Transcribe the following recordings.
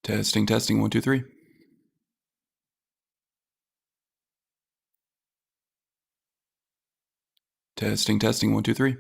Testing, testing, 1, 2, 3. Testing, testing, 1, 2, 3.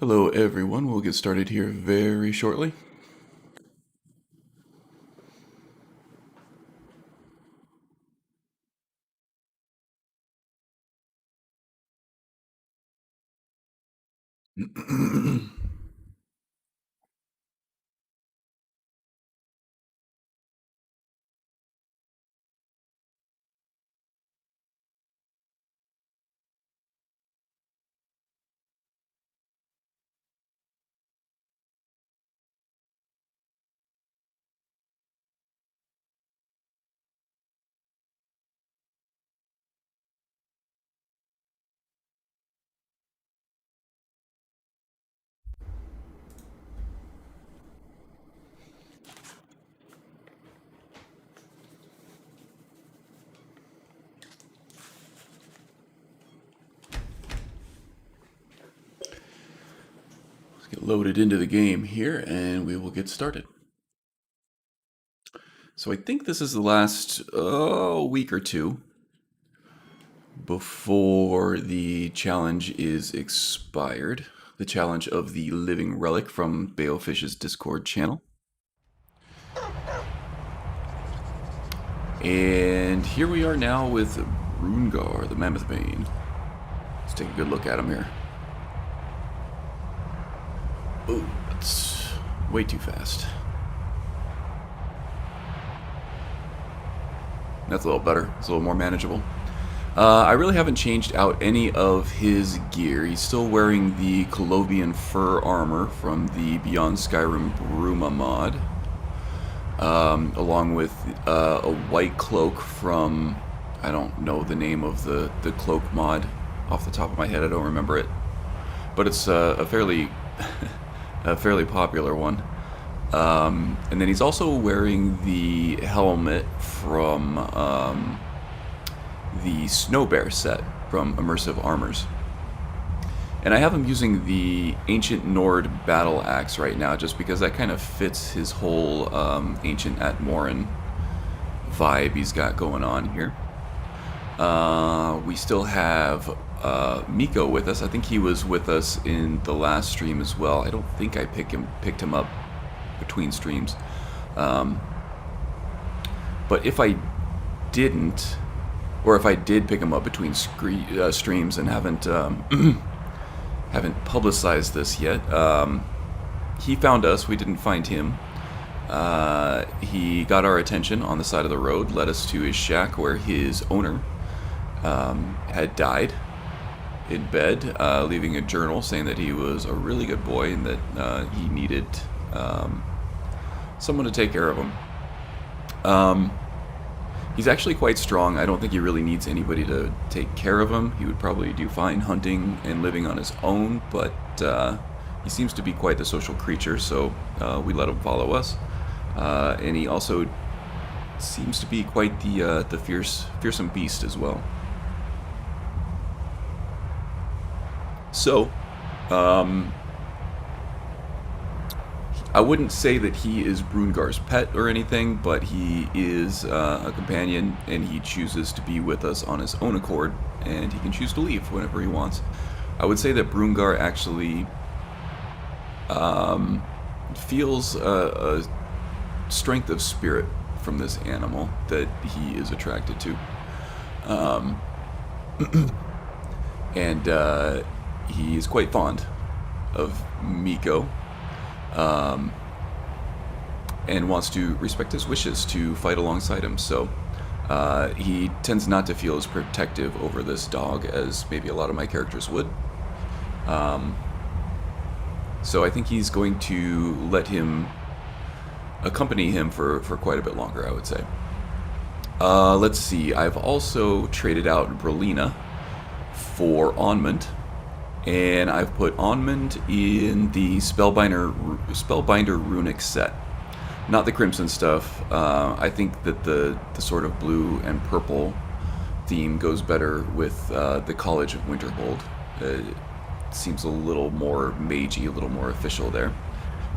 Hello, everyone. We'll get started here very shortly. Let's get loaded into the game here, and we will get started. So I think this is the last week or two before the challenge is expired. The challenge of the Living Relic from Balefish's Discord channel. And here we are now with Brungarr, the Mammoth-Ban. Let's take a good look at him here. Oh, that's way too fast. That's a little better. It's a little more manageable. I really haven't changed out any of his gear. He's still wearing the Colovian fur armor from the Beyond Skyrim Bruma mod, along with a white cloak from, I don't know the name of the cloak mod off the top of my head. I don't remember it, but it's a fairly a fairly popular one. And then he's also wearing the helmet from the Snow Bear set from Immersive Armors. And I have him using the Ancient Nord Battle Axe right now, just because that kind of fits his whole Ancient Atmoran vibe he's got going on here. We still have Miko with us. I think he was with us in the last stream as well. I don't think I picked him up between streams. But if I didn't, or if I did pick him up between streams and haven't publicized this yet, he found us. We didn't find him. He got our attention on the side of the road, led us to his shack where his owner had died in bed, leaving a journal saying that he was a really good boy and that he needed someone to take care of him. He's actually quite strong. I don't think he really needs anybody to take care of him. He would probably do fine hunting and living on his own, but he seems to be quite the social creature, so we let him follow us. And he also seems to be quite the fearsome beast as well. So, I wouldn't say that he is Brungar's pet or anything, but he is a companion, and he chooses to be with us on his own accord, and he can choose to leave whenever he wants. I would say that Brungarr actually feels a strength of spirit from this animal that he is attracted to. And he is quite fond of Miko. And wants to respect his wishes to fight alongside him. So he tends not to feel as protective over this dog as maybe a lot of my characters would. So I think he's going to let him accompany him for quite a bit longer, I would say. Let's see. I've also traded out Brelina for Onmund. And I've put Onmund in the Spellbinder Runic set. Not the Crimson stuff. I think that the sort of blue and purple theme goes better with the College of Winterhold. It seems a little more magey, a little more official there.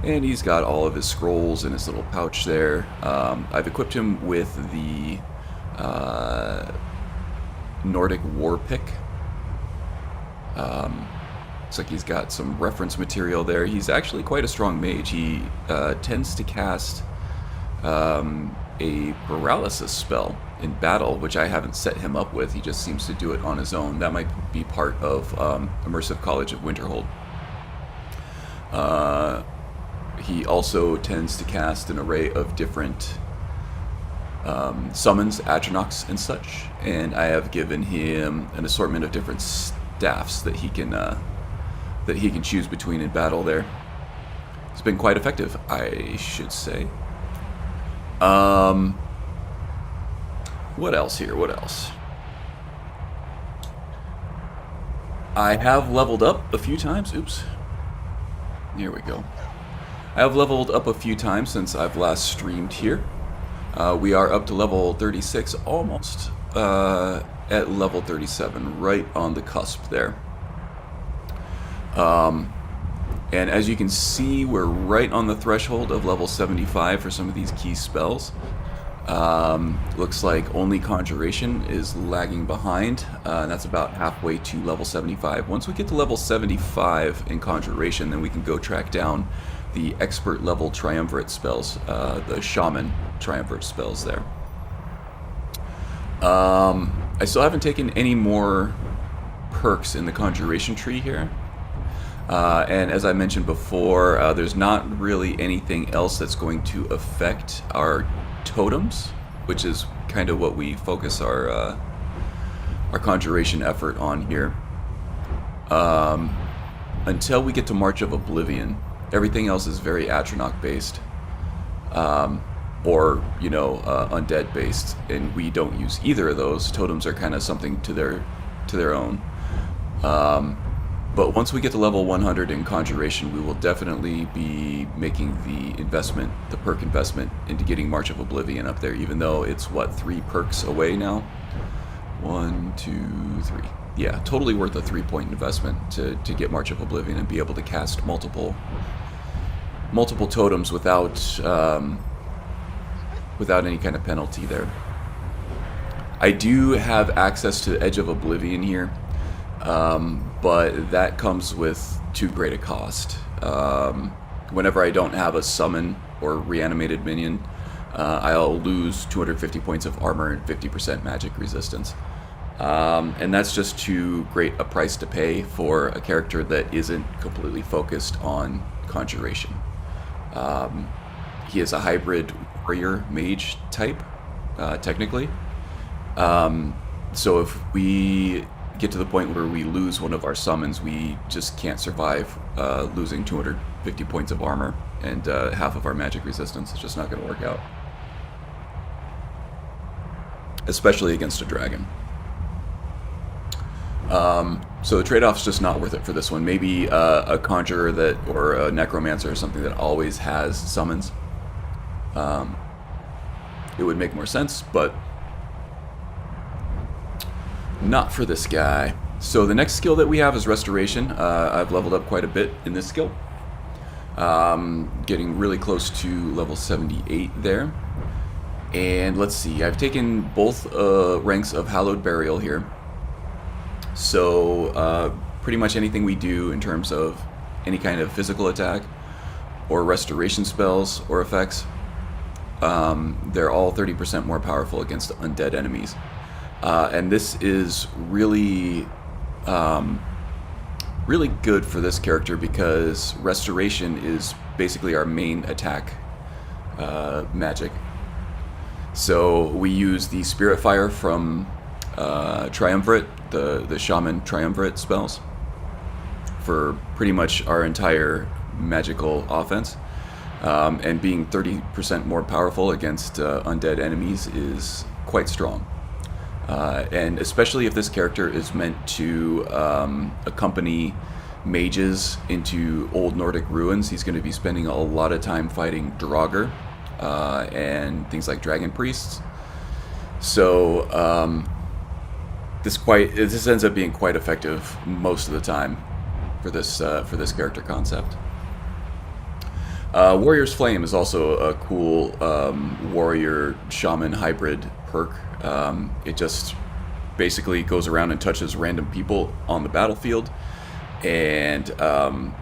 And he's got all of his scrolls in his little pouch there. I've equipped him with the Nordic War Pick. Looks like he's got some reference material there. He's actually quite a strong mage. He tends to cast a paralysis spell in battle, which I haven't set him up with. He just seems to do it on his own. That might be part of Immersive College of Winterhold. He also tends to cast an array of different summons, Atronachs, and such. And I have given him an assortment of different staffs that he can choose between in battle there. It's been quite effective, I should say. What else here? What else? I have leveled up a few times. Oops. Here we go. I have leveled up a few times since I've last streamed here. We are up to level 36, almost at level 37, right on the cusp there. And as you can see, we're right on the threshold of level 75 for some of these key spells. Looks like only Conjuration is lagging behind, and that's about halfway to level 75. Once we get to level 75 in Conjuration, then we can go track down the expert level Triumvirate spells, the Shaman Triumvirate spells there. I still haven't taken any more perks in the Conjuration tree here. And as I mentioned before, there's not really anything else that's going to affect our totems, which is kind of what we focus our Conjuration effort on here. Until we get to March of Oblivion, everything else is very Atronach based, or undead based, and we don't use either of those. Totems are kind of something to their own. But once we get to level 100 in Conjuration, we will definitely be making the investment, the perk investment, into getting March of Oblivion up there, even though it's, what, 3 perks away now? 1, 2, 3. Yeah, totally worth a 3-point investment to get March of Oblivion and be able to cast multiple totems without without any kind of penalty there. I do have access to Edge of Oblivion here, but that comes with too great a cost. Whenever I don't have a summon or reanimated minion, I'll lose 250 points of armor and 50% magic resistance. And that's just too great a price to pay for a character that isn't completely focused on Conjuration. He is a hybrid warrior mage type, technically. So if we get to the point where we lose one of our summons, we just can't survive losing 250 points of armor and half of our magic resistance. It's just not going to work out. Especially against a dragon. So the trade-off's just not worth it for this one. Maybe a conjurer that, or a necromancer or something that always has summons. It would make more sense, but not for this guy. So the next skill that we have is Restoration. I've leveled up quite a bit in this skill. Getting really close to level 78 there. And let's see, I've taken both ranks of Hallowed Burial here. So pretty much anything we do in terms of any kind of physical attack or restoration spells or effects, they're all 30% more powerful against undead enemies. And this is really, really good for this character because Restoration is basically our main attack magic. So we use the Spirit Fire from Triumvirate, the Shaman Triumvirate spells, for pretty much our entire magical offense. And being 30% more powerful against undead enemies is quite strong. And especially if this character is meant to accompany mages into old Nordic ruins, he's going to be spending a lot of time fighting Draugr and things like dragon priests. So this ends up being quite effective most of the time for this character concept. Warrior's Flame is also a cool warrior shaman hybrid perk. It just basically goes around and touches random people on the battlefield and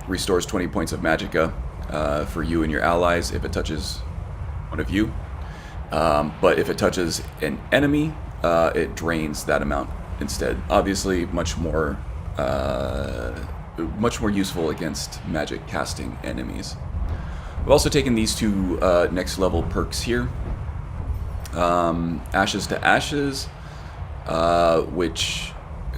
restores 20 points of magicka for you and your allies if it touches one of you. But if it touches an enemy, it drains that amount instead. Obviously, much more useful against magic casting enemies. I've also taken these two next level perks here. Ashes to Ashes, which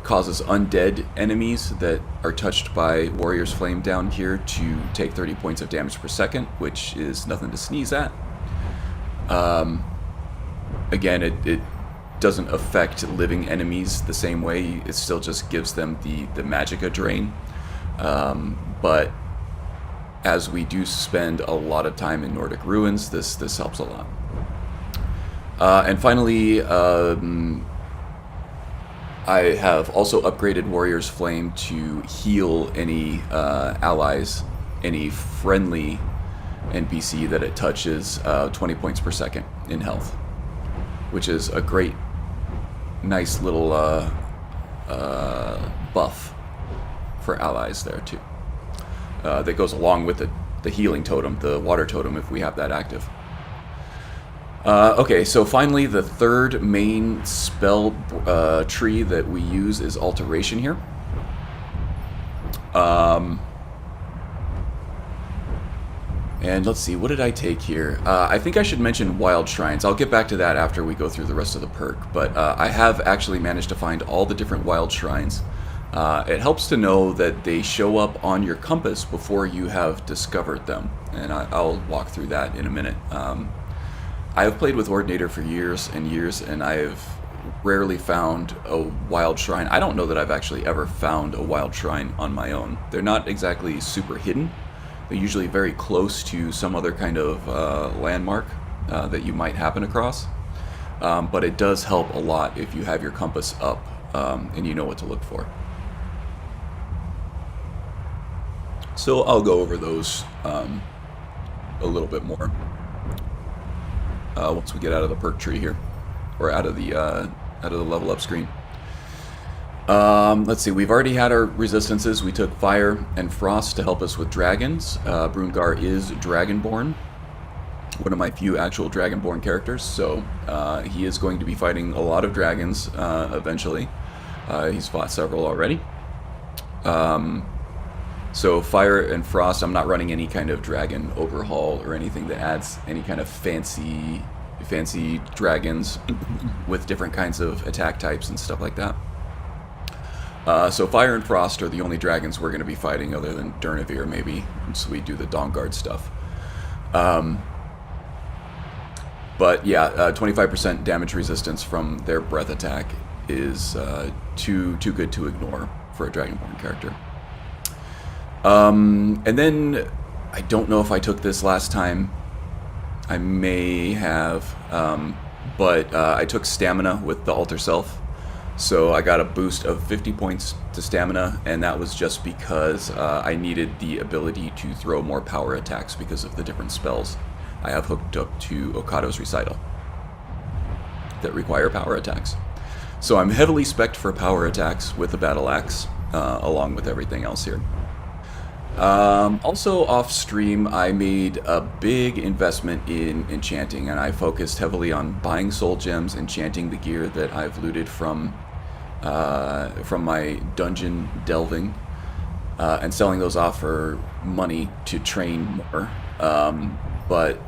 causes undead enemies that are touched by Warrior's Flame down here to take 30 points of damage per second, which is nothing to sneeze at. Again, it doesn't affect living enemies the same way. It still just gives them the magicka drain. But as we do spend a lot of time in Nordic ruins, this helps a lot. And finally, I have also upgraded Warrior's Flame to heal any allies, any friendly NPC that it touches, 20 points per second in health, which is a great, nice little buff for allies there too. That goes along with the healing totem, the water totem, if we have that active. Okay, so finally the third main spell tree that we use is Alteration here. And let's see, what did I take here? I think I should mention Wild Shrines. I'll get back to that after we go through the rest of the perk, but I have actually managed to find all the different Wild Shrines. It helps to know that they show up on your compass before you have discovered them, and I'll walk through that in a minute. I have played with Ordinator for years and years, and I have rarely found a wild shrine. I don't know that I've actually ever found a wild shrine on my own. They're not exactly super hidden. They're usually very close to some other kind of landmark that you might happen across. But it does help a lot if you have your compass up and you know what to look for. So I'll go over those a little bit more once we get out of the perk tree here, or out of the level up screen. Let's see, we've already had our resistances. We took fire and frost to help us with dragons. Brungarr is dragonborn, one of my few actual dragonborn characters, so he is going to be fighting a lot of dragons eventually. He's fought several already. So fire and frost, I'm not running any kind of dragon overhaul or anything that adds any kind of fancy dragons with different kinds of attack types and stuff like that. So fire and frost are the only dragons we're going to be fighting, other than Durnavir maybe, so we do the Dawnguard stuff. But yeah, 25% damage resistance from their breath attack is too good to ignore for a dragonborn character. And then, I don't know if I took this last time. I may have, but I took stamina with the Altar Self. So I got a boost of 50 points to stamina, and that was just because I needed the ability to throw more power attacks because of the different spells I have hooked up to Okado's Recital that require power attacks. So I'm heavily spec'd for power attacks with the Battle Axe, along with everything else here. Also off stream, I made a big investment in enchanting, and I focused heavily on buying soul gems, enchanting the gear that I've looted from my dungeon delving, and selling those off for money to train more. But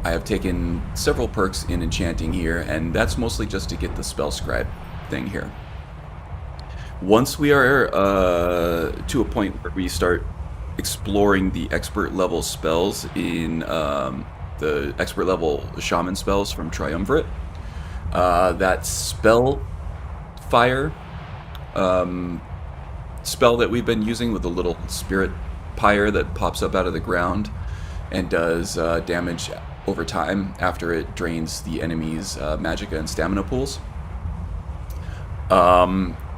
I have taken several perks in enchanting here, and that's mostly just to get the spell scribe thing here. Once we are to a point where we start exploring the expert level spells in the expert level shaman spells from Triumvirate, that spell fire spell that we've been using with the little spirit pyre that pops up out of the ground and does damage over time after it drains the enemy's magicka and stamina pools.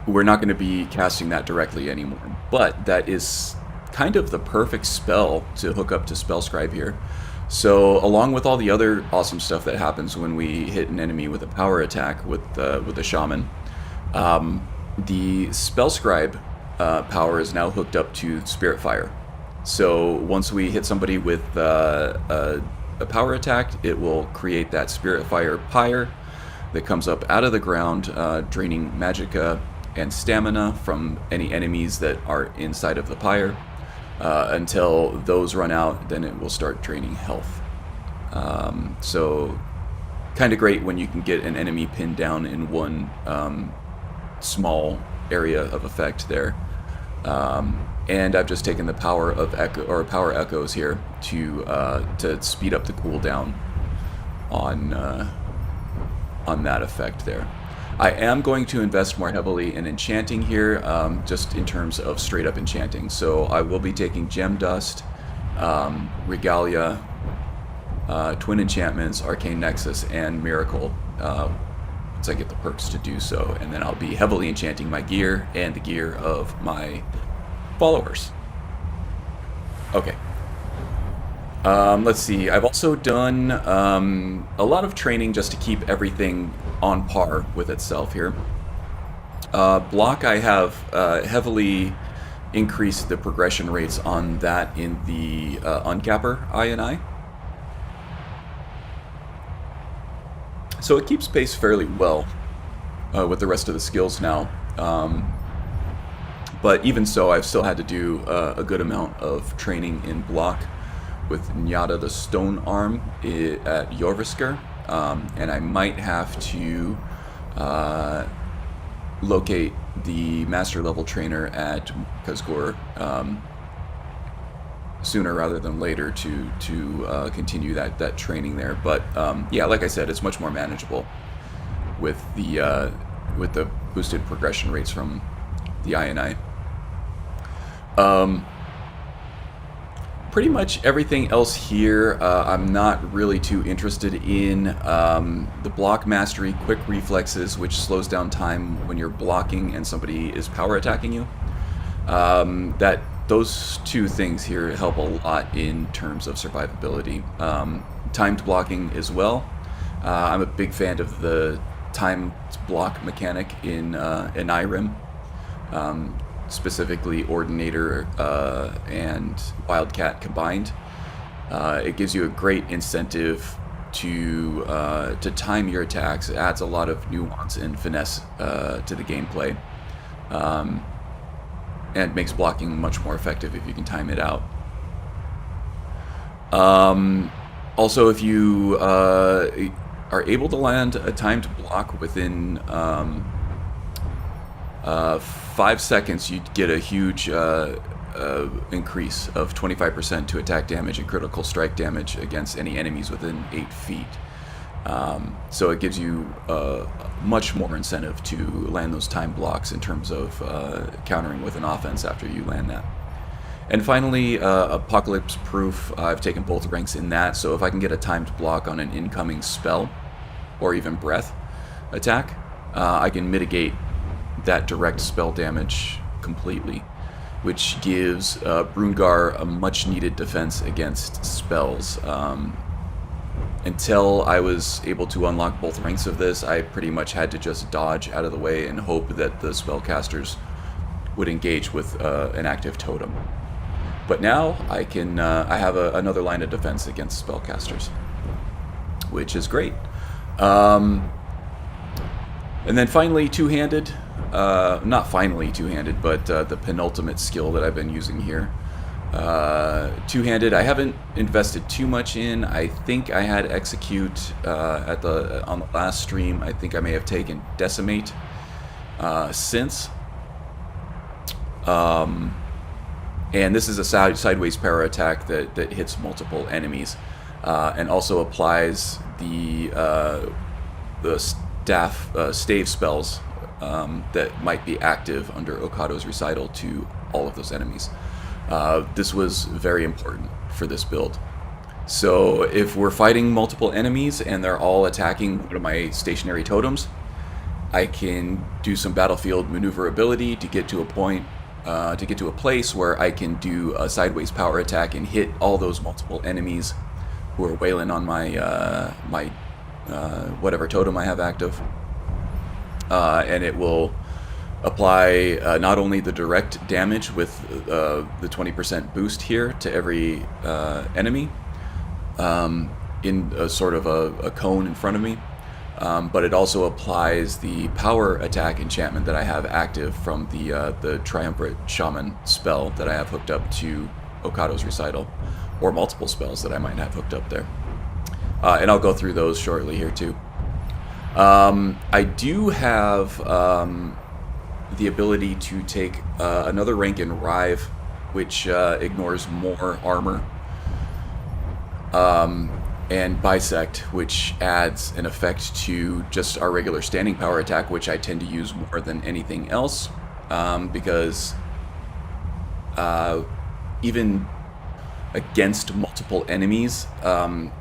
We're not going to be casting that directly anymore, but that is kind of the perfect spell to hook up to Spellscribe here. So along with all the other awesome stuff that happens when we hit an enemy with a power attack with the shaman, the Spellscribe power is now hooked up to Spirit Fire. So once we hit somebody with a power attack, it will create that Spirit Fire pyre that comes up out of the ground, draining magicka and stamina from any enemies that are inside of the pyre, until those run out. Then it will start draining health. So kind of great when you can get an enemy pinned down in one small area of effect there. And I've just taken the power of power echoes here to speed up the cooldown on that effect there. I am going to invest more heavily in enchanting here, just in terms of straight up enchanting. So I will be taking Gem Dust, Regalia, Twin Enchantments, Arcane Nexus, and Miracle, once I get the perks to do so. And then I'll be heavily enchanting my gear and the gear of my followers. Okay. Let's see, I've also done a lot of training just to keep everything on par with itself here. Block, I have heavily increased the progression rates on that in the Uncapper I. So it keeps pace fairly well with the rest of the skills now. But even so, I've still had to do a good amount of training in Block with Nyada the Stone Arm at Jorvisker, and I might have to locate the master level trainer at Kazgor sooner rather than later to continue that training there. But yeah, like I said, it's much more manageable. with the boosted progression rates from the INI. Pretty much everything else here, I'm not really too interested in. The block mastery, quick reflexes, which slows down time when you're blocking and somebody is power attacking you. Those two things here help a lot in terms of survivability. Timed blocking as well. I'm a big fan of the timed block mechanic in Skyrim. Specifically Ordinator and Wildcat combined. It gives you a great incentive to time your attacks. It adds a lot of nuance and finesse to the gameplay, and makes blocking much more effective if you can time it out. Also, if you are able to land a timed block within 5 seconds, you'd get a huge increase of 25% to attack damage and critical strike damage against any enemies within 8 feet. So it gives you much more incentive to land those time blocks in terms of countering with an offense after you land that. And finally, Apocalypse Proof. I've taken both ranks in that, so if I can get a timed block on an incoming spell or even breath attack, I can mitigate that direct spell damage completely, which gives Brungarr a much needed defense against spells. Until I was able to unlock both ranks of this, I pretty much had to just dodge out of the way and hope that the spellcasters would engage with an active totem. But now I can I have another line of defense against spellcasters, which is great. And then finally, two-handed. Not finally two-handed, but the penultimate skill that I've been using here. Two-handed, I haven't invested too much in. I think I had Execute on the last stream. I think I may have taken Decimate since. And this is a sideways power attack that hits multiple enemies, and also applies the stave spells that might be active under Okado's recital to all of those enemies. This was very important for this build. So if we're fighting multiple enemies and they're all attacking one of my stationary totems, I can do some battlefield maneuverability to get to a point, to get to a place where I can do a sideways power attack and hit all those multiple enemies who are wailing on my whatever totem I have active. And it will apply not only the direct damage with the 20% boost here to every enemy in a sort of a cone in front of me, but it also applies the power attack enchantment that I have active from the Triumvirate Shaman spell that I have hooked up to Okado's recital, or multiple spells that I might have hooked up there. And I'll go through those shortly here too. I do have the ability to take another rank in Rive, which ignores more armor, and Bisect, which adds an effect to just our regular standing power attack, which I tend to use more than anything else, because even against multiple enemies,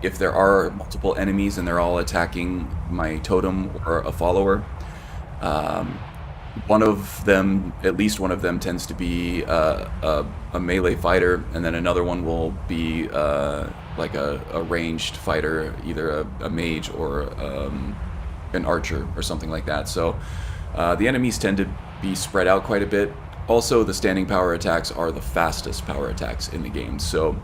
if there are multiple enemies and they're all attacking my totem or a follower, one of them, at least one of them, tends to be a melee fighter, and then another one will be like a ranged fighter, either a mage or an archer or something like that. So the enemies tend to be spread out quite a bit. Also, the standing power attacks are the fastest power attacks in the game. So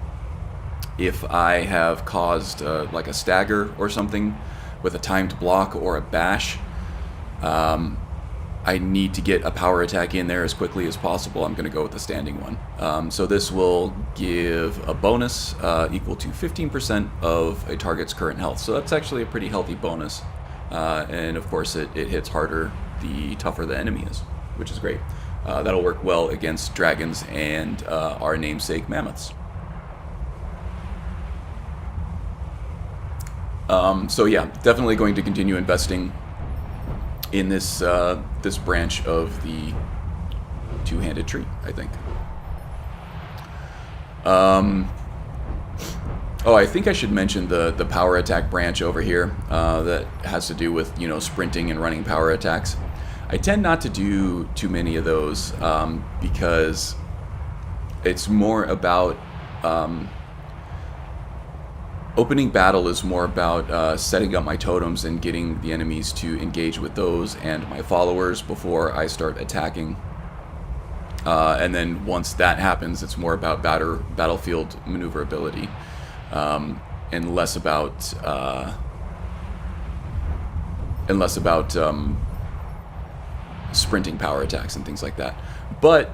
if I have caused like a stagger or something with a timed block or a bash, I need to get a power attack in there as quickly as possible. I'm going to go with the standing one. So this will give a bonus equal to 15% of a target's current health. So that's actually a pretty healthy bonus. And of course it hits harder the tougher the enemy is, which is great. That'll work well against dragons and our namesake mammoths. So yeah, definitely going to continue investing in this this branch of the two-handed tree, I think. Oh, I think I should mention the power attack branch over here that has to do with, you know, sprinting and running power attacks. I tend not to do too many of those because it's more about opening battle is more about setting up my totems and getting the enemies to engage with those and my followers before I start attacking. And then once that happens, it's more about battlefield maneuverability and less about sprinting power attacks and things like that. But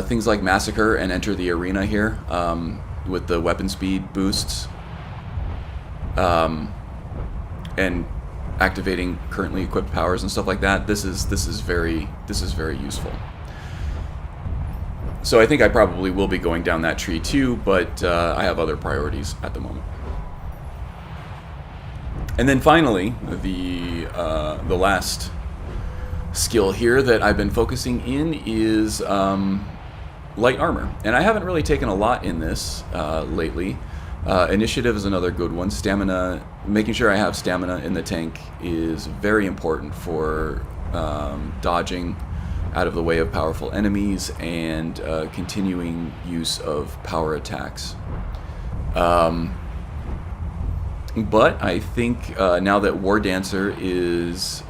things like Massacre and Enter the Arena here with the weapon speed boosts and activating currently equipped powers and stuff like that. This is very useful. So I think I probably will be going down that tree too, but I have other priorities at the moment. And then finally, the last skill here that I've been focusing in is light armor. And I haven't really taken a lot in this lately. Initiative is another good one. Stamina, making sure I have stamina in the tank is very important for dodging out of the way of powerful enemies and continuing use of power attacks. But I think now that War Dancer is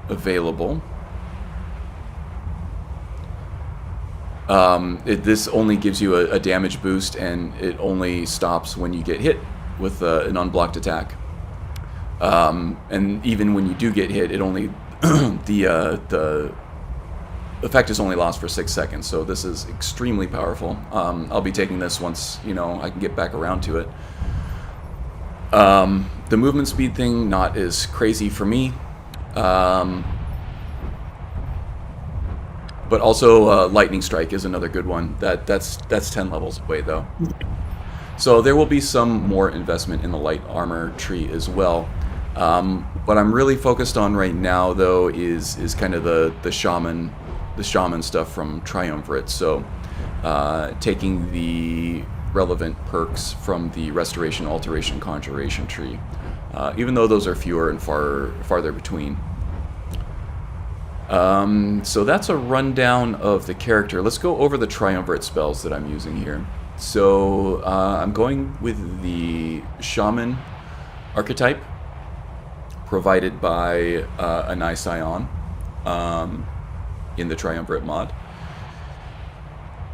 available, this only gives you a damage boost, and it only stops when you get hit with an unblocked attack. And even when you do get hit, it only the effect is only lost for 6 seconds. So this is extremely powerful. I'll be taking this once, you know, I can get back around to it. The movement speed thing, not as crazy for me. But also Lightning Strike is another good one. That's 10 levels away though. So there will be some more investment in the light armor tree as well. What I'm really focused on right now though is kind of the shaman stuff from Triumvirate. So taking the relevant perks from the Restoration, Alteration, Conjuration tree, even though those are fewer and farther between. So that's a rundown of the character. Let's go over the Triumvirate spells that I'm using here. So I'm going with the Shaman archetype provided by Anai Scion in the Triumvirate mod.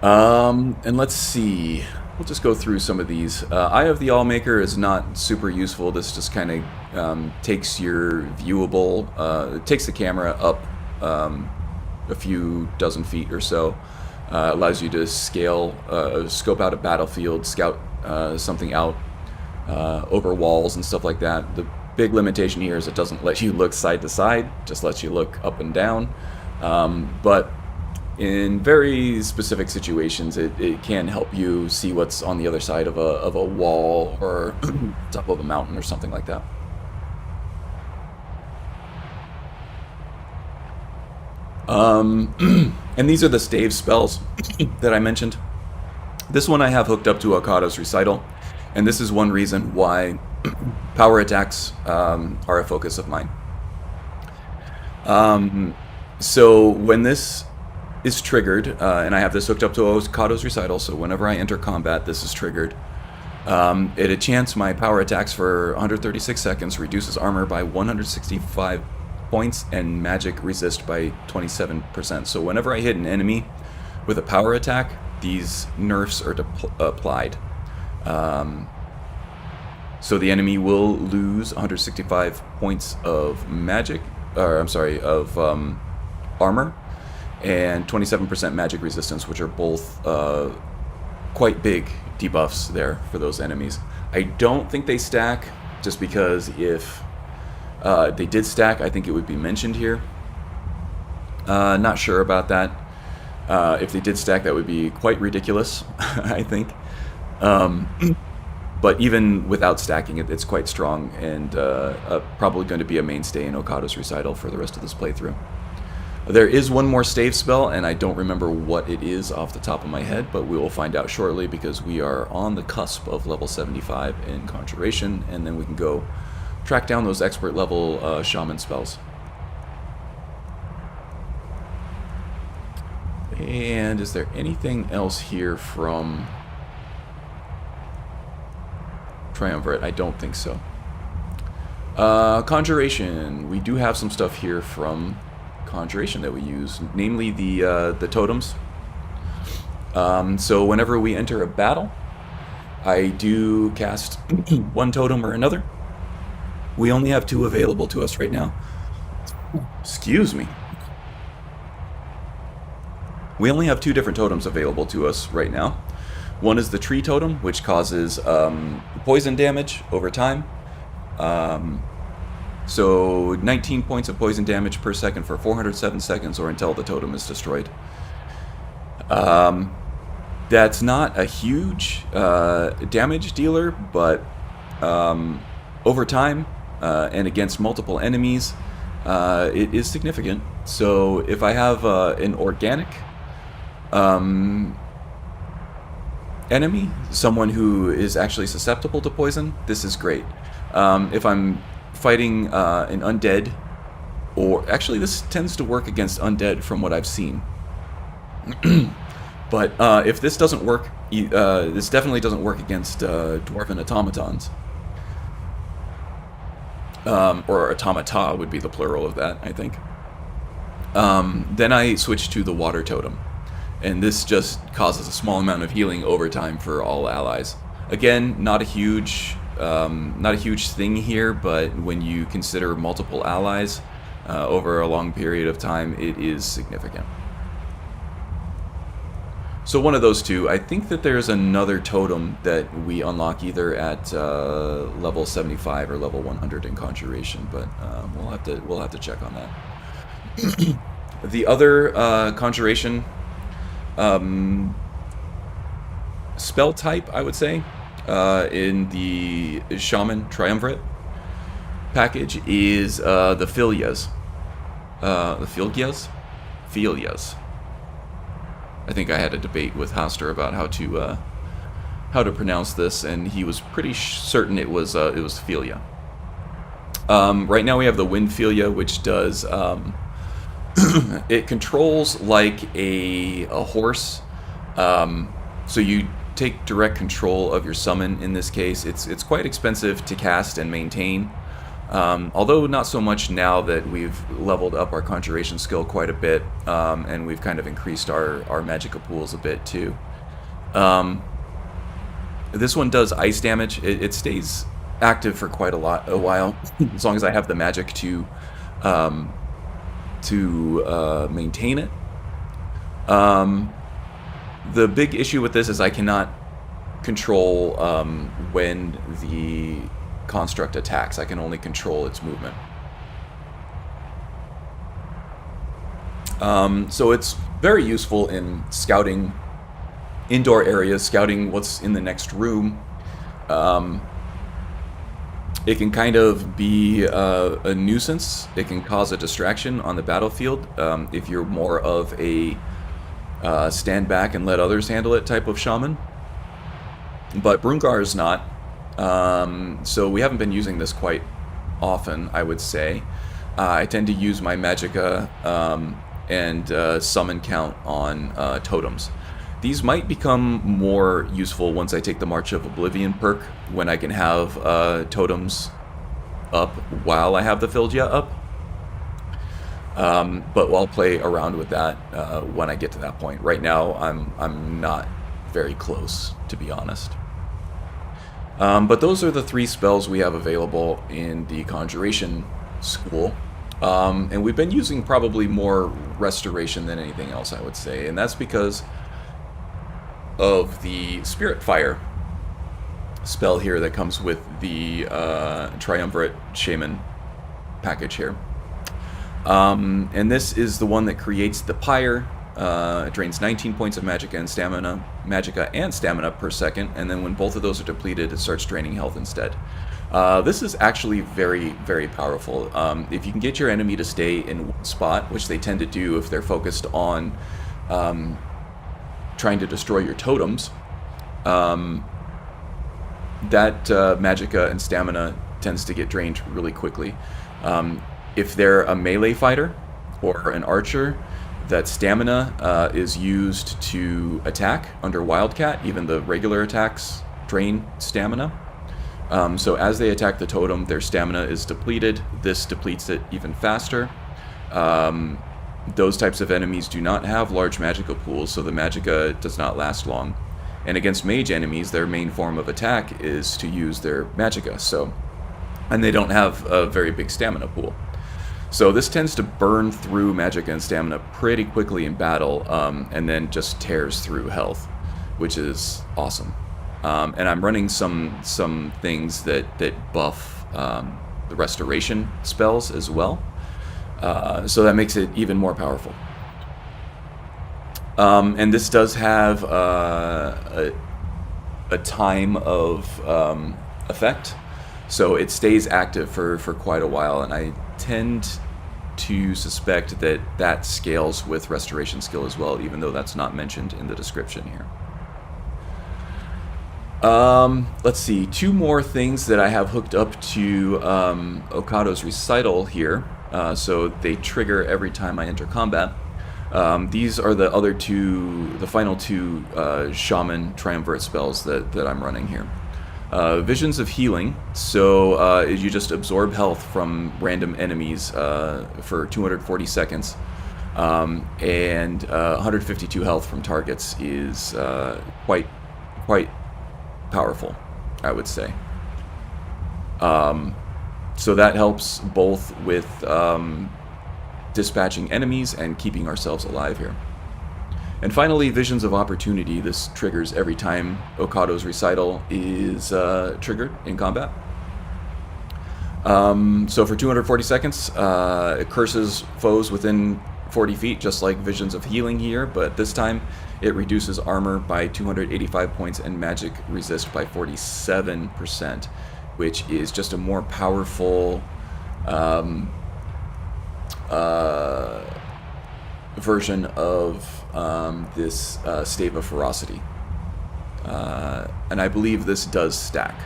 And let's see. We'll just go through some of these. Eye of the Allmaker is not super useful. This just kind of takes your viewable, takes the camera up a few dozen feet or so. Allows you to scale, scope out a battlefield, scout something out over walls and stuff like that. The big limitation here is it doesn't let you look side to side, just lets you look up and down. But in very specific situations, it can help you see what's on the other side of a wall or top of a mountain or something like that. And these are the stave spells that I mentioned. This one I have hooked up to Okado's Recital, and this is one reason why power attacks are a focus of mine. So when this is triggered, and I have this hooked up to Okado's Recital, so whenever I enter combat, this is triggered. It enchants my power attacks for 136 seconds, reduces armor by 165 points, and magic resist by 27%. So whenever I hit an enemy with a power attack, these nerfs are applied. So the enemy will lose 165 points of magic, or I'm sorry, of armor, and 27% magic resistance, which are both quite big debuffs there for those enemies. I don't think they stack, just because if they did stack, I think it would be mentioned here. Not sure about that. If they did stack, that would be quite ridiculous, I think. But even without stacking it, it's quite strong and probably going to be a mainstay in Okado's recital for the rest of this playthrough. There is one more stave spell, and I don't remember what it is off the top of my head, but we will find out shortly because we are on the cusp of level 75 in Conjuration, and then we can go track down those expert level shaman spells. And is there anything else here from Triumvirate? I don't think so. Conjuration. We do have some stuff here from Conjuration that we use, namely the totems. So whenever we enter a battle, I do cast one totem or another. We only have 2 available to us right now. Excuse me. We only have 2 different totems available to us right now. One is the tree totem, which causes poison damage over time. So 19 points of poison damage per second for 407 seconds or until the totem is destroyed. That's not a huge damage dealer, but over time and against multiple enemies, it is significant. So if I have an organic enemy, someone who is actually susceptible to poison, this is great. If I'm fighting an undead, or actually this tends to work against undead from what I've seen. But if this doesn't work, this definitely doesn't work against dwarven automatons. Or automata would be the plural of that, I think. Then I switch to the water totem. And this just causes a small amount of healing over time for all allies. Again, not a huge thing here, but when you consider multiple allies over a long period of time, it is significant. So one of those 2. I think that there's another totem that we unlock either at level 75 or level 100 in Conjuration, but we'll have to check on that. The other Conjuration spell type, I would say, in the Shaman Triumvirate package is the Filias. The Filias. I think I had a debate with Haster about how to pronounce this, and he was pretty certain it was Filia. Right now we have the Wind Filia, which does it controls like a horse. So you take direct control of your summon in this case. It's quite expensive to cast and maintain. Although not so much now that we've leveled up our conjuration skill quite a bit, and we've kind of increased our magicka pools a bit too. This one does ice damage. It stays active for quite a while, as long as I have the magic to maintain it. The big issue with this is I cannot control when the construct attacks. I can only control its movement. So it's very useful in scouting indoor areas, scouting what's in the next room. It can kind of be a nuisance. It can cause a distraction on the battlefield if you're more of a stand back and let others handle it type of shaman. But Brungarr is not. So we haven't been using this quite often, I would say. I tend to use my magicka and summon count on totems. These might become more useful once I take the March of Oblivion perk, when I can have totems up while I have the Filgia up. But I'll play around with that when I get to that point. Right now, I'm not very close, to be honest. But those are the 3 spells we have available in the Conjuration School. And we've been using probably more Restoration than anything else, I would say. And that's because of the Spirit Fire spell here that comes with the Triumvirate Shaman package here. And this is the one that creates the pyre It drains 19 points of magicka and stamina per second, and then when both of those are depleted, it starts draining health instead. This is actually very, very powerful. If you can get your enemy to stay in one spot, which they tend to do if they're focused on trying to destroy your totems, that magicka and stamina tends to get drained really quickly. If they're a melee fighter or an archer, that stamina is used to attack under Wildcat. Even the regular attacks drain stamina. So as they attack the totem, their stamina is depleted. This depletes it even faster. Those types of enemies do not have large magicka pools, so the magicka does not last long. And against mage enemies, their main form of attack is to use their magicka, and they don't have a very big stamina pool. So this tends to burn through magicka and stamina pretty quickly in battle, and then just tears through health, which is awesome. And I'm running some things that buff the restoration spells as well, so that makes it even more powerful. And this does have a time of effect, so it stays active for quite a while, and I tend to suspect that scales with restoration skill as well, even though that's not mentioned in the description here. Let's see, 2 more things that I have hooked up to Okado's recital here, so they trigger every time I enter combat. These are the final 2 Shaman Triumvirate spells that I'm running here. Visions of Healing, so you just absorb health from random enemies for 240 seconds, and 152 health from targets is quite powerful, I would say. So that helps both with dispatching enemies and keeping ourselves alive here. And finally, Visions of Opportunity. This triggers every time Okado's recital is triggered in combat. So for 240 seconds, it curses foes within 40 feet, just like Visions of Healing here, but this time it reduces armor by 285 points and magic resist by 47%, which is just a more powerful version of this Stave of Ferocity. And I believe this does stack.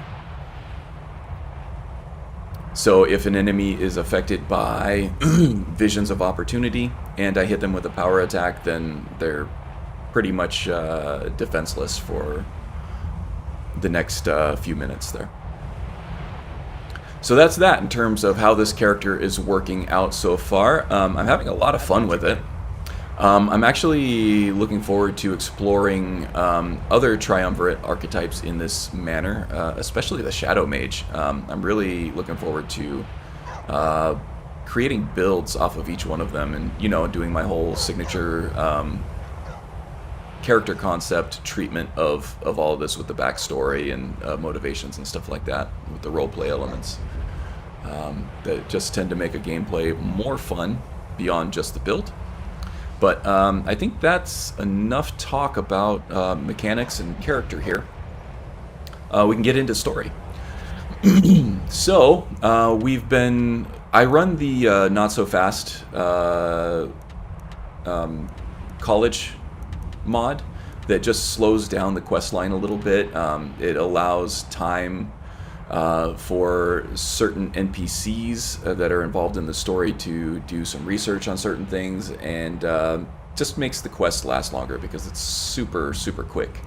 So if an enemy is affected by Visions of Opportunity and I hit them with a power attack, then they're pretty much defenseless for the next few minutes there. So that's that in terms of how this character is working out so far. I'm having a lot of fun with it. I'm actually looking forward to exploring other Triumvirate archetypes in this manner, especially the Shadow Mage. I'm really looking forward to creating builds off of each one of them and, doing my whole signature character concept treatment of all of this with the backstory and motivations and stuff like that, with the roleplay elements that just tend to make a gameplay more fun beyond just the build. But I think that's enough talk about mechanics and character here. We can get into story. So, I run the not-so-fast college mod that just slows down the quest line a little bit. It allows time for certain NPCs that are involved in the story to do some research on certain things, and just makes the quest last longer because it's super quick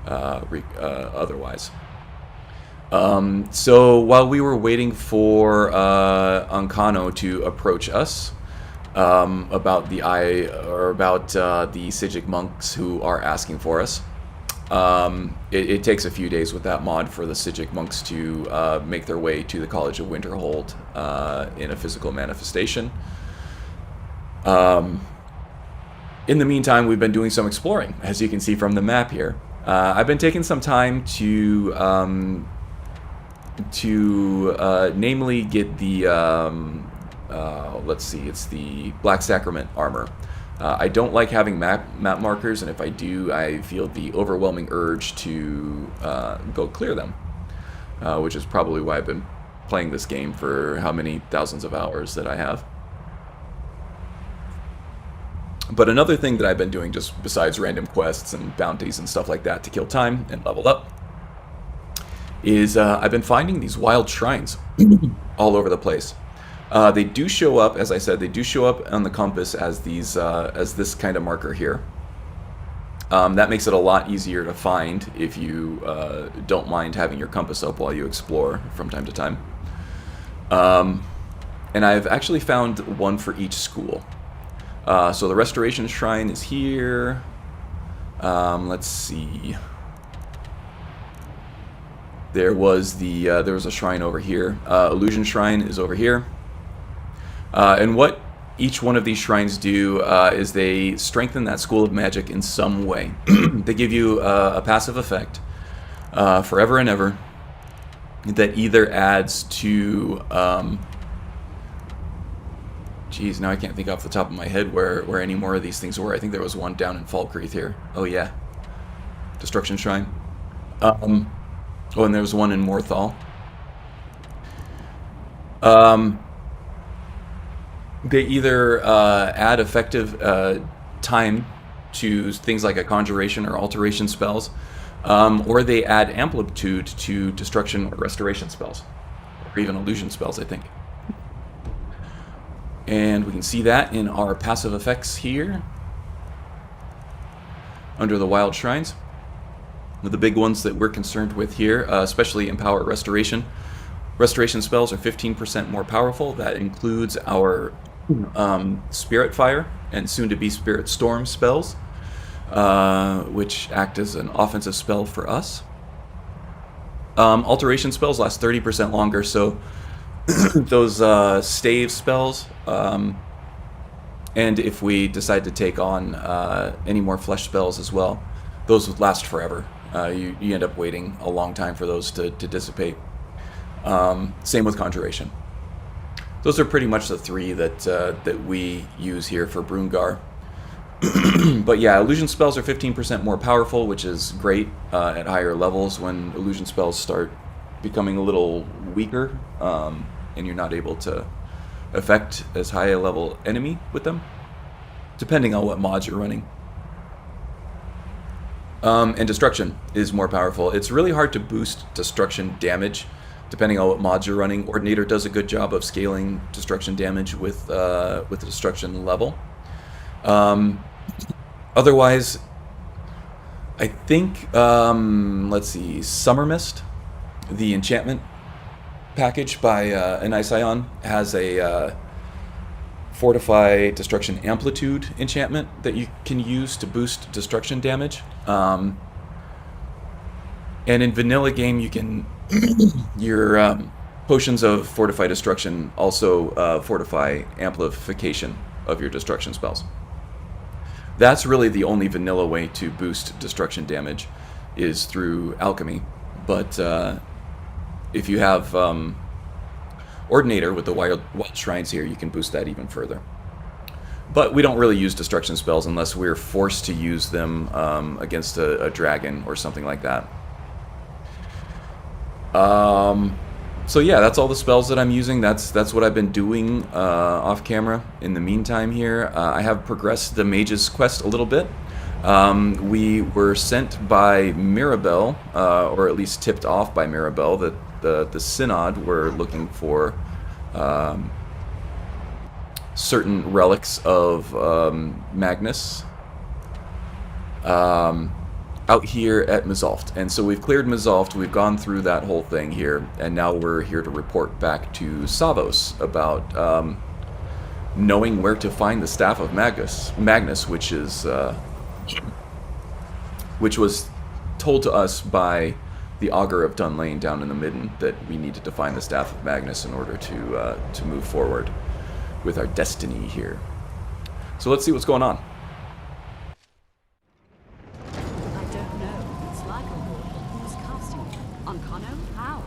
otherwise. So while we were waiting for Ancano to approach us about the Psijic monks who are asking for us, it takes a few days with that mod for the Psijic monks to make their way to the College of Winterhold in a physical manifestation. In the meantime, we've been doing some exploring, as you can see from the map here. I've been taking some time to namely get the let's see, it's the Black Sacrament armor I don't like having map markers, and if I do, I feel the overwhelming urge to go clear them, which is probably why I've been playing this game for how many thousands of hours that I have. But another thing that I've been doing, just besides random quests and bounties and stuff like that to kill time and level up, is I've been finding these wild shrines all over the place. They do show up, as I said, they do show up on the compass as these as this kind of marker here. That makes it a lot easier to find if you don't mind having your compass up while you explore from time to time. And I've actually found one for each school. So the Restoration Shrine is here. Let's see. There was a shrine over here. Illusion Shrine is over here. And what each one of these shrines do is they strengthen that school of magic in some way. They give you a passive effect forever and ever that either adds to... Geez, now I can't think off the top of my head where any more of these things were. I think there was one down in Falkreath here. Oh, yeah. Destruction Shrine. Oh, and there was one in Morthal. They either add effective time to things like a conjuration or alteration spells, or they add amplitude to destruction or restoration spells, or even illusion spells, I think. And we can see that in our passive effects here under the Wild Shrines. The big ones that we're concerned with here, especially Empower Restoration. Restoration spells are 15% more powerful. That includes our Spirit Fire and soon-to-be Spirit Storm spells, which act as an offensive spell for us. Alteration spells last 30% longer, so those stave spells, and if we decide to take on any more flesh spells as well, those would last forever. You end up waiting a long time for those to dissipate. Same with conjuration. Those are pretty much the three that we use here for Brungarr. But yeah, illusion spells are 15% more powerful, which is great at higher levels when illusion spells start becoming a little weaker, and you're not able to affect as high a level enemy with them, depending on what mods you're running. And destruction is more powerful. It's really hard to boost destruction damage depending on what mods you're running. Ordinator does a good job of scaling destruction damage with the destruction level. Otherwise, I think, let's see, Summer Mist, the enchantment package by Anision, has a Fortify Destruction Amplitude enchantment that you can use to boost destruction damage. And in vanilla game, you can your potions of Fortify Destruction also fortify amplification of your destruction spells. That's really the only vanilla way to boost destruction damage, is through alchemy. But if you have Ordinator with the wild shrines here, you can boost that even further. But we don't really use destruction spells unless we're forced to use them against a dragon or something like that. So yeah, that's all the spells that I'm using. That's what I've been doing off camera in the meantime here. I have progressed the Mage's quest a little bit. We were sent by Mirabelle, or at least tipped off by Mirabelle, that the Synod were looking for certain relics of Magnus out here at Mizalft. And so we've cleared Mizalft, we've gone through that whole thing here, and now we're here to report back to Savos about knowing where to find the Staff of Magnus, which is which was told to us by the Augur of Dunlane down in the Midden, that we needed to find the Staff of Magnus in order to move forward with our destiny here. So let's see what's going on. I don't know. It's like a wall. Who's casting it? On Kano? How?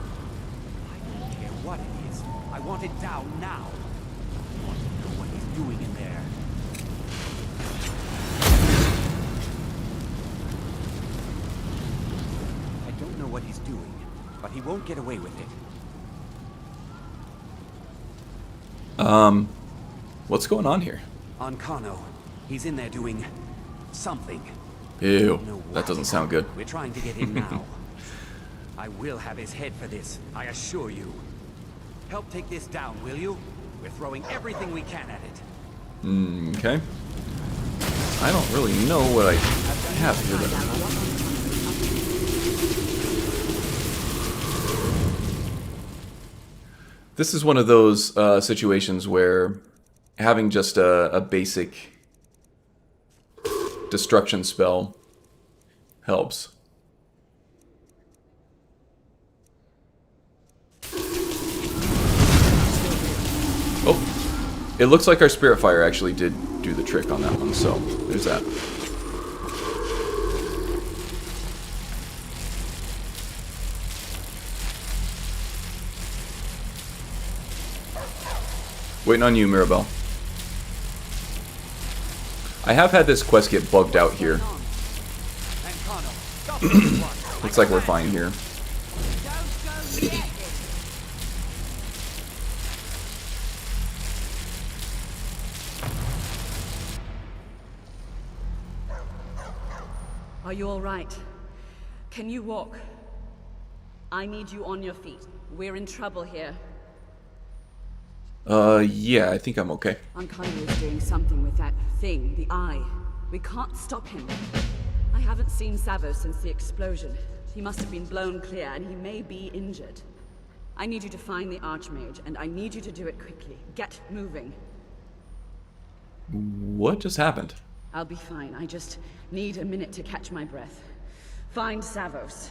I don't care what it is. I want it down now. I want to know what he's doing in there. what he's doing, but he won't get away with it. What's going on here? On Kano, he's in there doing something. Ew, Don't know that what. doesn't sound good. We're trying to get in now. I will have his head for this, I assure you. Help take this down, will you? We're throwing everything we can at it. Okay. I don't really know what I have here. This is one of those situations where having just a basic destruction spell helps. Oh, it looks like our Spirit Fire actually did do the trick on that one, so there's that. Waiting on you, Mirabelle. I have had this quest get bugged out here. Looks like we're fine here. Are you all right? Can you walk? I need you on your feet. We're in trouble here. Yeah, I think I'm okay. Ankano is doing something with that thing, the eye. We can't stop him. I haven't seen Savo since the explosion. He must have been blown clear, and he may be injured. I need you to find the Archmage, and I need you to do it quickly. Get moving. What just happened? I'll be fine. I just need a minute to catch my breath. Find Savos.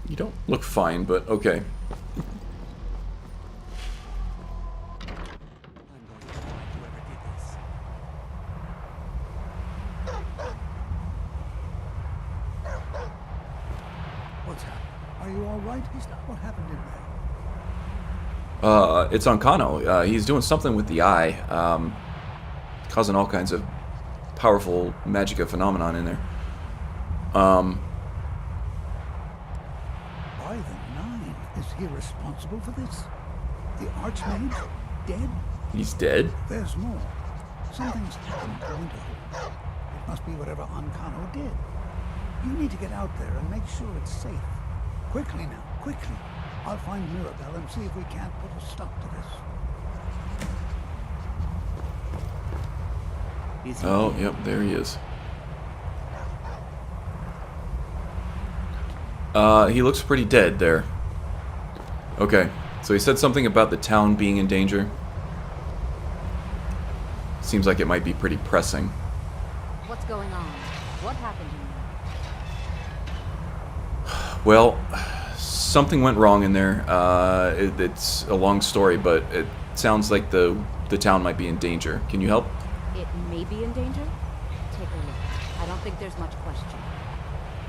You don't look fine, but okay. What's happened? Are you all right? Is that what happened in there? It's on Kano. He's doing something with the eye, causing all kinds of powerful magica phenomenon in there. By the nine, is he responsible for this? The Archmage? Dead? He's dead? There's more. Something's happened to Winterhold. It must be whatever Ankano did. You need to get out there and make sure it's safe. Quickly now, quickly. I'll find Mirabelle and see if we can't put a stop to this. Oh, yep, there he is. He looks pretty dead there. Okay, so he said something about the town being in danger. Seems like it might be pretty pressing. What's going on? What happened to you? Well, something went wrong in there. It's a long story, but it sounds like the town might be in danger. Can you help? It may be in danger? Take a look. I don't think there's much question.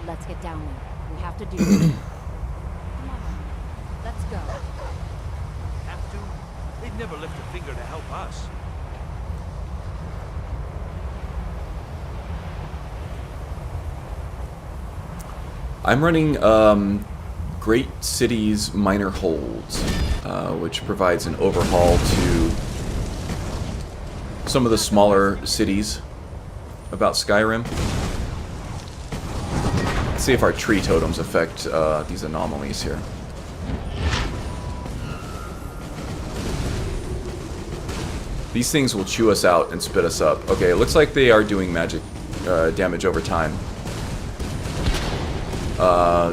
Let's get down there. We have to do this. Come on. Let's go. Have to? They'd never lift a finger to help us. I'm running Great Cities Minor Holds, which provides an overhaul to some of the smaller cities about Skyrim. Let's see if our tree totems affect these anomalies here. These things will chew us out and spit us up. Okay, it looks like they are doing magic damage over time.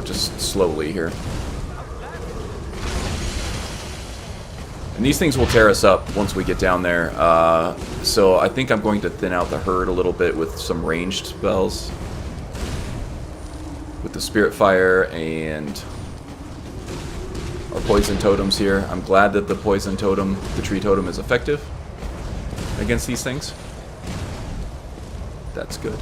Just slowly here. And these things will tear us up once we get down there. So I think I'm going to thin out the herd a little bit with some ranged spells. With the Spirit Fire and our Poison Totems here. I'm glad that the Poison Totem, the Tree Totem, is effective against these things. That's good.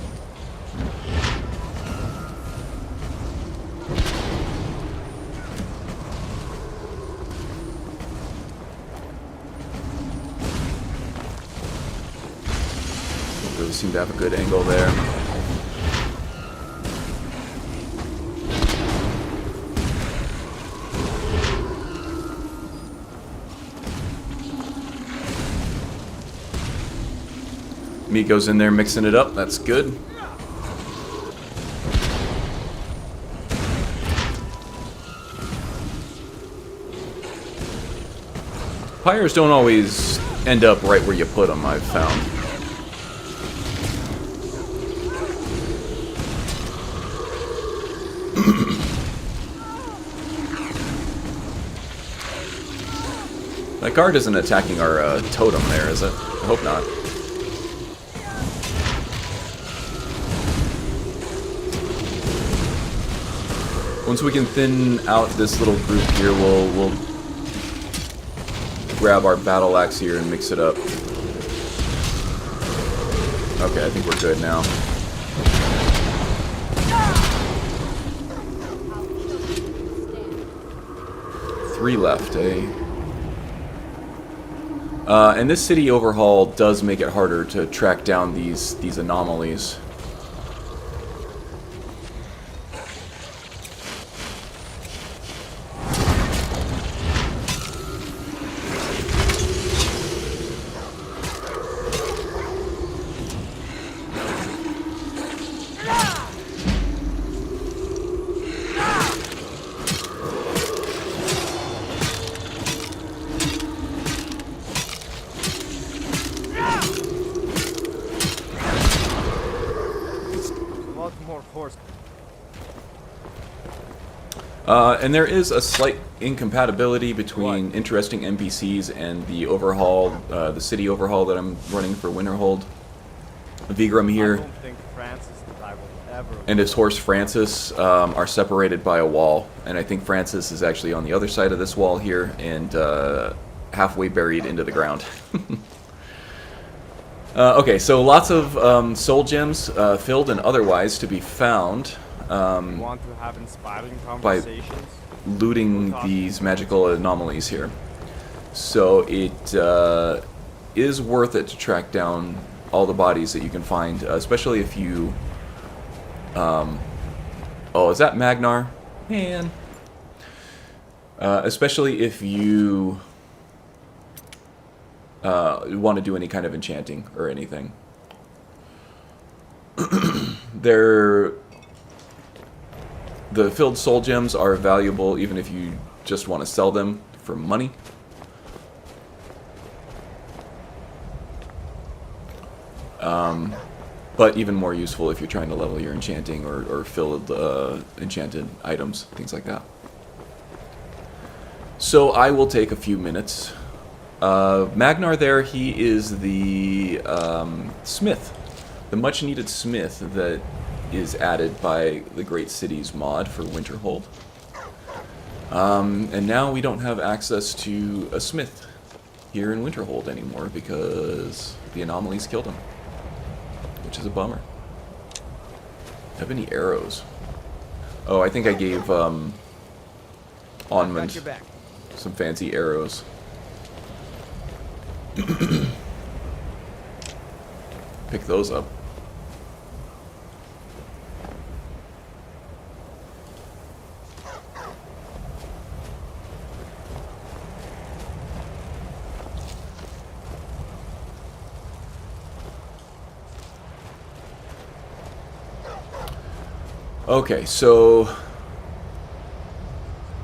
Really seem to have a good angle there. Miko's in there mixing it up. That's good. Pyres don't always end up right where you put them, I've found. That guard isn't attacking our totem there, is it? I hope not. Once we can thin out this little group here, we'll grab our battle axe here and mix it up. Okay, I think we're good now. Three left, eh? And this city overhaul does make it harder to track down these anomalies. And there is a slight incompatibility between interesting NPCs and the overhaul, the city overhaul that I'm running for Winterhold. Vigram here and his horse Francis are separated by a wall, and I think Francis is actually on the other side of this wall here and halfway buried into the ground. Okay, so lots of soul gems, filled and otherwise, to be found. Want to have inspiring conversations? By looting these magical anomalies here. So it is worth it to track down all the bodies that you can find, especially if you... oh, is that Magnar? Man. Especially if you want to do any kind of enchanting or anything. The filled soul gems are valuable even if you just want to sell them for money. But even more useful if you're trying to level your enchanting or fill enchanted items, things like that. So I will take a few minutes. Magnar there, he is the smith. The much needed smith that is added by the Great Cities mod for Winterhold. And now we don't have access to a smith here in Winterhold anymore because the anomalies killed him, which is a bummer. Ebony arrows. Oh, I think I gave Onmund some fancy arrows. Pick those up. Okay, so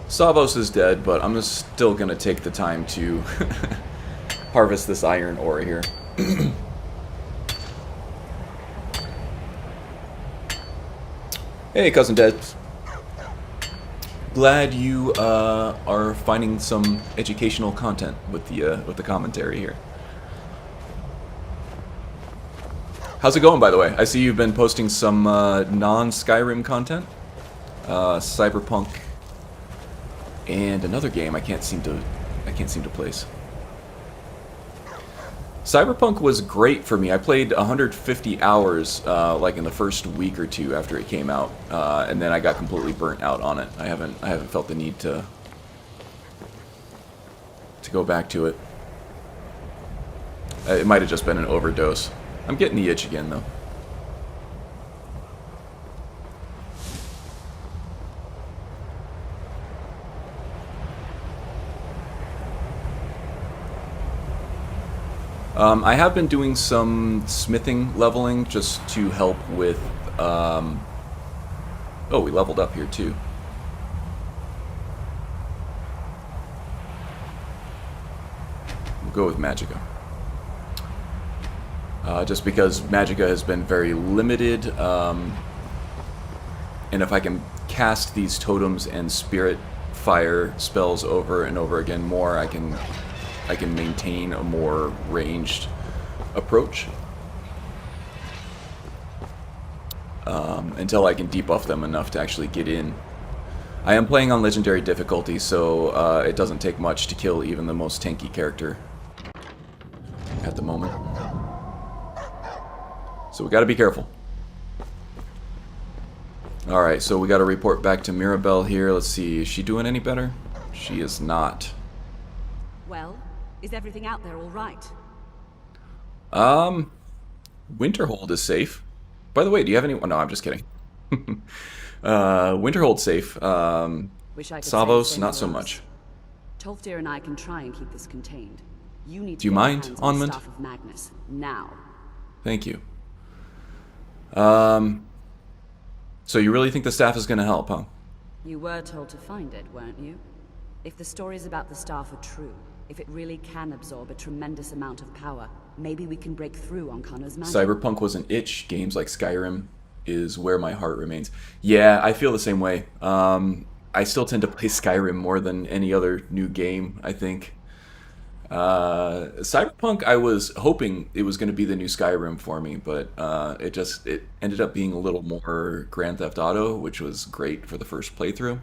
Savos is dead, but I'm still gonna take the time to harvest this iron ore here. Hey, Cousin Debs. Glad you are finding some educational content with the commentary here. How's it going, by the way? I see you've been posting some non-Skyrim content, Cyberpunk, and another game I can't seem to place. Cyberpunk was great for me. I played 150 hours like in the first week or two after it came out, and then I got completely burnt out on it. I haven't felt the need to go back to it. It might have just been an overdose. I'm getting the itch again, though. I have been doing some smithing leveling just to help with... oh, we leveled up here too. We'll go with Magicka. Just because Magicka has been very limited, and if I can cast these totems and spirit fire spells over and over again more, I can maintain a more ranged approach until I can debuff them enough to actually get in. I am playing on legendary difficulty, so it doesn't take much to kill even the most tanky character at the moment. So we got to be careful. Alright, so we got to report back to Mirabelle here. Let's see, is she doing any better? She is not. Well, is everything out there all right? Winterhold is safe. By the way, do you have any... Oh, no, I'm just kidding. Winterhold's safe. Wish I could Savos, say the not so same much. words. Tolfdir and I can try and keep this contained. You need to Do you get your mind, hands on the Onmund? Staff of Magnus now. Thank you. So you really think the staff is going to help, huh? You were told to find it, weren't you? If the stories about the staff are true, if it really can absorb a tremendous amount of power, maybe we can break through on Connor's magic. Cyberpunk was an itch. Games like Skyrim is where my heart remains. Yeah, I feel the same way. I still tend to play Skyrim more than any other new game, I think. Cyberpunk, I was hoping it was going to be the new Skyrim for me, but it ended up being a little more Grand Theft Auto, which was great for the first playthrough.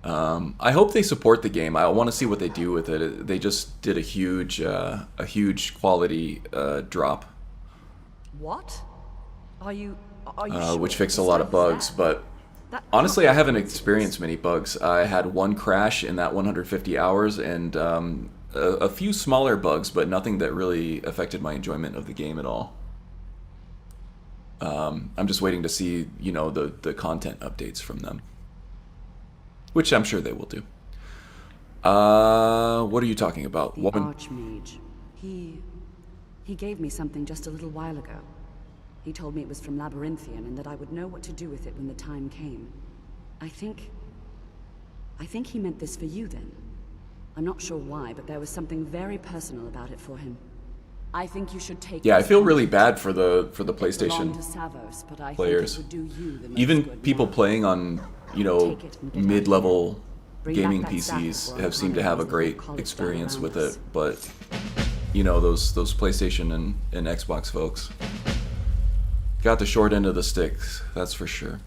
I hope they support the game. I want to see what they do with it. They just did a huge quality drop, What? Are you which sure fixed a the lot of stuff is bugs, there? but That honestly, can't I be haven't coincidence. experienced many bugs. I had one crash in that 150 hours, and a few smaller bugs, but nothing that really affected my enjoyment of the game at all. I'm just waiting to see, you know, the content updates from them, which I'm sure they will do. What are you talking about? The Woman? Archmage. He gave me something just a little while ago. He told me it was from Labyrinthian and that I would know what to do with it when the time came. I think he meant this for you then. I'm not sure why, but there was something very personal about it for him. I think you should take Yeah, I this feel home. really bad for the It belonged PlayStation to Savos, but I players. think it would do you the most Even good people now. playing on, you know, Take it and get out of mid-level here. Bring gaming back that staff PCs before have seemed to Connor have a knows the great whole college experience got with around it, but you know, those PlayStation and Xbox folks got the short end of the sticks, that's for sure.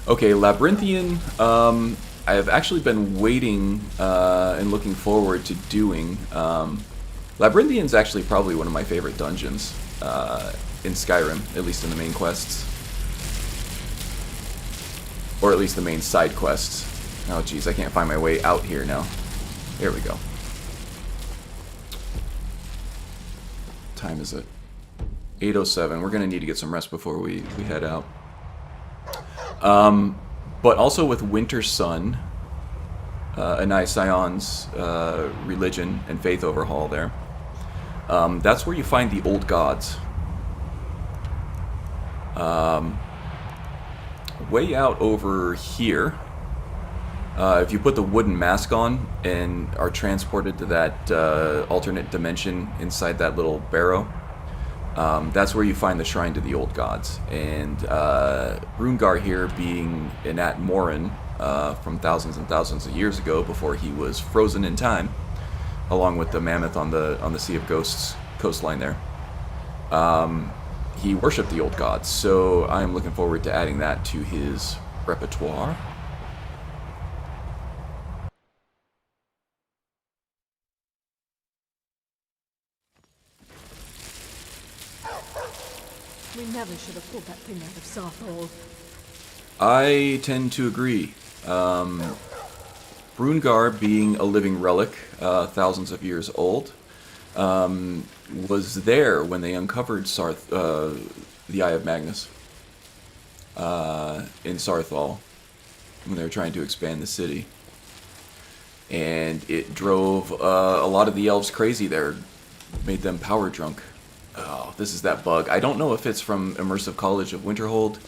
Okay, Labyrinthian, I have actually been waiting and looking forward to doing. Labyrinthian's actually probably one of my favorite dungeons in Skyrim, at least in the main quests. Or at least the main side quests. Oh geez, I can't find my way out here now. There we go. Time is it? 8:07. We're gonna need to get some rest before we head out. But also with Winter Sun, Anai Sion's religion and faith overhaul there. That's where you find the old gods. Way out over here, if you put the wooden mask on and are transported to that alternate dimension inside that little barrow, that's where you find the shrine to the old gods. And Brungarr here being an Atmoran from thousands and thousands of years ago, before he was frozen in time, along with the mammoth on the Sea of Ghosts coastline there. He worshipped the old gods, so I am looking forward to adding that to his repertoire. We never should have pulled that thing out of Southall. I tend to agree. Brungarr, being a living relic, thousands of years old, was there when they uncovered the Eye of Magnus in Sarthal, when they were trying to expand the city. and it drove a lot of the elves crazy there, made them power drunk. Oh, this is that bug. I don't know if it's from Immersive College of Winterhold,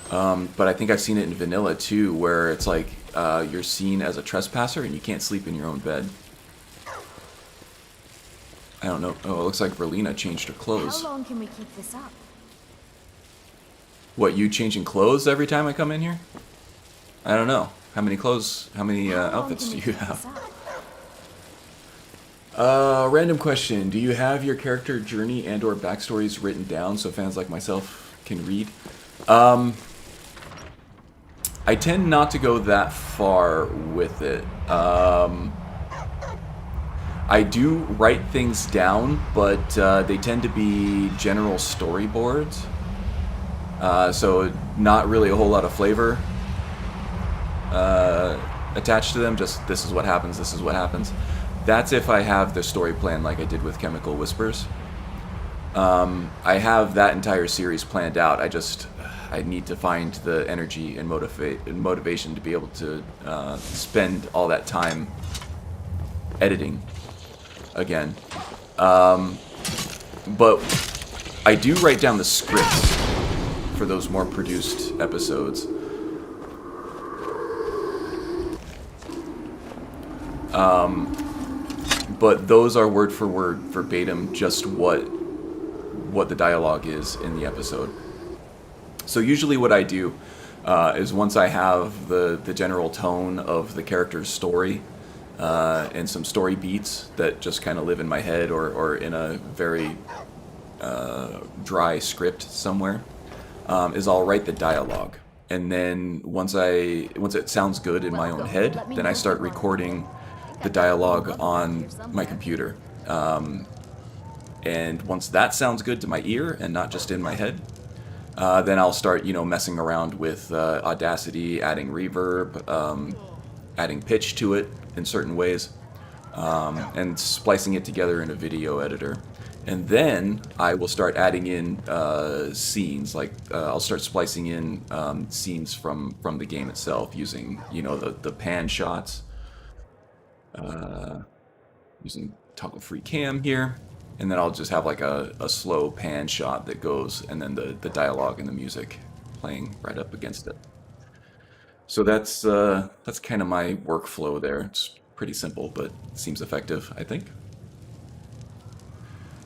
but I think I've seen it in vanilla too, where it's like you're seen as a trespasser and you can't sleep in your own bed. I don't know. Oh, it looks like Verlina changed her clothes. How long can we keep this up? What, you changing clothes every time I come in here? I don't know. How many clothes, how many outfits do you have? Random question. Do you have your character journey and or backstories written down so fans like myself can read? I tend not to go that far with it. I do write things down, but they tend to be general storyboards. So not really a whole lot of flavor attached to them. Just this is what happens, this is what happens. That's if I have the story plan like I did with Chemical Whispers. I have that entire series planned out. I need to find the energy and motivation to be able to spend all that time editing again. But I do write down the scripts for those more produced episodes. But those are word for word, verbatim, just what the dialogue is in the episode. So usually what I do is once I have the general tone of the character's story and some story beats that just kind of live in my head or in a very dry script somewhere, is I'll write the dialogue. And then once it sounds good in my own head, then I start recording the dialogue on my computer. And once that sounds good to my ear and not just in my head, then I'll start, messing around with Audacity, adding reverb, adding pitch to it in certain ways, and splicing it together in a video editor. And then I will start adding in scenes, like I'll start splicing in scenes from the game itself using, the pan shots, using toggle free cam here. And then I'll just have like a slow pan shot that goes, and then the dialogue and the music playing right up against it. So that's kind of my workflow there. It's pretty simple, but seems effective, I think.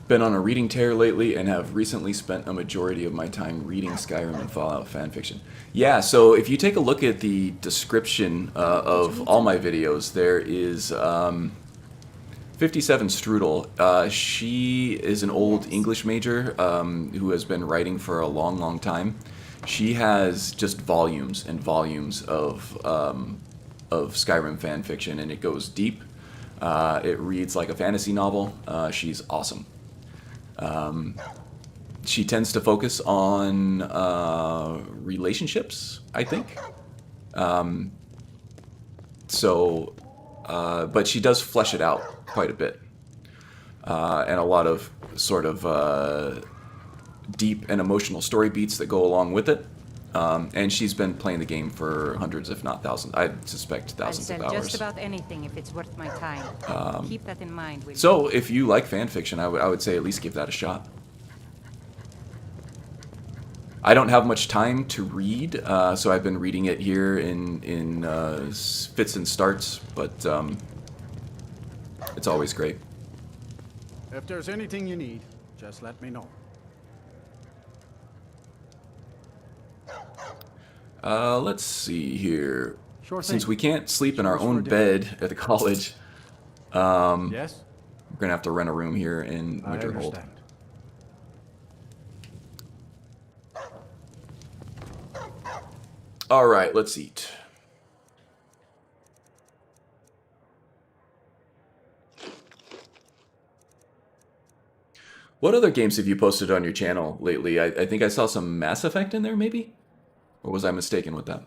Been on a reading tear lately and have recently spent a majority of my time reading Skyrim and Fallout fanfiction. Yeah, so if you take a look at the description of all my videos, there is 57 Strudel. She is an old English major who has been writing for a long, long time. She has just volumes and volumes of Skyrim fan fiction, and it goes deep. It reads like a fantasy novel. She's awesome. She tends to focus on relationships, I think. But she does flesh it out quite a bit. And a lot of sort of deep and emotional story beats that go along with it. And she's been playing the game for hundreds, if not thousands. I suspect thousands of hours. I'll sell just about anything if it's worth my time. Keep that in mind. So, if you like fan fiction, I would say at least give that a shot. I don't have much time to read, so I've been reading it here in fits and starts, but it's always great. If there's anything you need, just let me know. Let's see here. Sure thing. Since we can't sleep in our own bed at the college, Yes? we're gonna have to rent a room here in I Winterhold. understand. All right, let's eat. What other games have you posted on your channel lately? I think I saw some Mass Effect in there, maybe? Or was I mistaken with that?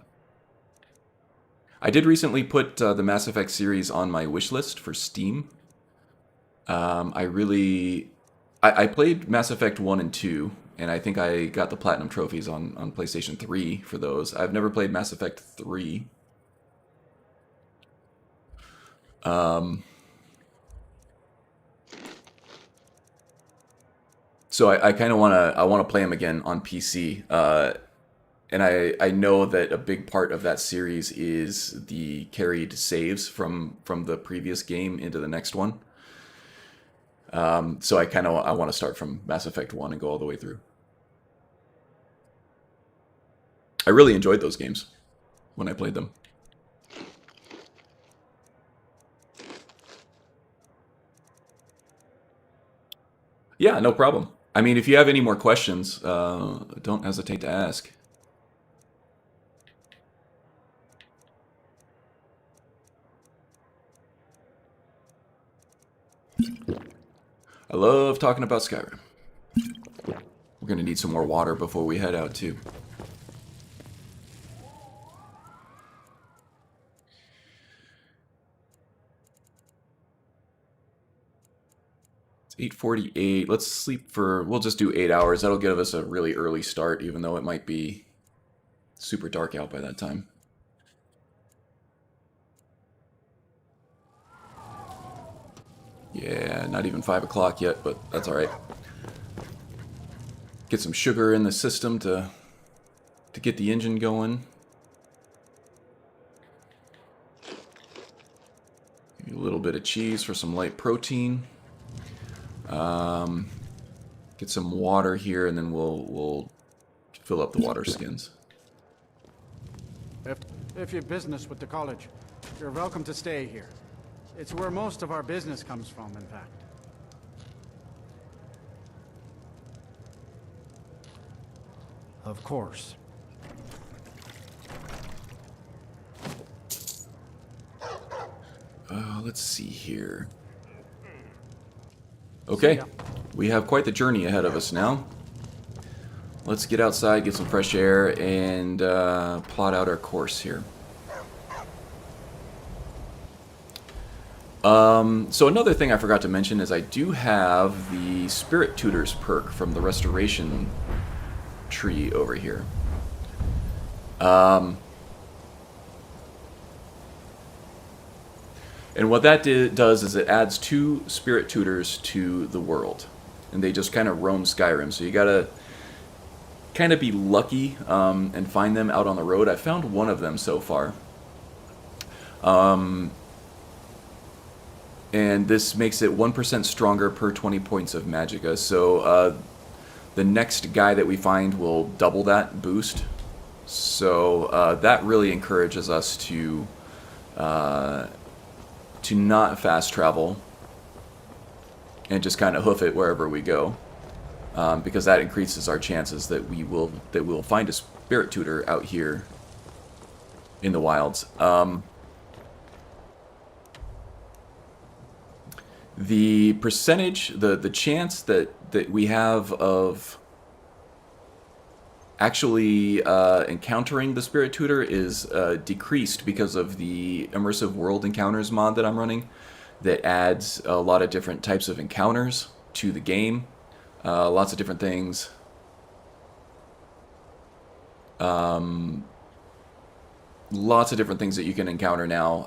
I did recently put the Mass Effect series on my wish list for Steam. I played Mass Effect 1 and 2, and I think I got the Platinum trophies on PlayStation 3 for those. I've never played Mass Effect 3. So I kind of want to play them again on PC. And I know that a big part of that series is the carried saves from the previous game into the next one. So I want to start from Mass Effect 1 and go all the way through. I really enjoyed those games when I played them. Yeah, no problem. I mean, if you have any more questions, don't hesitate to ask. I love talking about Skyrim. We're going to need some more water before we head out, too. It's 8:48. Let's sleep for... We'll just do 8 hours. That'll give us a really early start, even though it might be super dark out by that time. Yeah, not even 5 o'clock yet, but that's alright. Get some sugar in the system to get the engine going. Maybe a little bit of cheese for some light protein. Get some water here, and then we'll fill up the water skins. If you've business with the college, you're welcome to stay here. It's where most of our business comes from, in fact. Of course. Let's see here. Okay, we have quite the journey ahead of us now. Let's get outside, get some fresh air, and plot out our course here. So another thing I forgot to mention is I do have the Spirit Tutors perk from the Restoration tree over here. And what that does is it adds 2 Spirit Tutors to the world. And they just kind of roam Skyrim. So you gotta kind of be lucky and find them out on the road. I found one of them so far. And this makes it 1% stronger per 20 points of magicka. So the next guy that we find will double that boost. So that really encourages us to not fast travel and just kind of hoof it wherever we go, because that increases our chances that we'll find a Spirit Tutor out here in the wilds. The percentage, the chance that we have of actually encountering the Spirit Tutor is decreased because of the Immersive World Encounters mod that I'm running that adds a lot of different types of encounters to the game. Lots of different things. Lots of different things that you can encounter now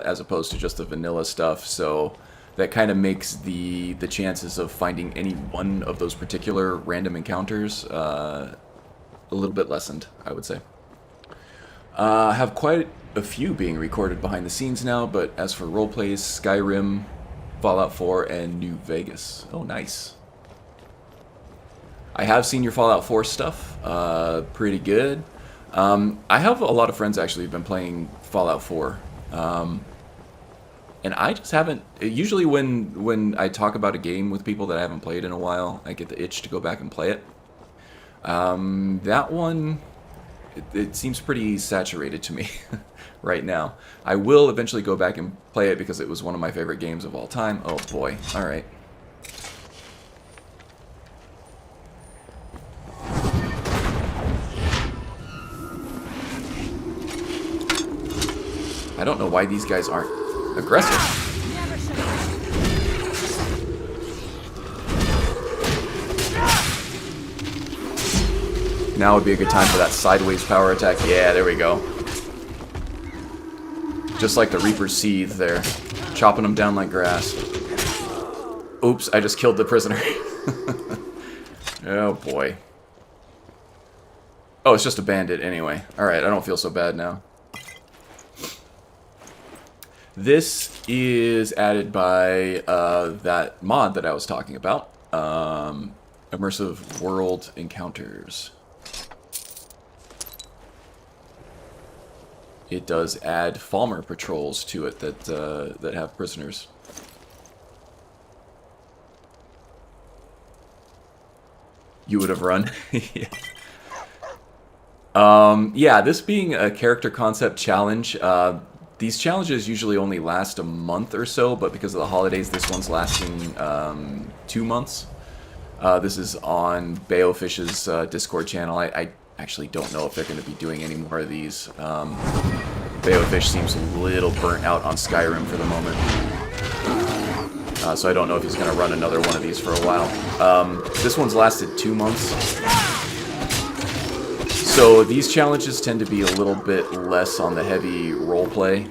as opposed to just the vanilla stuff. So that kind of makes the chances of finding any one of those particular random encounters a little bit lessened, I would say. I have quite a few being recorded behind the scenes now, but as for roleplays, Skyrim, Fallout 4, and New Vegas. Oh, nice. I have seen your Fallout 4 stuff. Pretty good. I have a lot of friends actually who've been playing Fallout 4. And I just haven't... Usually when I talk about a game with people that I haven't played in a while, I get the itch to go back and play it. That one, it seems pretty saturated to me right now. I will eventually go back and play it because it was one of my favorite games of all time. Oh boy, alright. I don't know why these guys aren't aggressive. Now would be a good time for that sideways power attack. Yeah, there we go. Just like the Reaper's Seethe there. chopping them down like grass. Oops, I just killed the prisoner. Oh boy. Oh, it's just a bandit anyway. Alright, I don't feel so bad now. This is added by that mod that I was talking about. Immersive World Encounters. It does add Falmer patrols to it that have prisoners. You would have run. Yeah. Yeah, this being a character concept challenge, these challenges usually only last a month or so, but because of the holidays, this one's lasting 2 months. This is on Baofish's Discord channel. I actually don't know if they're going to be doing any more of these. Baofish seems a little burnt out on Skyrim for the moment. So I don't know if he's going to run another one of these for a while. This one's lasted 2 months. So these challenges tend to be a little bit less on the heavy roleplay,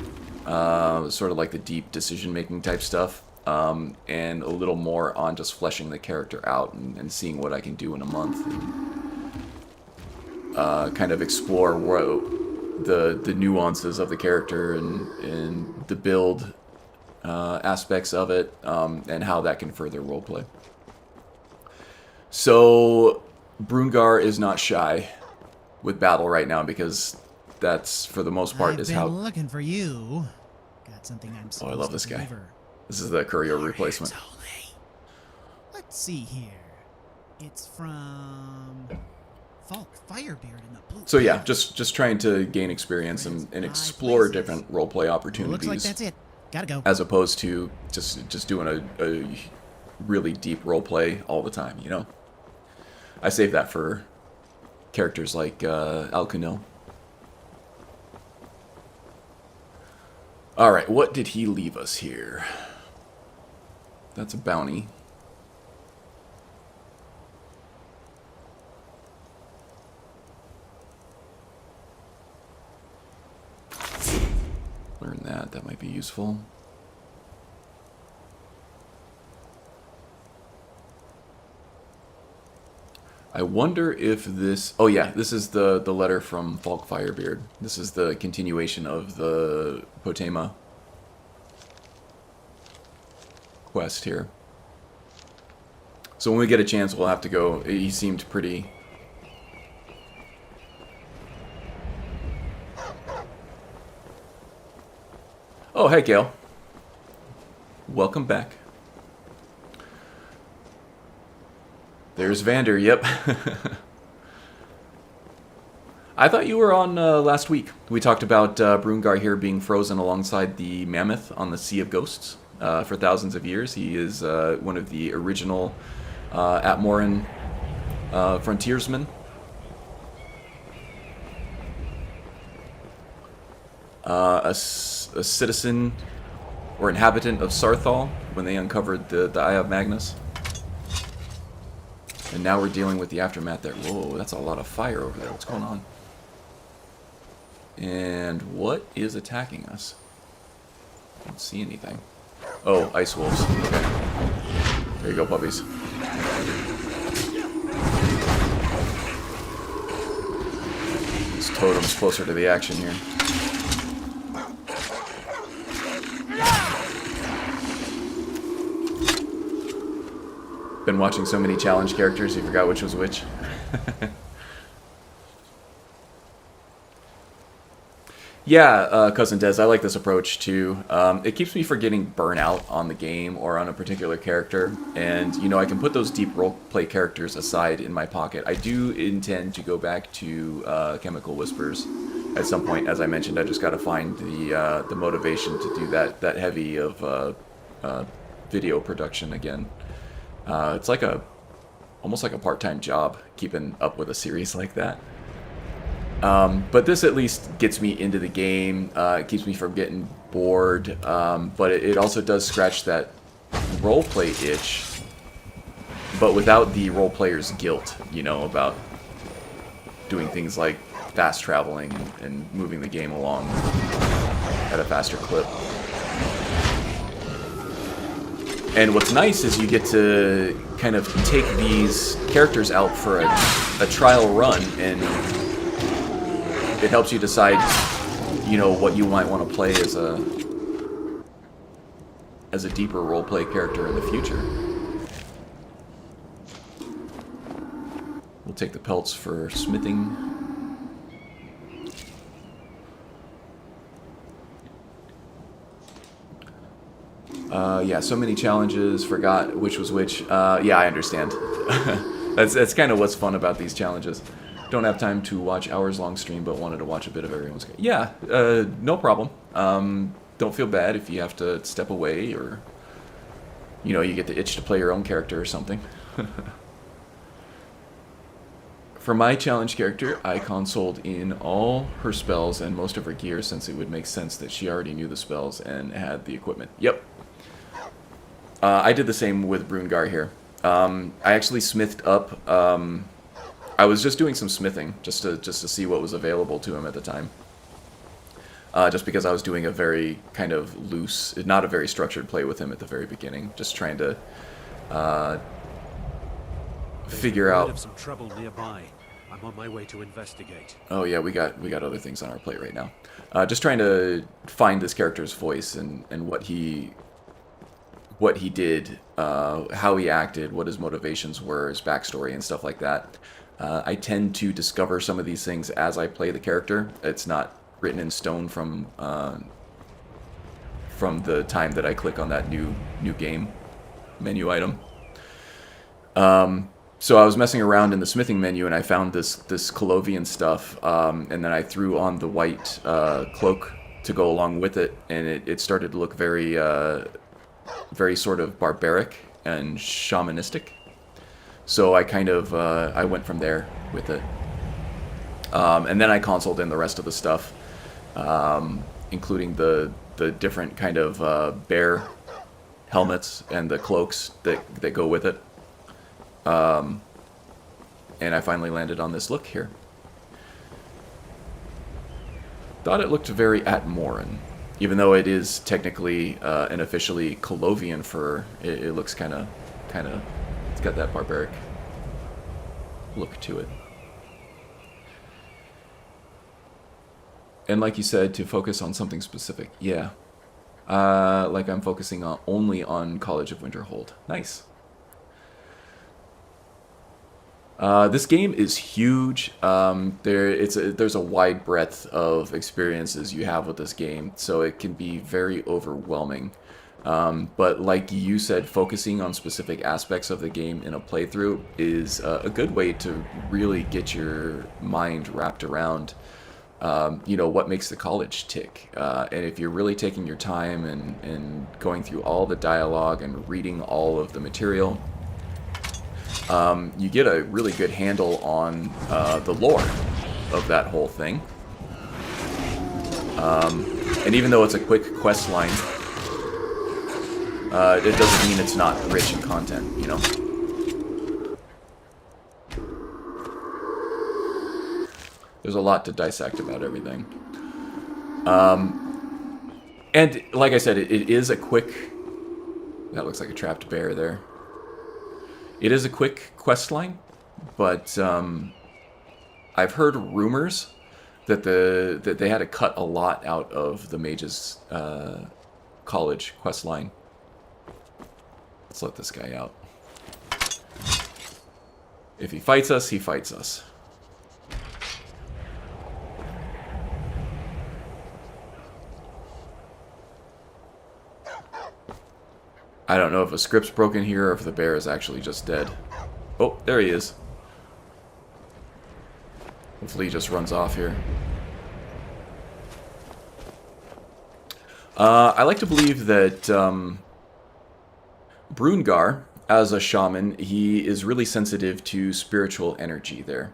sort of like the deep decision-making type stuff, and a little more on just fleshing the character out and seeing what I can do in a month. And, kind of explore the nuances of the character and the build aspects of it, and how that can further roleplay. So Brungarr is not shy with battle right now because that's, for the most part, is how... I've been looking for you. Got something I'm supposed I love this to guy. deliver. This is the courier replacement. Let's see here. It's from Falk Firebeard in the blue. So yeah, just trying to gain experience and explore different roleplay opportunities. Looks like that's it. Gotta go. As opposed to just doing a really deep roleplay all the time, you know? I save that for characters like Alcunil. Alright, what did he leave us here? That's a bounty. Learn that. That might be useful. I wonder if this... Oh yeah, this is the letter from Falk Firebeard. This is the continuation of the Potema quest here. So when we get a chance, we'll have to go... He seemed pretty... Oh, hey, Gale. Welcome back. There's Vander, yep. I thought you were on last week. We talked about Brungarr here being frozen alongside the Mammoth on the Sea of Ghosts for thousands of years. He is one of the original Atmoran frontiersmen. A citizen or inhabitant of Sarthal when they uncovered the Eye of Magnus. And now we're dealing with the aftermath there. Whoa, that's a lot of fire over there. What's going on? And what is attacking us? I don't see anything. Oh, ice wolves. Okay. There you go, puppies. This totem's closer to the action here. Been watching so many challenge characters, you forgot which was which. Yeah, Cousin Des, I like this approach too. It keeps me from getting burnt out on the game or on a particular character. And, you know, I can put those deep roleplay characters aside in my pocket. I do intend to go back to Chemical Whispers at some point. As I mentioned, I just got to find the motivation to do that heavy of video production again. It's like almost like a part-time job, keeping up with a series like that. But this at least gets me into the game. It keeps me from getting bored. But it also does scratch that roleplay itch, but without the roleplayer's guilt, you know, about doing things like fast traveling and moving the game along at a faster clip. And what's nice is you get to kind of take these characters out for a trial run, and it helps you decide, you know, what you might want to play as a deeper roleplay character in the future. We'll take the pelts for smithing. Yeah, so many challenges, forgot which was which. Yeah, I understand. That's kind of what's fun about these challenges. Don't have time to watch hours-long stream, but wanted to watch a bit of everyone's... Yeah, no problem. Don't feel bad if you have to step away, or... You know, you get the itch to play your own character or something. For my challenge character, I consoled in all her spells and most of her gear, since it would make sense that she already knew the spells and had the equipment. Yep. I did the same with Brungarr here. I actually smithed up. I was just doing some smithing just to see what was available to him at the time. Just because I was doing a very kind of loose, not a very structured play with him at the very beginning, just trying to figure out. Some trouble nearby. I'm on my way to investigate. Oh yeah, we got other things on our plate right now. Just trying to find this character's voice and what he did, how he acted, what his motivations were, his backstory, and stuff like that. I tend to discover some of these things as I play the character. It's not written in stone from the time that I click on that new game menu item. So I was messing around in the smithing menu, and I found this Colovian stuff, and then I threw on the white cloak to go along with it, and it started to look very very sort of barbaric and shamanistic. So I kind of I went from there with it, and then I consoled in the rest of the stuff, including the different kind of bear helmets and the cloaks that go with it. And I finally landed on this look here. Thought it looked very Atmoran. Even though it is technically an officially Colovian fur, it looks kind of, it's got that barbaric look to it. And like you said, to focus on something specific. Yeah. Like I'm focusing only on College of Winterhold. Nice. This game is huge. There's a wide breadth of experiences you have with this game, so it can be very overwhelming. But like you said, focusing on specific aspects of the game in a playthrough is a good way to really get your mind wrapped around, you know, what makes the college tick. And if you're really taking your time and going through all the dialogue and reading all of the material, you get a really good handle on the lore of that whole thing. And even though it's a quick quest line, it doesn't mean it's not rich in content, you know? There's a lot to dissect about everything. And like I said, it is a quick... That looks like a trapped bear there. It is a quick quest line, but I've heard rumors that they had to cut a lot out of the mage's college quest line. Let's let this guy out. If he fights us, he fights us. I don't know if a script's broken here or if the bear is actually just dead. Oh, there he is. Hopefully he just runs off here. I like to believe that Brungarr, as a shaman, he is really sensitive to spiritual energy there.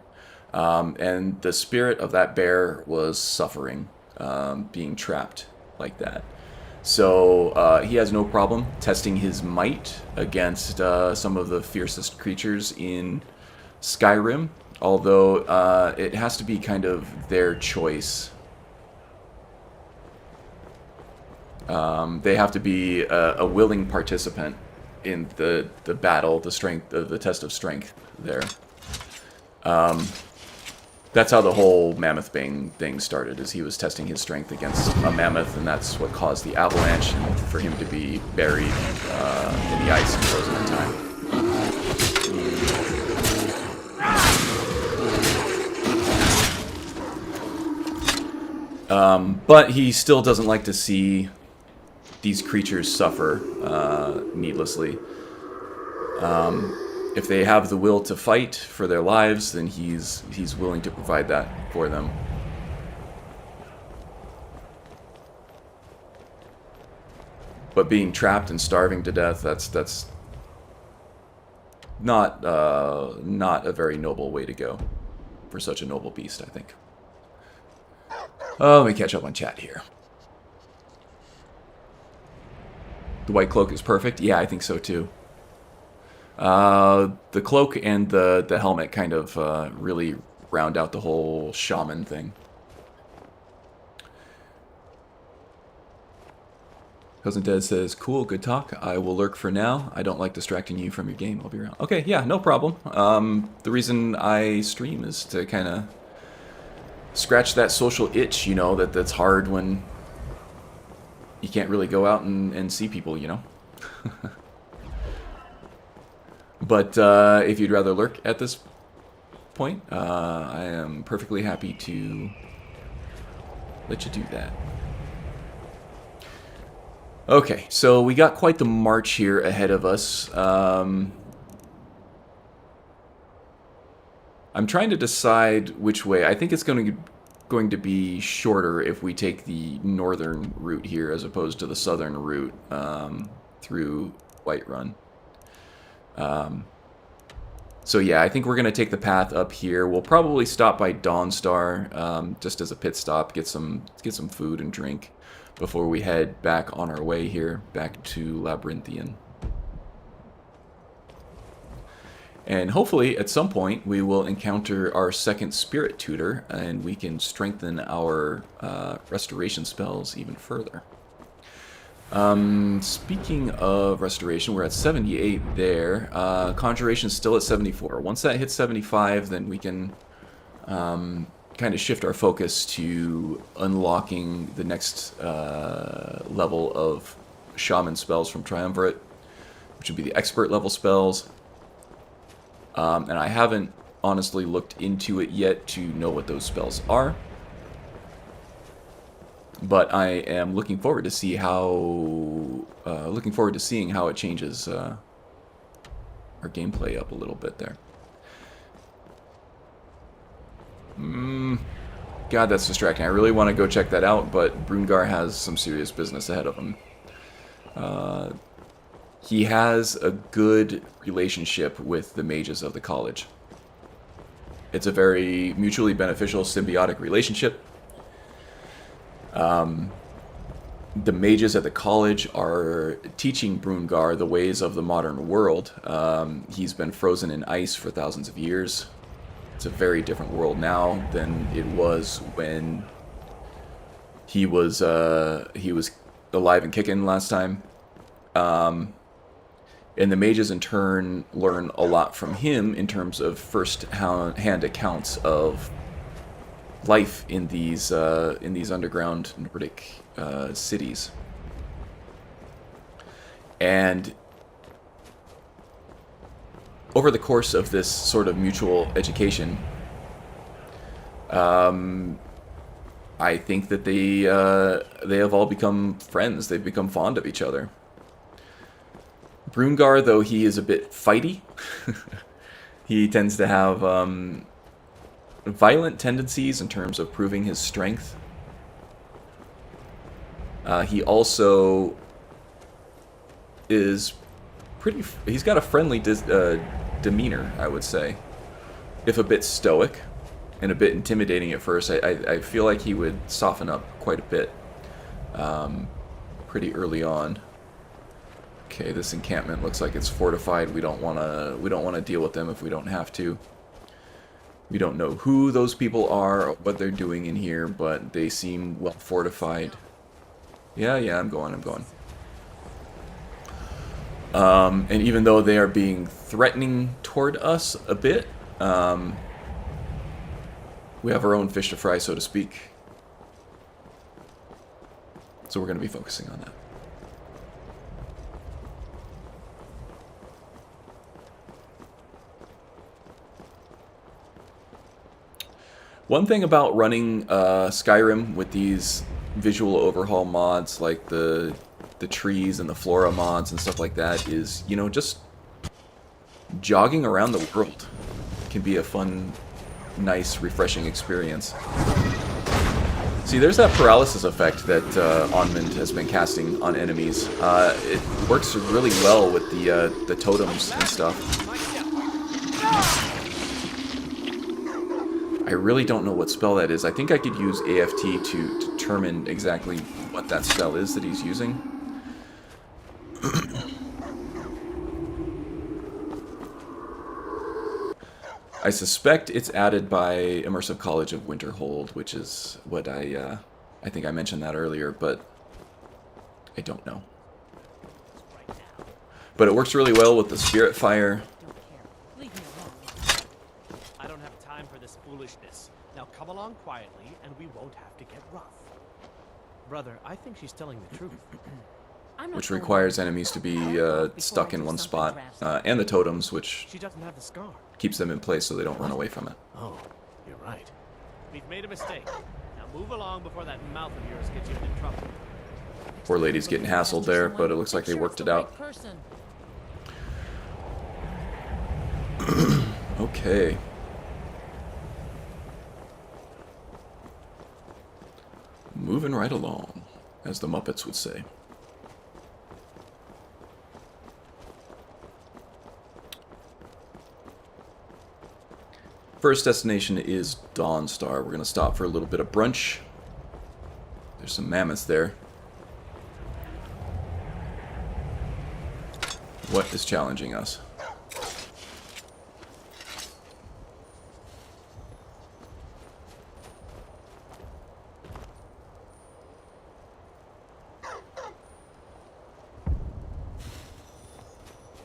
And the spirit of that bear was suffering, being trapped like that. So he has no problem testing his might against some of the fiercest creatures in Skyrim, although it has to be kind of their choice. They have to be a willing participant in the battle, the strength, the test of strength there. That's how the whole Mammoth-Ban thing started, is he was testing his strength against a mammoth, and that's what caused the avalanche, and for him to be buried in the ice and frozen in time. But he still doesn't like to see these creatures suffer needlessly. If they have the will to fight for their lives, then he's willing to provide that for them. But being trapped and starving to death, that's not a very noble way to go for such a noble beast, I think. Let me catch up on chat here. The white cloak is perfect? Yeah, I think so too. The cloak and the helmet kind of really round out the whole shaman thing. Cousin Des says, cool, good talk. I will lurk for now. I don't like distracting you from your game. I'll be around. Okay, yeah, no problem. The reason I stream is to kind of scratch that social itch, you know, that's hard when you can't really go out and see people, you know. But if you'd rather lurk at this point, I am perfectly happy to let you do that. Okay, so we got quite the march here ahead of us. I'm trying to decide which way. I think it's going to be shorter if we take the northern route here as opposed to the southern route through Whiterun. So yeah, I think we're going to take the path up here. We'll probably stop by Dawnstar just as a pit stop, get some food and drink before we head back on our way here, back to Labyrinthian. And hopefully, at some point, we will encounter our second spirit tutor, and we can strengthen our restoration spells even further. Speaking of restoration, we're at 78 there. Conjuration's still at 74. Once that hits 75, then we can kind of shift our focus to unlocking the next level of shaman spells from Triumvirate, which would be the expert level spells. And I haven't honestly looked into it yet to know what those spells are. But I am looking forward to see how seeing how it changes our gameplay up a little bit there. God, that's distracting. I really want to go check that out, but Brungarr has some serious business ahead of him. He has a good relationship with the mages of the college. It's a very mutually beneficial, symbiotic relationship. The mages at the college are teaching Brungarr the ways of the modern world. He's been frozen in ice for thousands of years. It's a very different world now than it was when he was alive and kicking last time. And the mages in turn learn a lot from him in terms of first-hand accounts of life in these underground Nordic cities. And over the course of this sort of mutual education, I think that they have all become friends. They've become fond of each other. Brungarr, though he is a bit fighty, he tends to have violent tendencies in terms of proving his strength. He also is he's got a friendly demeanor, I would say. If a bit stoic and a bit intimidating at first, I feel like he would soften up quite a bit pretty early on. Okay, this encampment looks like it's fortified. We don't want to deal with them if we don't have to. We don't know who those people are, or what they're doing in here, but they seem well fortified. Yeah, I'm going. And even though they are being threatening toward us a bit, we have our own fish to fry, so to speak. So we're going to be focusing on that. One thing about running Skyrim with these visual overhaul mods, like the trees and the flora mods and stuff like that, is, you know, just jogging around the world can be a fun, nice, refreshing experience. See, there's that paralysis effect that Onmund has been casting on enemies. It works really well with the totems and stuff. I really don't know what spell that is. I think I could use AFT to determine exactly what that spell is that he's using. I suspect it's added by Immersive College of Winterhold, which is what I think I mentioned that earlier, but I don't know. But it works really well with the Spirit Fire. I don't have time for this foolishness. Now come along quietly, and we won't have to get rough. Brother, I think she's telling the truth. Which requires enemies to be stuck in one spot, and the totems, which She doesn't have the scar. keeps them in place so they don't run away from it. Oh, you're right. We've made a mistake. Now move along before that mouth of yours gets you into trouble. Poor lady's getting hassled there, but it looks like they worked it out. Okay. Moving right along, as the Muppets would say. First destination is Dawnstar. We're going to stop for a little bit of brunch. There's some mammoths there. What is challenging us?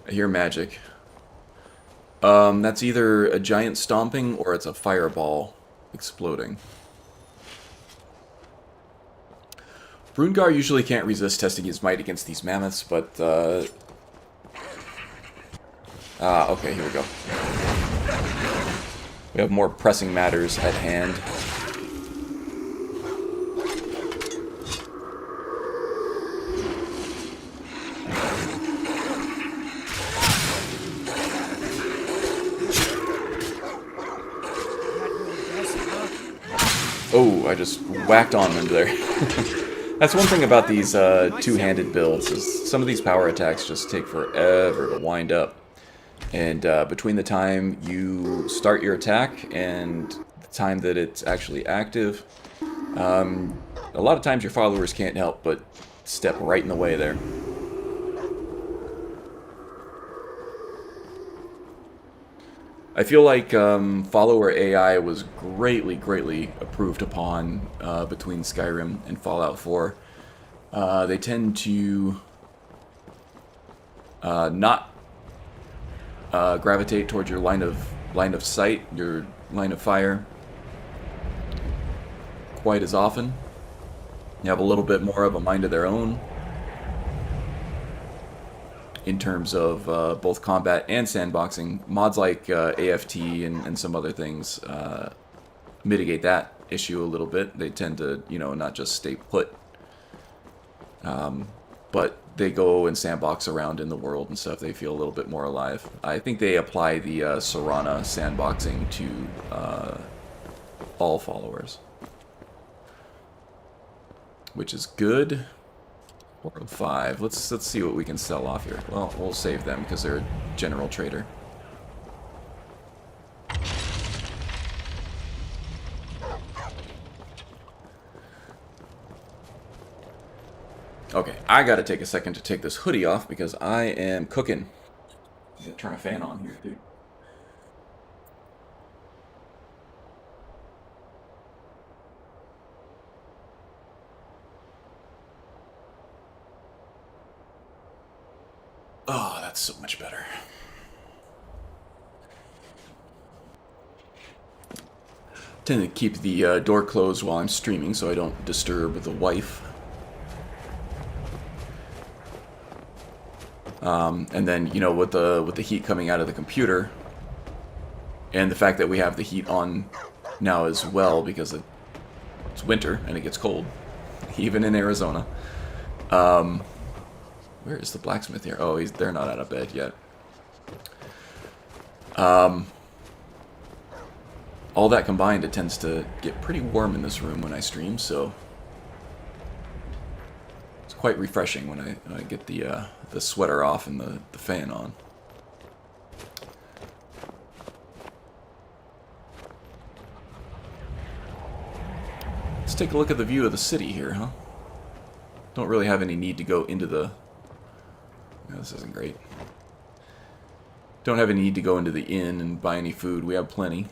I hear magic. That's either a giant stomping or it's a fireball exploding. Brungarr usually can't resist testing his might against these mammoths, but okay, here we go. We have more pressing matters at hand. Oh, I just whacked on them there. That's one thing about these two-handed builds, is some of these power attacks just take forever to wind up. And between the time you start your attack and the time that it's actually active, a lot of times your followers can't help but step right in the way there. I feel like follower AI was greatly improved upon between Skyrim and Fallout 4. They tend to not gravitate towards your line of sight, your line of fire, quite as often. You have a little bit more of a mind of their own in terms of both combat and sandboxing. Mods like AFT and some other things mitigate that issue a little bit. They tend to, you know, not just stay put, but they go and sandbox around in the world and stuff. They feel a little bit more alive. I think they apply the Serana sandboxing to all followers, which is good. 405. Let's see what we can sell off here. Well, we'll save them because they're a general trader. Okay, I gotta take a second to take this hoodie off because I am cooking. I'm gonna turn a fan on here, dude. Oh, that's so much better. Tend to keep the door closed while I'm streaming so I don't disturb the wife. And then, you know, with the heat coming out of the computer, and the fact that we have the heat on now as well because it's winter and it gets cold, even in Arizona. Where is the blacksmith here? Oh, they're not out of bed yet. All that combined, it tends to get pretty warm in this room when I stream, so it's quite refreshing when I get the sweater off and the fan on. Let's take a look at the view of the city here, huh? Don't really have any need to go into the... No, this isn't great. Don't have any need to go into the inn and buy any food. We have plenty.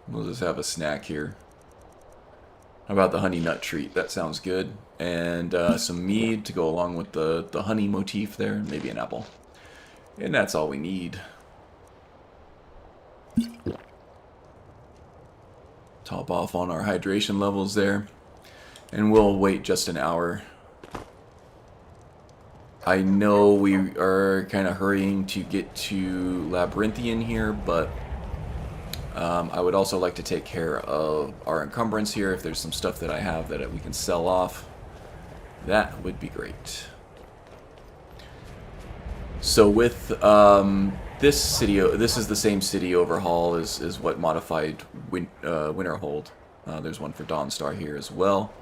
We'll just have a snack here. How about the honey nut treat? That sounds good. And some mead to go along with the honey motif there. Maybe an apple. And that's all we need. Top off on our hydration levels there. And we'll wait just an hour. I know we are kind of hurrying to get to Labyrinthian here, but I would also like to take care of our encumbrance here. If there's some stuff that I have that we can sell off, that would be great. So with this city, this is the same city overhaul as what modified Winterhold. There's one for Dawnstar here as well.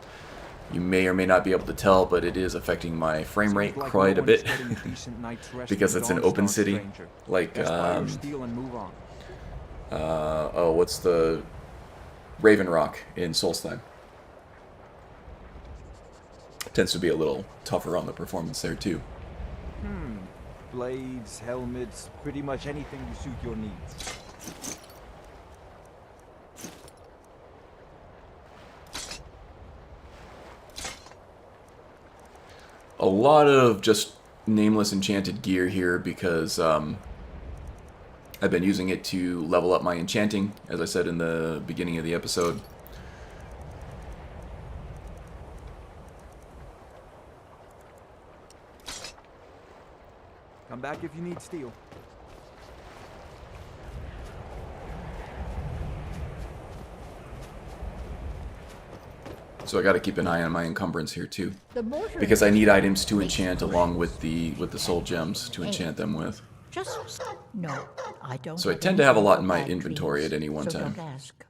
You may or may not be able to tell, but it is affecting my frame rate quite a bit because it's an open city. Like, oh, what's the Raven Rock in Solstheim? Tends to be a little tougher on the performance there too. Blades, helmets, pretty much anything to suit your needs. A lot of just nameless enchanted gear here because I've been using it to level up my enchanting, as I said in the beginning of the episode. Come back if you need steel. So I got to keep an eye on my encumbrance here too, because I need items to enchant along with the soul gems to enchant them with. Just no, I don't. So I tend to have a lot in my inventory at any one time. Don't ask.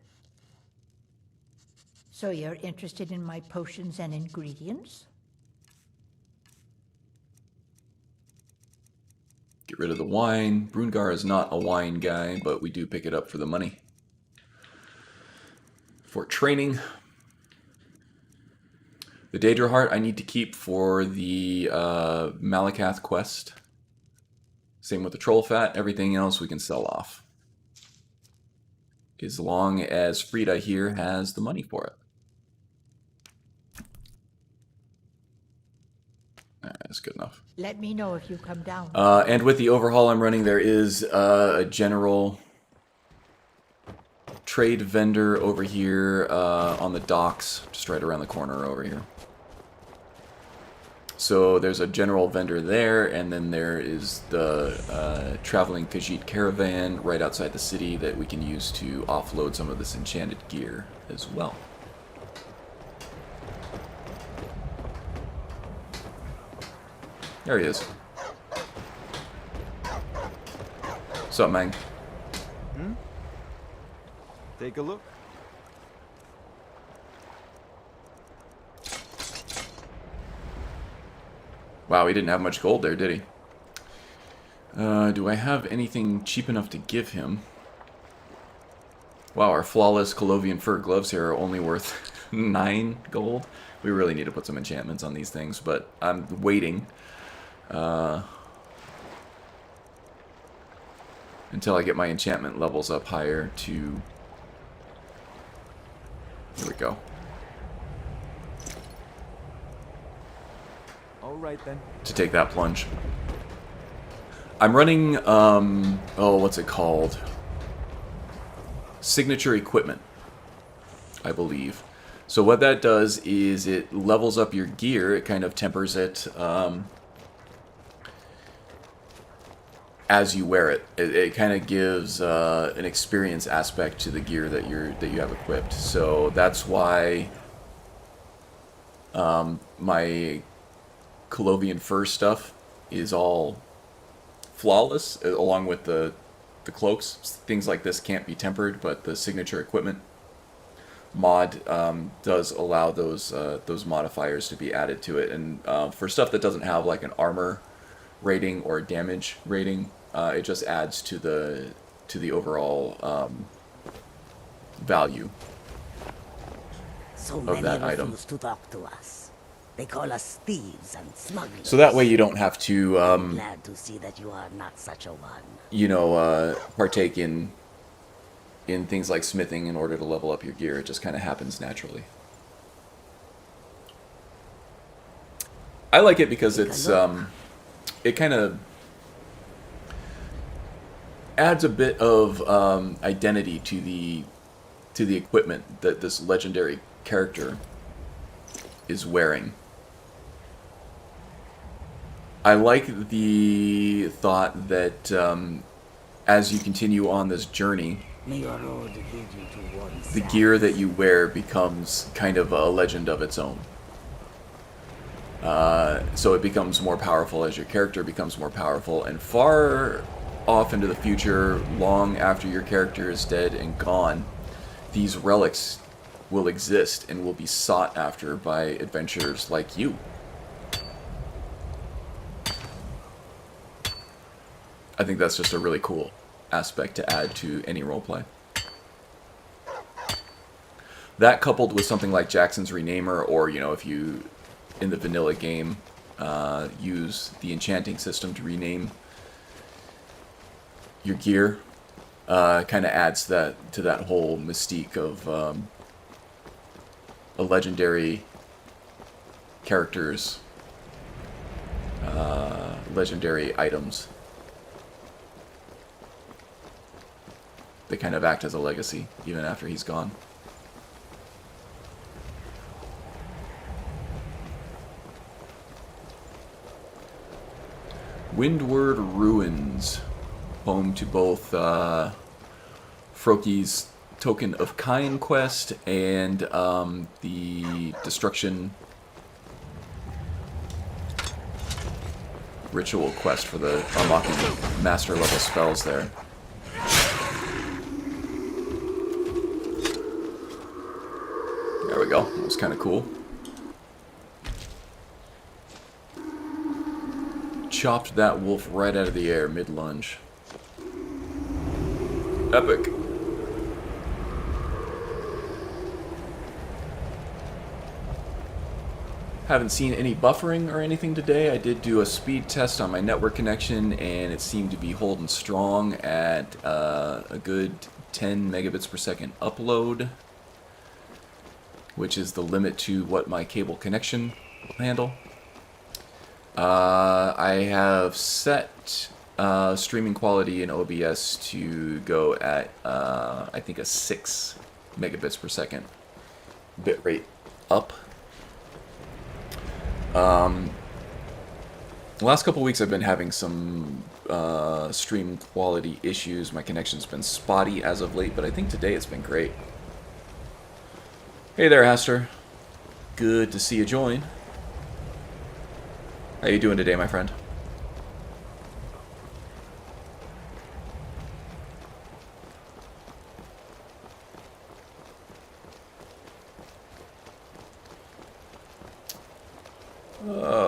So you're interested in my potions and ingredients? Get rid of the wine. Brungarr is not a wine guy, but we do pick it up for the money. For training. The Daedra Heart I need to keep for the Malakath quest. Same with the Troll Fat. Everything else we can sell off. As long as Frida here has the money for it. That's good enough. Let me know if you come down. And with the overhaul I'm running, there is a general trade vendor over here on the docks, just right around the corner over here. So there's a general vendor there, and then there is the traveling Khajiit caravan right outside the city that we can use to offload some of this enchanted gear as well. There he is. What's up, man? Take a look. Wow, he didn't have much gold there, did he? Do I have anything cheap enough to give him? Wow, our flawless Colovian fur gloves here are only worth 9 gold. We really need to put some enchantments on these things, but I'm waiting until I get my enchantment levels up higher to... Here we go. All right then. To take that plunge. I'm running, oh, what's it called? Signature equipment, I believe. So what that does is it levels up your gear. It kind of tempers it as you wear it. It kind of gives an experience aspect to the gear that you have equipped. So that's why my Colovian fur stuff is all flawless, along with the cloaks. Things like this can't be tempered, but the signature equipment mod does allow those modifiers to be added to it. And for stuff that doesn't have like an armor rating or damage rating, it just adds to the overall value of that item. To talk to us. They call us thieves and smugglers. So that way you don't have to, glad to see that you are not such a one. You know, partake in things like smithing in order to level up your gear. It just kind of happens naturally. I like it because it's it kind of adds a bit of identity to the equipment that this legendary character is wearing. I like the thought that as you continue on this journey, the gear that you wear becomes kind of a legend of its own. So it becomes more powerful as your character becomes more powerful, and far off into the future, long after your character is dead and gone, these relics will exist and will be sought after by adventurers like you. I think that's just a really cool aspect to add to any roleplay. That coupled with something like Jackson's Renamer, or, you know, if you, in the vanilla game, use the enchanting system to rename your gear, kind of adds that to that whole mystique of a legendary character's legendary items. They kind of act as a legacy even after he's gone. Windward Ruins, home to both Froki's Token of Kind quest and the Destruction Ritual quest for the unlocking master level spells there. There we go. That was kind of cool. Chopped that wolf right out of the air mid-lunge. Epic. Haven't seen any buffering or anything today. I did do a speed test on my network connection, and it seemed to be holding strong at a good 10 megabits per second upload, which is the limit to what my cable connection will handle. I have set streaming quality in OBS to go at, I think, a 6 megabits per second bitrate up. The last couple weeks I've been having some stream quality issues. My connection's been spotty as of late, but I think today it's been great. Hey there, Aster. Good to see you join. How you doing today, my friend?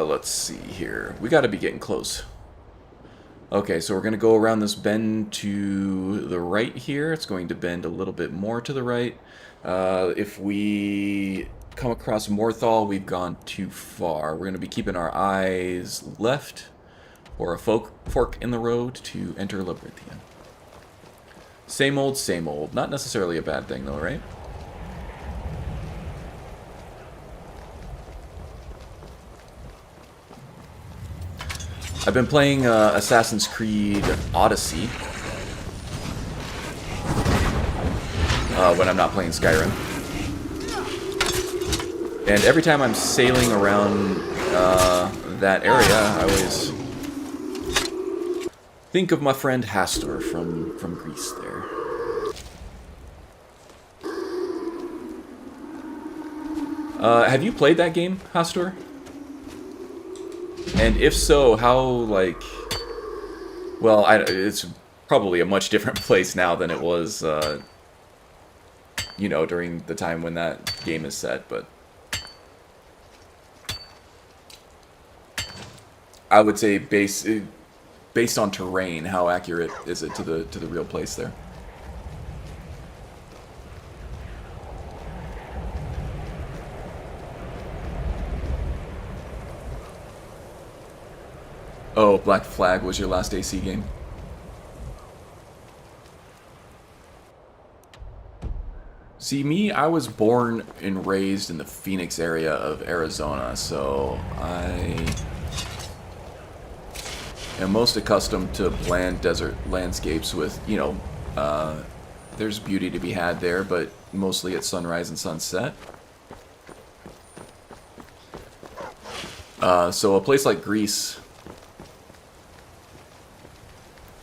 Let's see here. We got to be getting close. Okay, so we're going to go around this bend to the right here. It's going to bend a little bit more to the right. If we come across Morthal, we've gone too far. We're going to be keeping our eyes left, or a fork in the road to enter Labyrinthian. Same old, same old. Not necessarily a bad thing, though, right? I've been playing Assassin's Creed Odyssey when I'm not playing Skyrim. And every time I'm sailing around that area, I always think of my friend Hastur from Greece there. Have you played that game, Hastur? And if so, how, like... Well, it's probably a much different place now than it was, you know, during the time when that game is set, but... I would say based on terrain, how accurate is it to the real place there? Oh, Black Flag was your last AC game. See, me, I was born and raised in the Phoenix area of Arizona, so I am most accustomed to bland desert landscapes with, you know, there's beauty to be had there, but mostly at sunrise and sunset. So a place like Greece,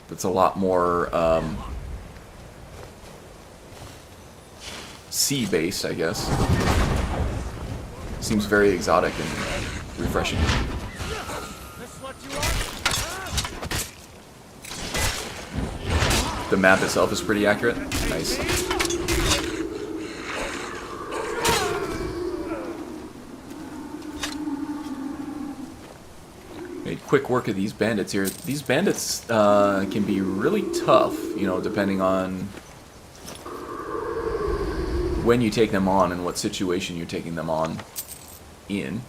that's a lot more sea-based, I guess. Seems very exotic and refreshing. The map itself is pretty accurate. Nice. Made quick work of these bandits here. These bandits can be really tough, you know, depending on when you take them on and what situation you're taking them on in.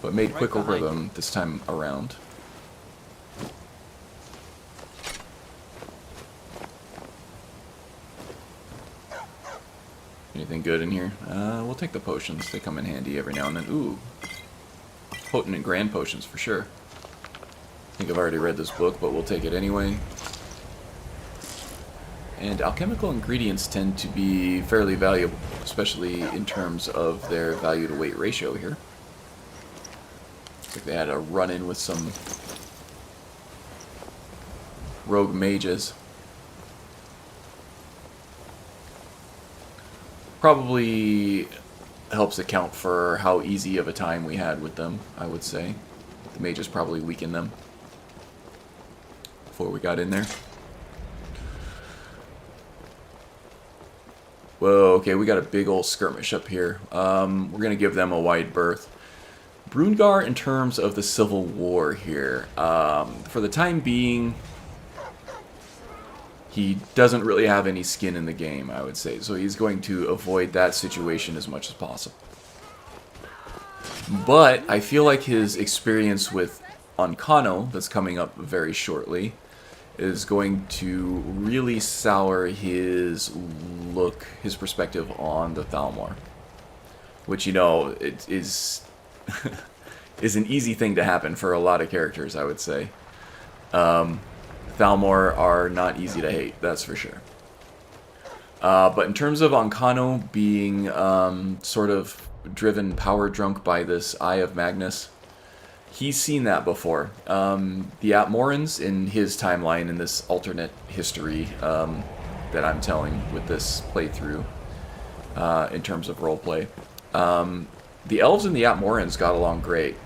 But made quick work of them this time around. Anything good in here? We'll take the potions. They come in handy every now and then. Ooh. Potent and grand potions for sure. I think I've already read this book, but we'll take it anyway. And alchemical ingredients tend to be fairly valuable, especially in terms of their value to weight ratio here. Looks like they had a run-in with some rogue mages. Probably helps account for how easy of a time we had with them, I would say. The mages probably weakened them before we got in there. Whoa, okay, we got a big old skirmish up here. We're going to give them a wide berth. Brungarr, in terms of the Civil War here, for the time being, he doesn't really have any skin in the game, I would say. So he's going to avoid that situation as much as possible. But I feel like his experience with Ancano, that's coming up very shortly, is going to really sour his look, his perspective on the Thalmor. Which, you know, it is is an easy thing to happen for a lot of characters, I would say. Thalmor are not easy to hate, that's for sure. But in terms of Ancano being sort of driven power drunk by this Eye of Magnus, he's seen that before. The Atmorans in his timeline, in this alternate history that I'm telling with this playthrough, in terms of roleplay, the elves and the Atmorans got along great.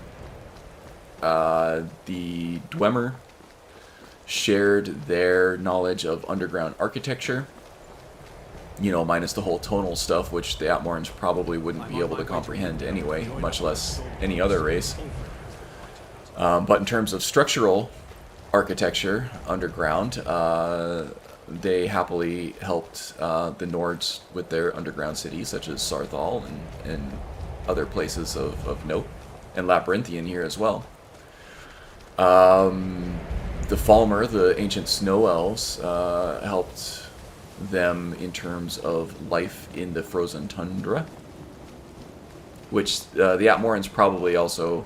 The Dwemer shared their knowledge of underground architecture, you know, minus the whole tonal stuff, which the Atmorans probably wouldn't be able to comprehend anyway, much less any other race. But in terms of structural architecture underground, they happily helped the Nords with their underground cities, such as Sarthal and other places of note, and Labyrinthian here as well. The Falmer, the ancient snow elves, helped them in terms of life in the frozen tundra, which the Atmorans probably also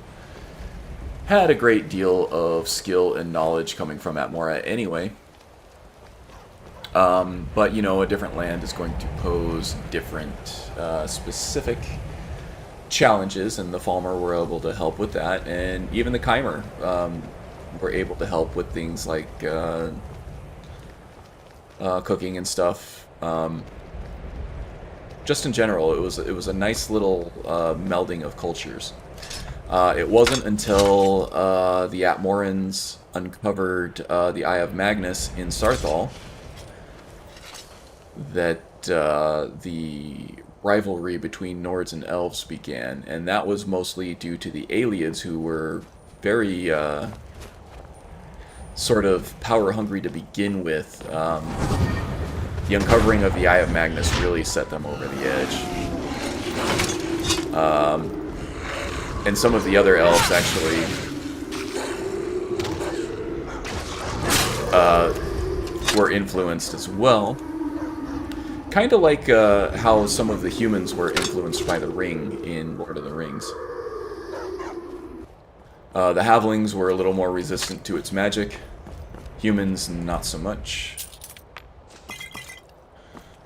had a great deal of skill and knowledge coming from Atmora anyway. But, you know, a different land is going to pose different specific challenges, and the Falmer were able to help with that, and even the Chimer were able to help with things like cooking and stuff. Just in general, it was a nice little melding of cultures. It wasn't until the Atmorans uncovered the Eye of Magnus in Sarthal that the rivalry between Nords and Elves began, and that was mostly due to the Aelids, who were very sort of power-hungry to begin with. The uncovering of the Eye of Magnus really set them over the edge. And some of the other elves actually were influenced as well. Kind of like how some of the humans were influenced by the ring in Lord of the Rings. The Halflings were a little more resistant to its magic. Humans, not so much.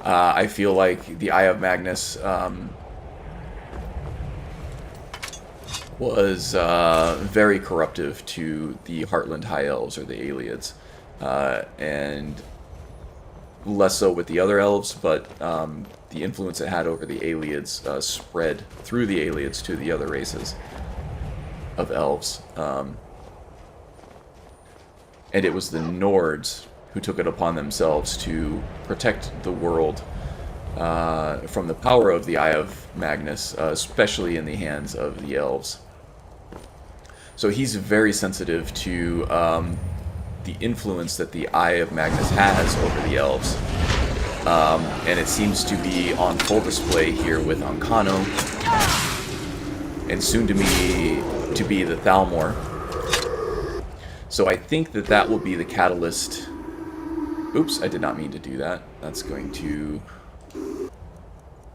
I feel like the Eye of Magnus was very corruptive to the Heartland High Elves, or the Aelids, and less so with the other elves, but the influence it had over the Aelids spread through the Aelids to the other races of elves. And it was the Nords who took it upon themselves to protect the world from the power of the Eye of Magnus, especially in the hands of the elves. So he's very sensitive to the influence that the Eye of Magnus has over the elves. And it seems to be on full display here with Ancano, and soon to be the Thalmor. So I think that that will be the catalyst. Oops, I did not mean to do that. That's going to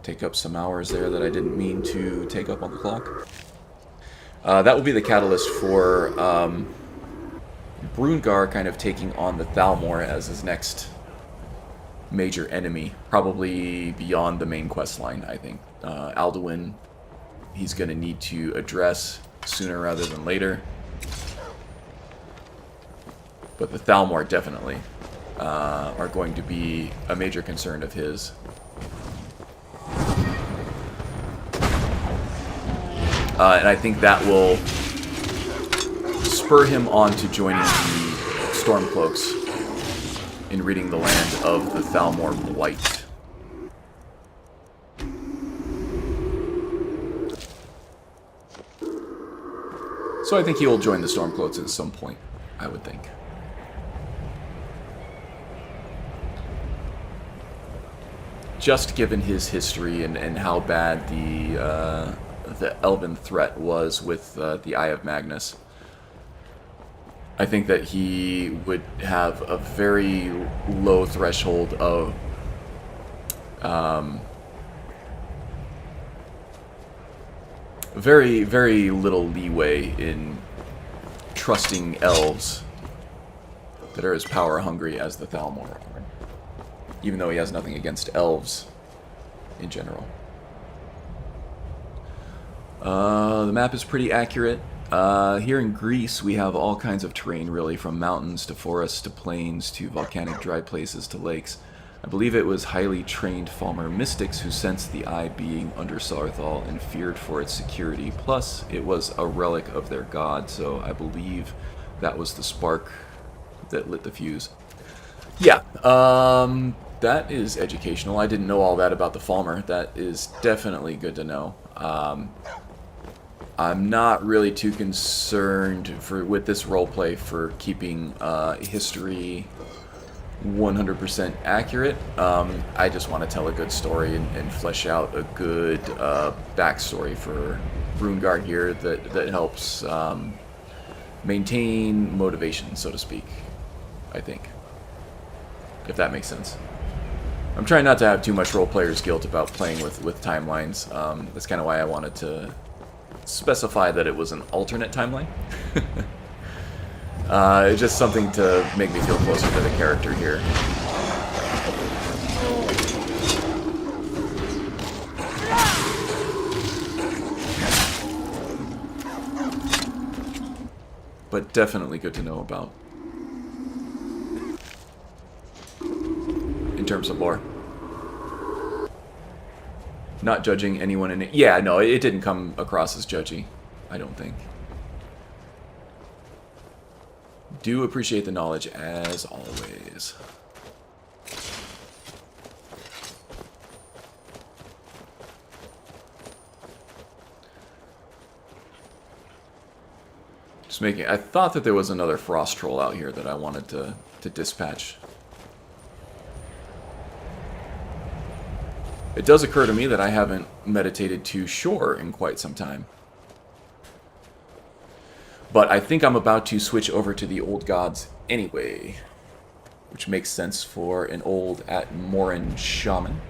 take up some hours there that I didn't mean to take up on the clock. That will be the catalyst for Brungarr kind of taking on the Thalmor as his next major enemy, probably beyond the main quest line, I think. Alduin, he's going to need to address sooner rather than later. But the Thalmor definitely are going to be a major concern of his. And I think that will spur him on to joining the Stormcloaks in ridding the land of the Thalmor Blight. So I think he will join the Stormcloaks at some point, I would think. Just given his history and how bad the Elven threat was with the Eye of Magnus, I think that he would have a very low threshold of very, very little leeway in trusting elves that are as power hungry as the Thalmor are, even though he has nothing against elves in general. The map is pretty accurate. Here in Greece, we have all kinds of terrain, really, from mountains to forests to plains to volcanic dry places to lakes. I believe it was highly trained Falmer mystics who sensed the eye being under Sarthal and feared for its security. Plus, it was a relic of their god, so I believe that was the spark that lit the fuse. Yeah, that is educational. I didn't know all that about the Falmer. That is definitely good to know. I'm not really too concerned with this roleplay for keeping history 100% accurate. I just want to tell a good story and flesh out a good backstory for Brungarr here that helps maintain motivation, so to speak, I think. If that makes sense. I'm trying not to have too much role player's guilt about playing with timelines. That's kind of why I wanted to specify that it was an alternate timeline. It's just something to make me feel closer to the character here. But definitely good to know about. In terms of lore. Not judging anyone in it. Yeah, no, it didn't come across as judgy, I don't think. Do appreciate the knowledge, as always. Just making... I thought that there was another frost troll out here that I wanted to dispatch. It does occur to me that I haven't meditated to shore in quite some time. But I think I'm about to switch over to the old gods anyway. Which makes sense for an old Atmoran Shaman.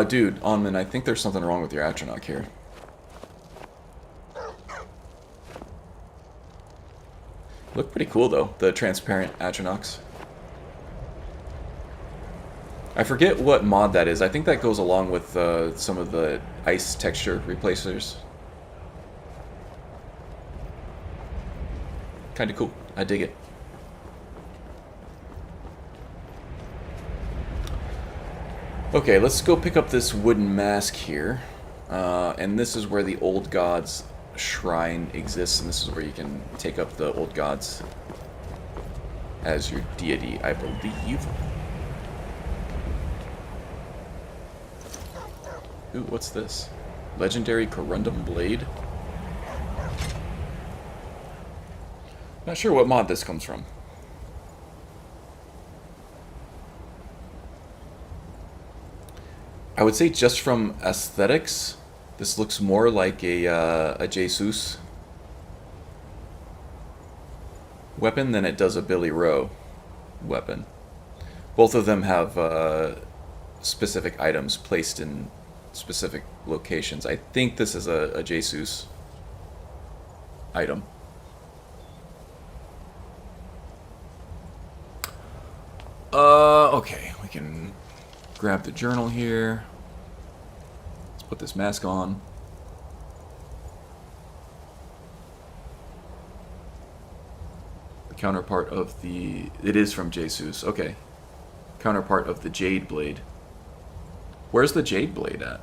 Dude, Onman, I think there's something wrong with your Atronach here. Look pretty cool, though, the transparent Atronachs. I forget what mod that is. I think that goes along with some of the ice texture replacers. Kinda cool. I dig it. Okay, let's go pick up this wooden mask here. And this is where the old gods shrine exists, and this is where you can take up the old gods as your deity, I believe. Ooh, what's this? Legendary Corundum Blade? Not sure what mod this comes from. I would say just from aesthetics, this looks more like a Jesus weapon than it does a Billy Rowe weapon. Both of them have specific items placed in specific locations. I think this is a Jesus item. Okay, we can grab the journal here. Let's put this mask on. The counterpart of the... It is from Jesus. Okay. Counterpart of the Jade Blade. Where's the Jade Blade at?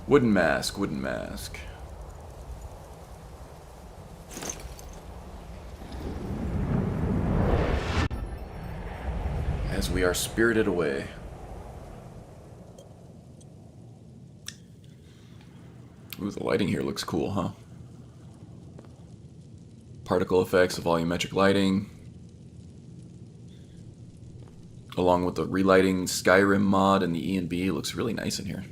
Wooden mask, wooden mask. As we are spirited away. Ooh, the lighting here looks cool, huh? Particle effects, volumetric lighting. Along with the relighting Skyrim mod and the E&B, it looks really nice in here.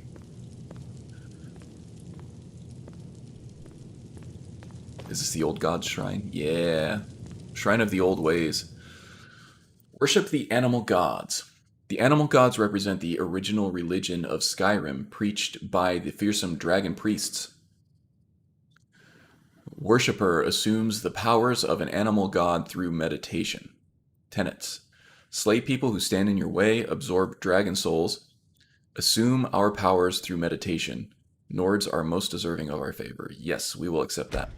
Is this the old god's shrine? Yeah. Shrine of the old ways. Worship the animal gods. The animal gods represent the original religion of Skyrim, preached by the fearsome dragon priests. Worshipper assumes the powers of an animal god through meditation. Tenets. Slay people who stand in your way, absorb dragon souls, assume our powers through meditation. Nords are most deserving of our favor. Yes, we will accept that.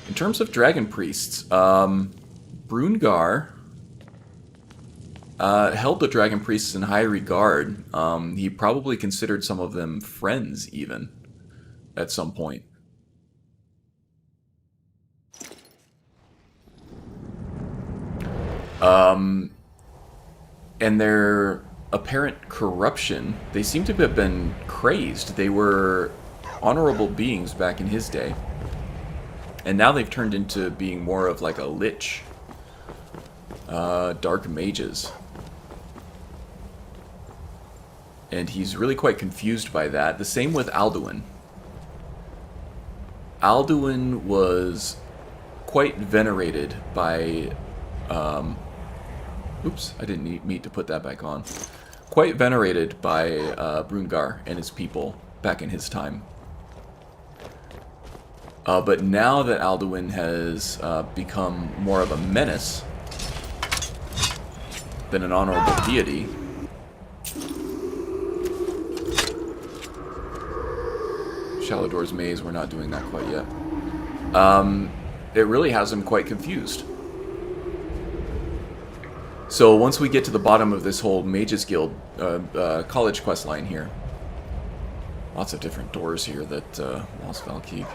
In terms of dragon priests, Brungarr held the dragon priests in high regard. He probably considered some of them friends, even, at some point. And their apparent corruption, they seem to have been crazed. They were honorable beings back in his day. And now they've turned into being more of like a lich. Dark mages. And he's really quite confused by that. The same with Alduin. Alduin was quite venerated by... oops, I didn't mean to put that back on. Quite venerated by Brungarr and his people back in his time. But now that Alduin has become more of a menace than an honorable deity, Shalador's Maze, we're not doing that quite yet. It really has him quite confused. So once we get to the bottom of this whole Mages Guild college quest line here, lots of different doors here that Lost Val keep.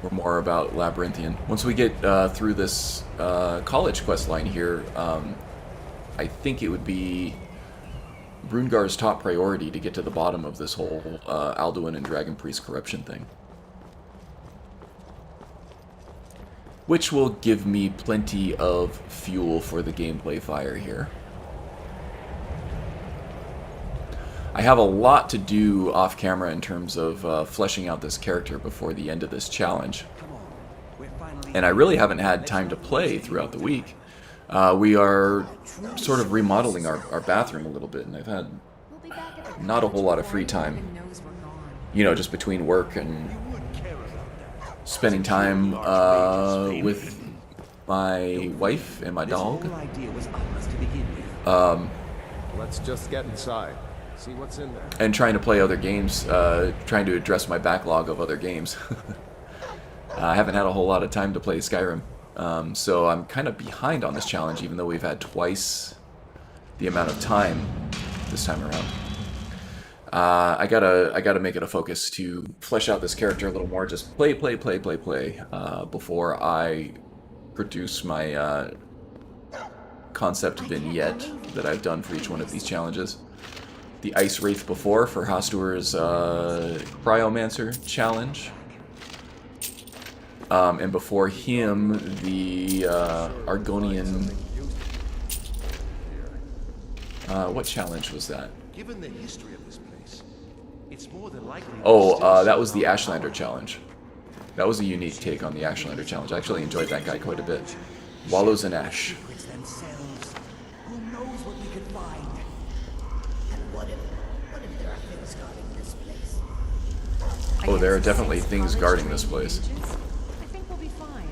Or more about Labyrinthian. Once we get through this college quest line here, I think it would be Brungar's top priority to get to the bottom of this whole Alduin and Dragon Priest corruption thing. Which will give me plenty of fuel for the gameplay fire here. I have a lot to do off camera in terms of fleshing out this character before the end of this challenge. And I really haven't had time to play throughout the week. We are sort of remodeling our bathroom a little bit, and I've had not a whole lot of free time. You know, just between work and spending time with my wife and my dog. Let's just get inside. See what's in there. And trying to play other games, trying to address my backlog of other games. I haven't had a whole lot of time to play Skyrim. So I'm kind of behind on this challenge, even though we've had twice the amount of time this time around. I gotta make it a focus to flesh out this character a little more. Just play, before I produce my concept vignette that I've done for each one of these challenges. The Ice Wraith before for Hastur's Cryomancer challenge. And before him, the Argonian... what challenge was that? Given the history of this place, it's more than likely. Oh, that was the Ashlander challenge. That was a unique take on the Ashlander challenge. I actually enjoyed that guy quite a bit. Wallows in Ash. Who knows what we could find? And what if there are things guarding this place? Oh, there are definitely things guarding this place. I think we'll be fine.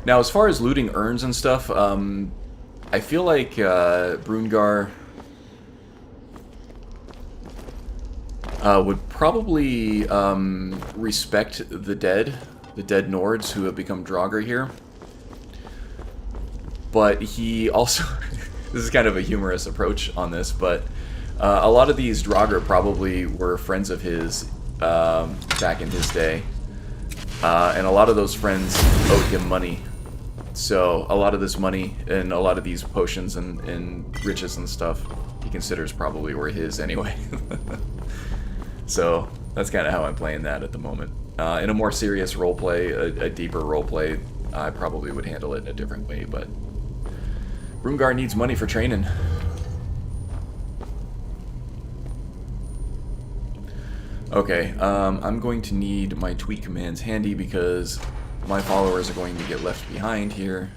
Now, as far as looting urns and stuff, I feel like Brungarr would probably respect the dead Nords who have become Draugr here. But he also... this is kind of a humorous approach on this, but a lot of these Draugr probably were friends of his back in his day. And a lot of those friends owed him money. So a lot of this money and a lot of these potions and riches and stuff he considers probably were his anyway. So that's kind of how I'm playing that at the moment. In a more serious roleplay, a deeper roleplay, I probably would handle it a different way, but Brungarr needs money for training. Okay, I'm going to need my tweet commands handy because my followers are going to get left behind here.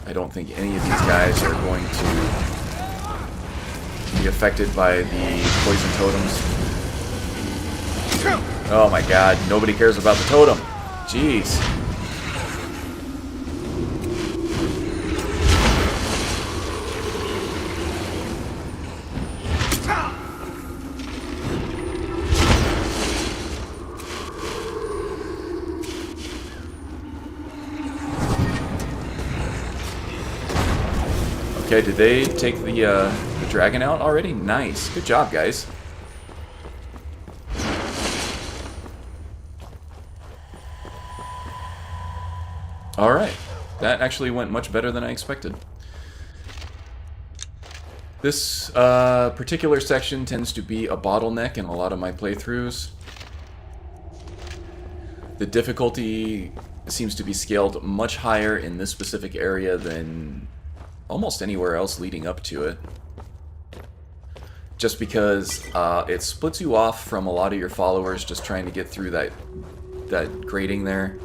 I don't think any of these guys are going to be affected by the poison totems. Oh my god, nobody cares about the totem. Jeez. Okay, did they take the dragon out already? Nice. Good job, guys. Alright. That actually went much better than I expected. This particular section tends to be a bottleneck in a lot of my playthroughs. The difficulty seems to be scaled much higher in this specific area than almost anywhere else leading up to it. Just because it splits you off from a lot of your followers just trying to get through that grating there,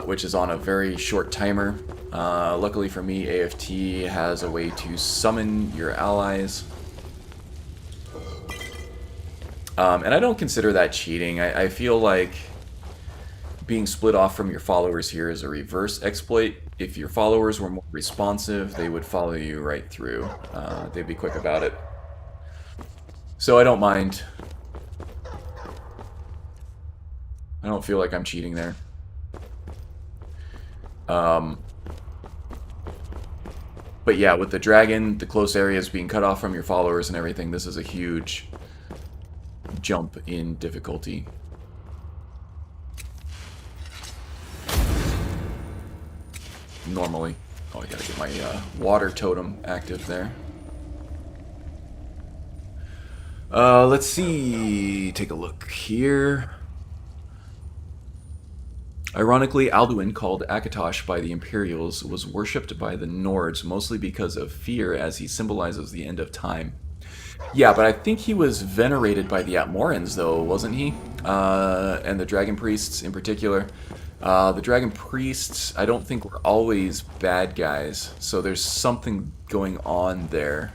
which is on a very short timer. Luckily for me, AFT has a way to summon your allies. And I don't consider that cheating. I feel like being split off from your followers here is a reverse exploit. If your followers were more responsive, they would follow you right through. They'd be quick about it. So I don't mind. I don't feel like I'm cheating there. But yeah, with the dragon, the close areas being cut off from your followers and everything, this is a huge jump in difficulty. Normally. Oh, I gotta get my water totem active there. Let's see. Take a look here. Ironically, Alduin, called Akatosh by the Imperials, was worshipped by the Nords mostly because of fear, as he symbolizes the end of time. Yeah, but I think he was venerated by the Atmorans, though, wasn't he? And the Dragon Priests in particular. The Dragon Priests, I don't think were always bad guys, so there's something going on there.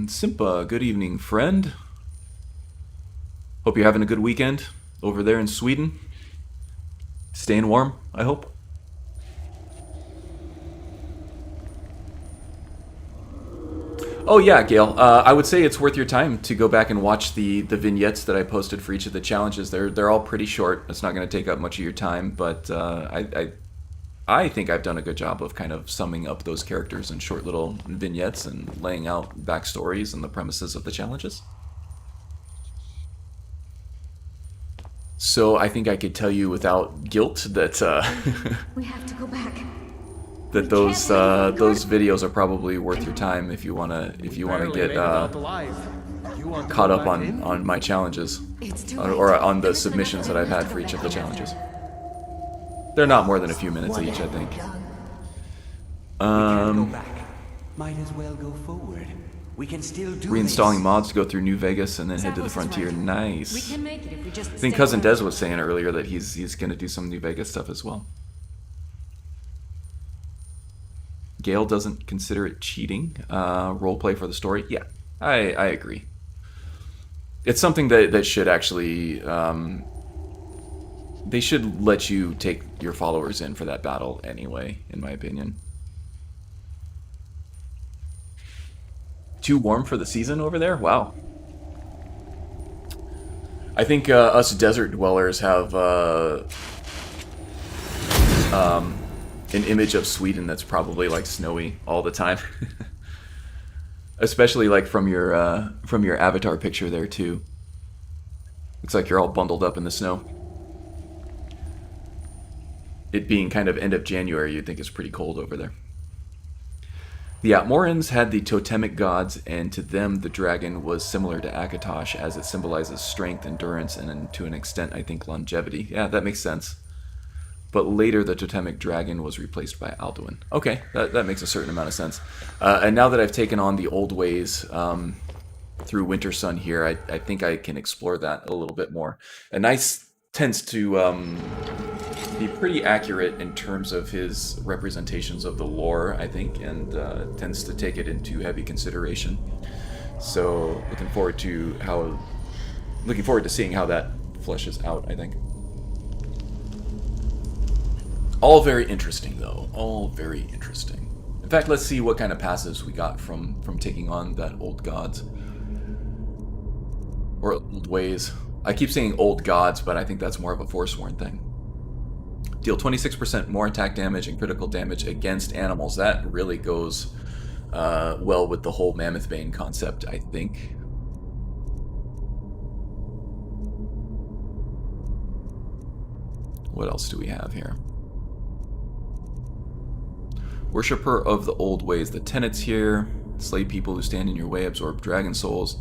Simpa, good evening, friend. Hope you're having a good weekend over there in Sweden. Staying warm, I hope. Oh yeah, Gail. I would say it's worth your time to go back and watch the vignettes that I posted for each of the challenges. They're all pretty short. It's not going to take up much of your time, but I think I've done a good job of kind of summing up those characters in short little vignettes and laying out backstories and the premises of the challenges. So I think I could tell you without guilt that We have to go back. that those videos are probably worth your time if you wanna get caught up on my challenges or on the submissions that I've had for each of the challenges. They're not more than a few minutes each, I think. Might as well go forward. We can still do Reinstalling mods to go through New Vegas and then head to the frontier. Nice. We can make it if we just I think Cousin Des was saying earlier that he's going to do some New Vegas stuff as well. Gale doesn't consider it cheating. Roleplay for the story. Yeah, I agree. It's something that should actually... they should let you take your followers in for that battle anyway, in my opinion. Too warm for the season over there? Wow. I think us desert dwellers have an image of Sweden that's probably like snowy all the time. Especially like from your avatar picture there too. Looks like you're all bundled up in the snow. It being kind of end of January, you'd think it's pretty cold over there. The Atmorans had the totemic gods, and to them the dragon was similar to Akatosh, as it symbolizes strength, endurance, and to an extent, I think, longevity. Yeah, that makes sense. But later the totemic dragon was replaced by Alduin. Okay, that makes a certain amount of sense. And now that I've taken on the old ways through Winter Sun here, I think I can explore that a little bit more. And Nice tends to be pretty accurate in terms of his representations of the lore, I think, and tends to take it into heavy consideration. So looking forward to seeing how that fleshes out, I think. All very interesting, though. All very interesting. In fact, let's see what kind of passives we got from taking on that old gods. Or old ways. I keep saying old gods, but I think that's more of a Forsworn thing. Deal 26% more attack damage and critical damage against animals. That really goes well with the whole Mammoth-Ban concept, I think. What else do we have here? Worshipper of the old ways. The tenets here. Slay people who stand in your way, absorb dragon souls,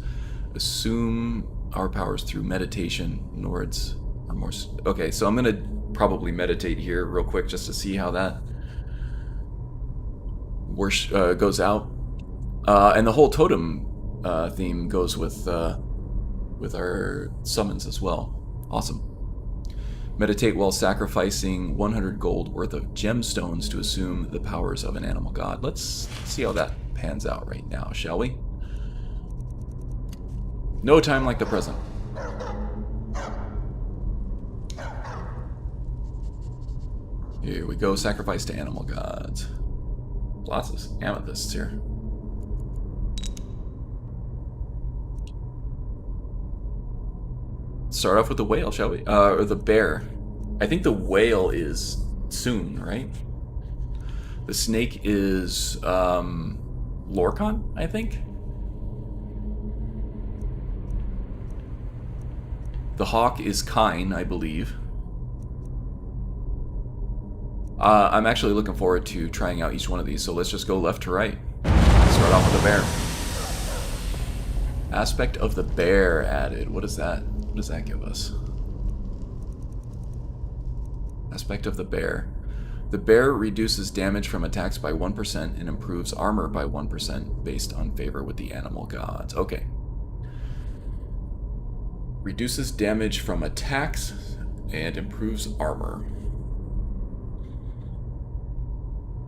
assume our powers through meditation. Nords are more... Okay, so I'm going to probably meditate here real quick just to see how that goes out. And the whole totem theme goes with our summons as well. Awesome. Meditate while sacrificing 100 gold worth of gemstones to assume the powers of an animal god. Let's see how that pans out right now, shall we? No time like the present. Here we go, sacrifice to animal gods. Lots of amethysts here. Start off with the whale, shall we? Or the bear. I think the whale is soon, right? The snake is Lorcan, I think. The hawk is Kine, I believe. I'm actually looking forward to trying out each one of these, so let's just go left to right. Start off with the bear. Aspect of the bear added. What is that? What does that give us? Aspect of the bear. The bear reduces damage from attacks by 1% and improves armor by 1% based on favor with the animal gods. Okay. Reduces damage from attacks and improves armor.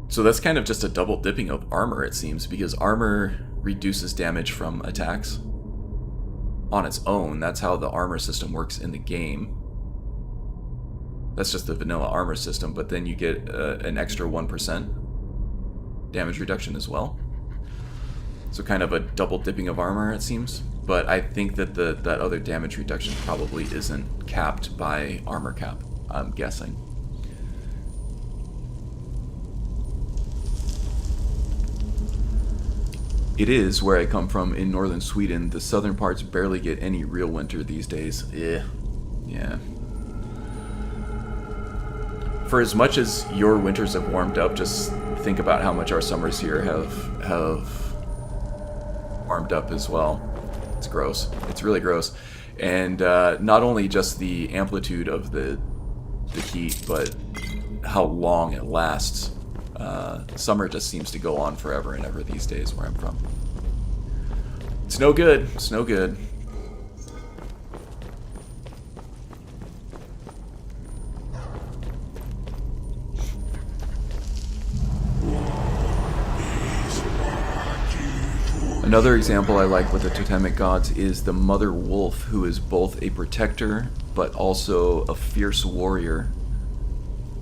So that's kind of just a double dipping of armor, it seems, because armor reduces damage from attacks on its own. That's how the armor system works in the game. That's just the vanilla armor system, but then you get an extra 1% damage reduction as well. So kind of a double dipping of armor, it seems. But I think that that other damage reduction probably isn't capped by armor cap, I'm guessing. It is where I come from in northern Sweden. The southern parts barely get any real winter these days. Yeah. For as much as your winters have warmed up, just think about how much our summers here have warmed up as well. It's gross. It's really gross. And not only just the amplitude of the heat, but how long it lasts. Summer just seems to go on forever and ever these days where I'm from. It's no good. It's no good. Another example I like with the totemic gods is the mother wolf, who is both a protector but also a fierce warrior.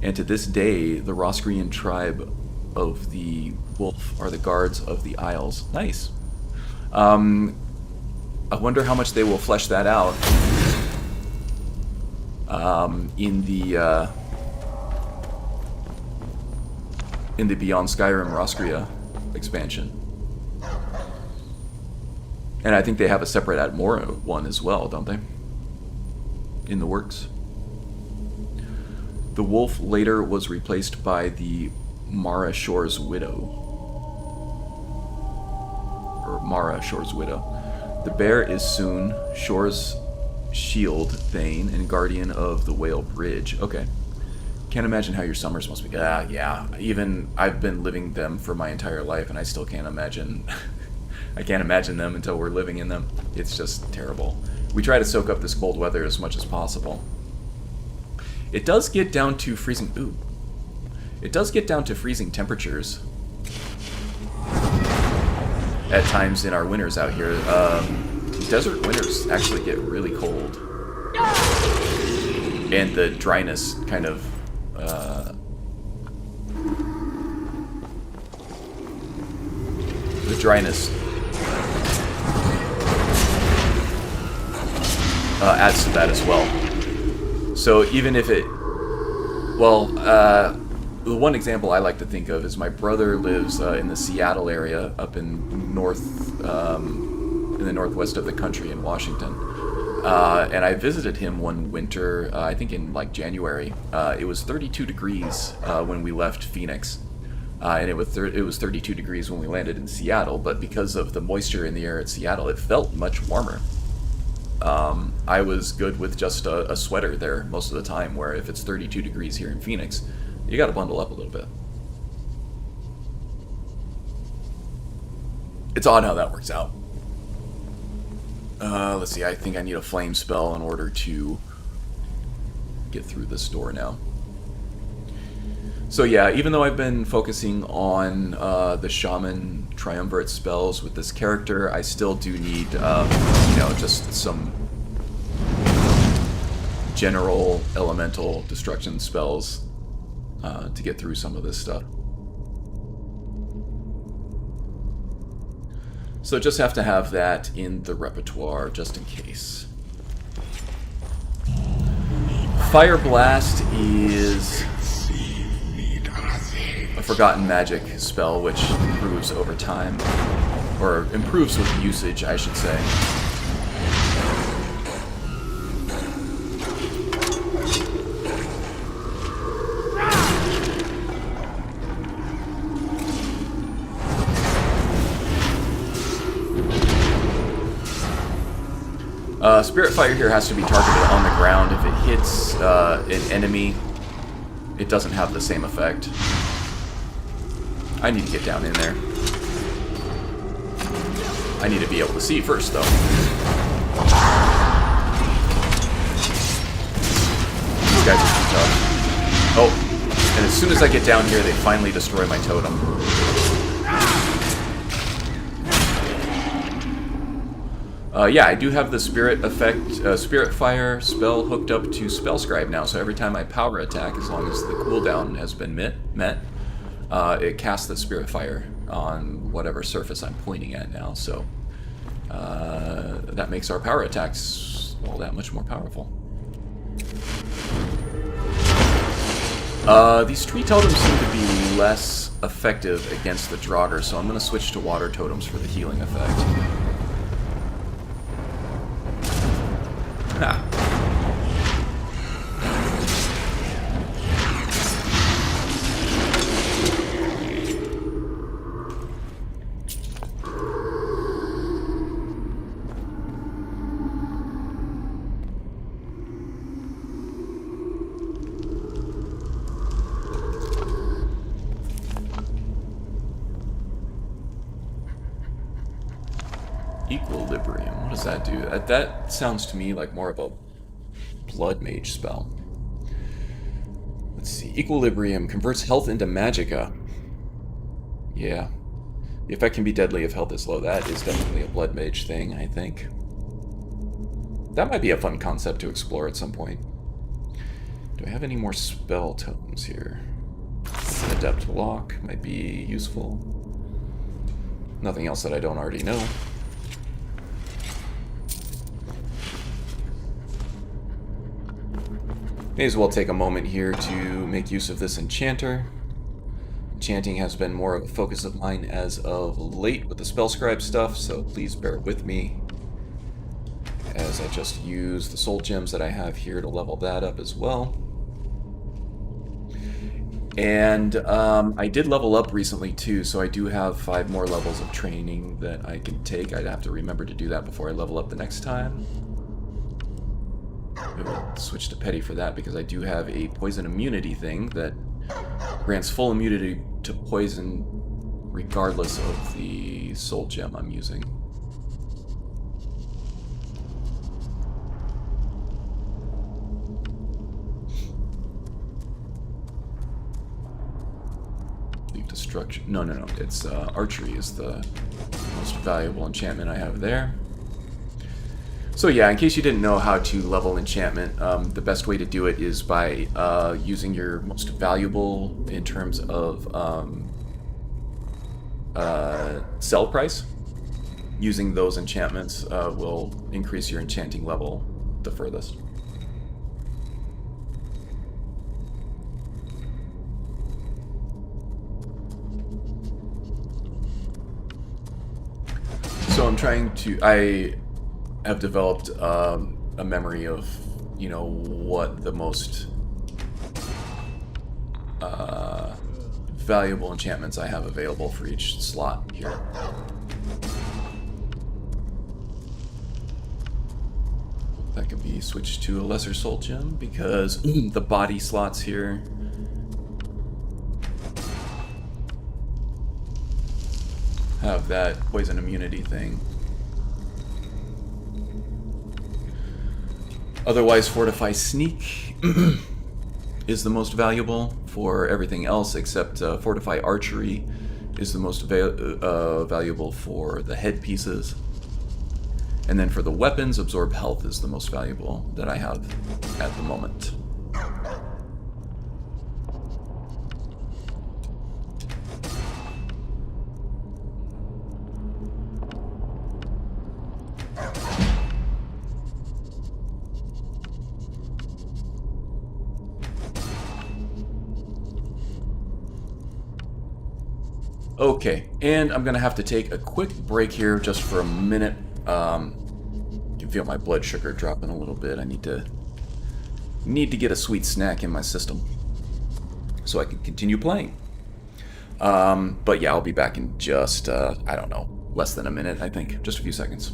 And to this day, the Roscrian tribe of the wolf are the guards of the Isles. Nice. I wonder how much they will flesh that out in the Beyond Skyrim Roscria expansion. And I think they have a separate Atmoran one as well, don't they? In the works. The wolf later was replaced by the Mara Shore's widow. Or Mara Shore's widow. The bear is Soon, Shore's shield, Thane, and guardian of the Whale Bridge. Okay. Can't imagine how your summers must be. Yeah. Even I've been living them for my entire life, and I still can't imagine. I can't imagine them until we're living in them. It's just terrible. We try to soak up this cold weather as much as possible. It does get down to freezing. Ooh. It does get down to freezing temperatures at times in our winters out here. Desert winters actually get really cold, and the dryness kind of adds to that as well. So even if it, the one example I like to think of is my brother lives in the Seattle area up in the northwest of the country in Washington. And I visited him one winter, I think in like January. It was 32 degrees when we left Phoenix. And it was 32 degrees when we landed in Seattle, but because of the moisture in the air at Seattle, it felt much warmer. I was good with just a sweater there most of the time, where if it's 32 degrees here in Phoenix, you gotta bundle up a little bit. It's odd how that works out. Let's see, I think I need a flame spell in order to get through this door now. So yeah, even though I've been focusing on the Shaman Triumvirate spells with this character, I still do need, you know, just some general elemental destruction spells to get through some of this stuff. So just have to have that in the repertoire, just in case. Fire Blast is a forgotten magic spell which improves over time, or improves with usage, I should say. Spirit Fire here has to be targeted on the ground. If it hits an enemy, it doesn't have the same effect. I need to get down in there. I need to be able to see first, though. These guys are too tough. Oh, and as soon as I get down here, they finally destroy my totem. Yeah, I do have the Spirit effect, Spirit Fire spell hooked up to Spellscribe now, so every time I power attack, as long as the cooldown has been met, it casts the Spirit Fire on whatever surface I'm pointing at now, so that makes our power attacks, well, that much more powerful. These tree totems seem to be less effective against the Draugr, so I'm going to switch to water totems for the healing effect. Equilibrium. What does that do? That sounds to me like more of a blood mage spell. Let's see. Equilibrium converts health into magicka. Yeah. The effect can be deadly if health is low. That is definitely a blood mage thing, I think. That might be a fun concept to explore at some point. Do I have any more spell totems here? Adept Lock might be useful. Nothing else that I don't already know. May as well take a moment here to make use of this enchanter. Enchanting has been more of a focus of mine as of late with the Spellscribe stuff, so please bear with me as I just use the soul gems that I have here to level that up as well. And I did level up recently too, so I do have 5 more levels of training that I can take. I'd have to remember to do that before I level up the next time. I will switch to Petty for that because I do have a poison immunity thing that grants full immunity to poison regardless of the soul gem I'm using. Leave destruction. No. It's archery is the most valuable enchantment I have there. So yeah, in case you didn't know how to level enchantment, the best way to do it is by using your most valuable in terms of sell price. Using those enchantments will increase your enchanting level the furthest. So I'm trying to... I have developed a memory of, you know, what the most valuable enchantments I have available for each slot here. That can be switched to a lesser soul gem because the body slots here have that poison immunity thing. Otherwise, Fortify Sneak is the most valuable. For everything else except Fortify Archery is the most valuable for the headpieces. And then for the weapons, Absorb Health is the most valuable that I have at the moment. Okay, and I'm gonna have to take a quick break here just for a minute. You can feel my blood sugar dropping a little bit. I need to get a sweet snack in my system so I can continue playing. But yeah, I'll be back in just I don't know, less than a minute, I think, just a few seconds.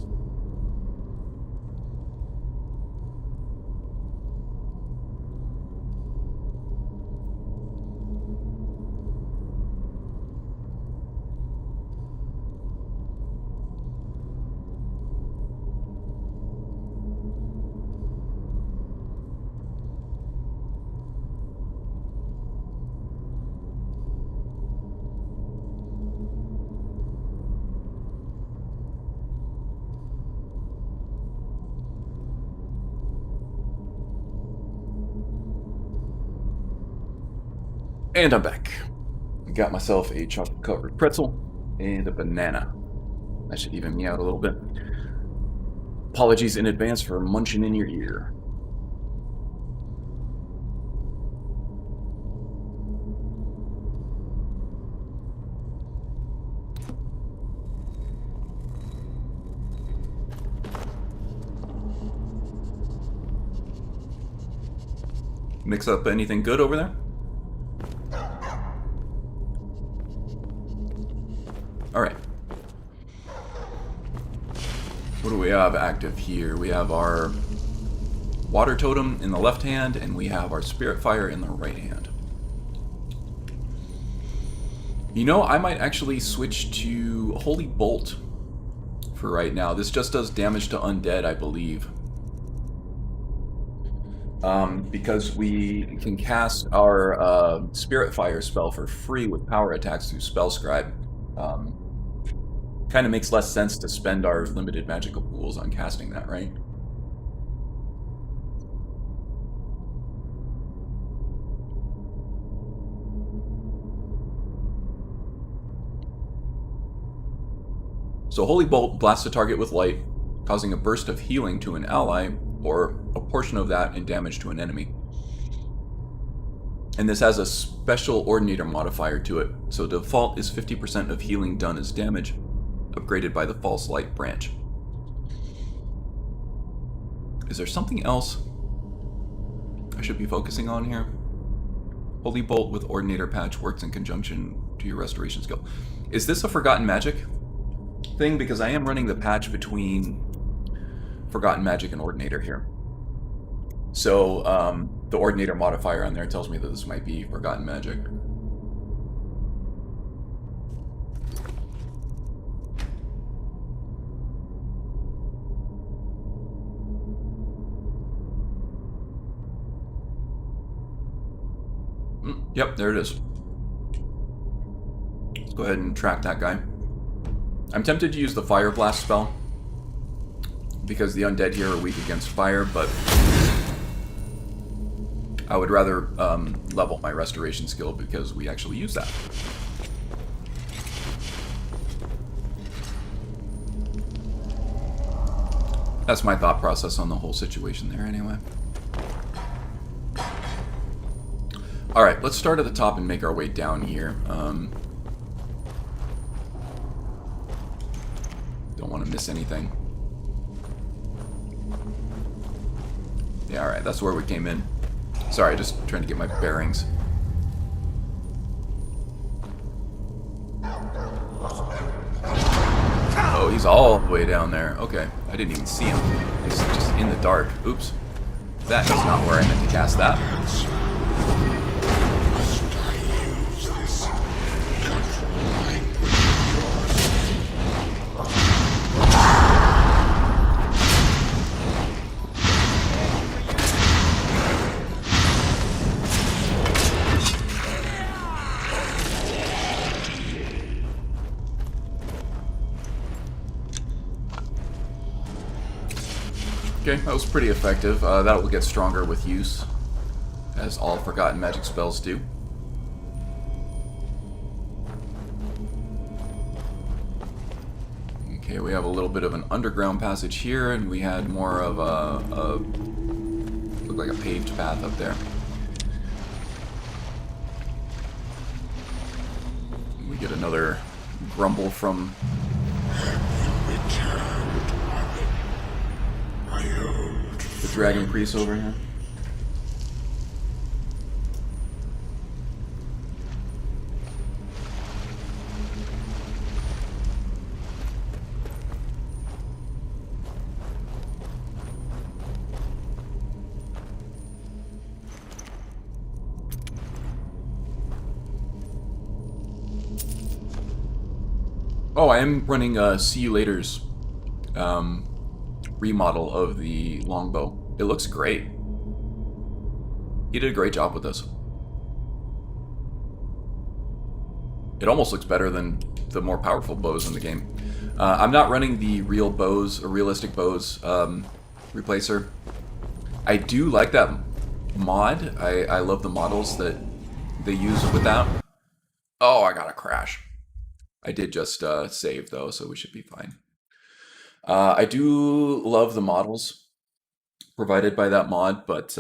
And I'm back. I got myself a chocolate-covered pretzel and a banana. That should even me out a little bit. Apologies in advance for munching in your ear. Mix up anything good over there? Alright. What do we have active here? We have our water totem in the left hand, and we have our spirit fire in the right hand. You know, I might actually switch to Holy Bolt for right now. This just does damage to undead, I believe. Because we can cast our spirit fire spell for free with power attacks through Spellscribe. Kind of makes less sense to spend our limited magical pools on casting that, right? So Holy Bolt blasts a target with light, causing a burst of healing to an ally, or a portion of that in damage to an enemy. And this has a special Ordinator modifier to it, so default is 50% of healing done as damage, upgraded by the False Light branch. Is there something else I should be focusing on here? Holy Bolt with Ordinator patch works in conjunction to your restoration skill. Is this a Forgotten Magic thing? Because I am running the patch between Forgotten Magic and Ordinator here. So, the Ordinator modifier on there tells me that this might be Forgotten Magic. Yep, there it is. Let's go ahead and track that guy. I'm tempted to use the Fire Blast spell, because the undead here are weak against fire, but I would rather level my restoration skill because we actually use that. That's my thought process on the whole situation there anyway. Alright, let's start at the top and make our way down here. Don't want to miss anything. Yeah, alright, that's where we came in. Sorry, just trying to get my bearings. he's all the way down there. Okay, I didn't even see him. He's just in the dark. Oops. That is not where I meant to cast that. Okay, that was pretty effective. That will get stronger with use, as all forgotten magic spells do. Okay, we have a little bit of an underground passage here, and we had more of a looked like a paved path up there. We get another grumble from the dragon priest over here. Oh, I am running See You Later's remodel of the longbow. It looks great. He did a great job with this. It almost looks better than the more powerful bows in the game. I'm not running the real bows, or realistic bows replacer. I do like that mod. I love the models that they use with that. Oh, I got a crash. I did just save though, so we should be fine. I do love the models provided by that mod, but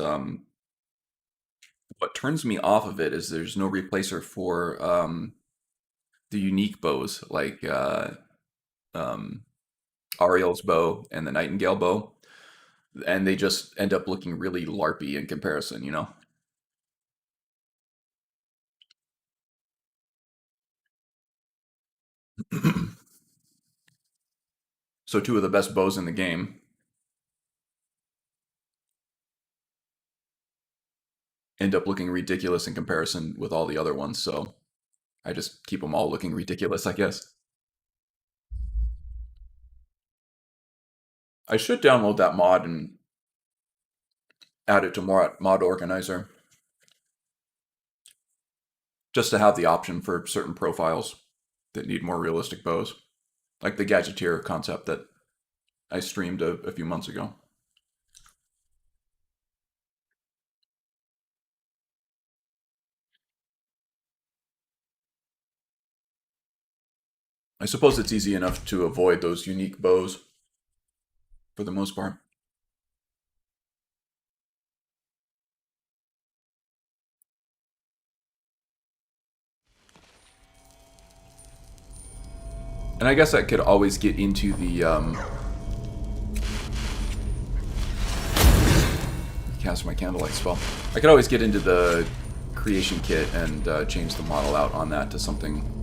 what turns me off of it is there's no replacer for the unique bows, like Ariel's bow and the Nightingale bow, and they just end up looking really LARPy in comparison, you know? So two of the best bows in the game end up looking ridiculous in comparison with all the other ones, so I just keep them all looking ridiculous, I guess. I should download that mod and add it to Mod Organizer, just to have the option for certain profiles that need more realistic bows, like the Gadgeteer concept that I streamed a few months ago. I suppose it's easy enough to avoid those unique bows for the most part. And I guess I could always get into the cast my candlelight spell. I could always get into the creation kit and change the model out on that to something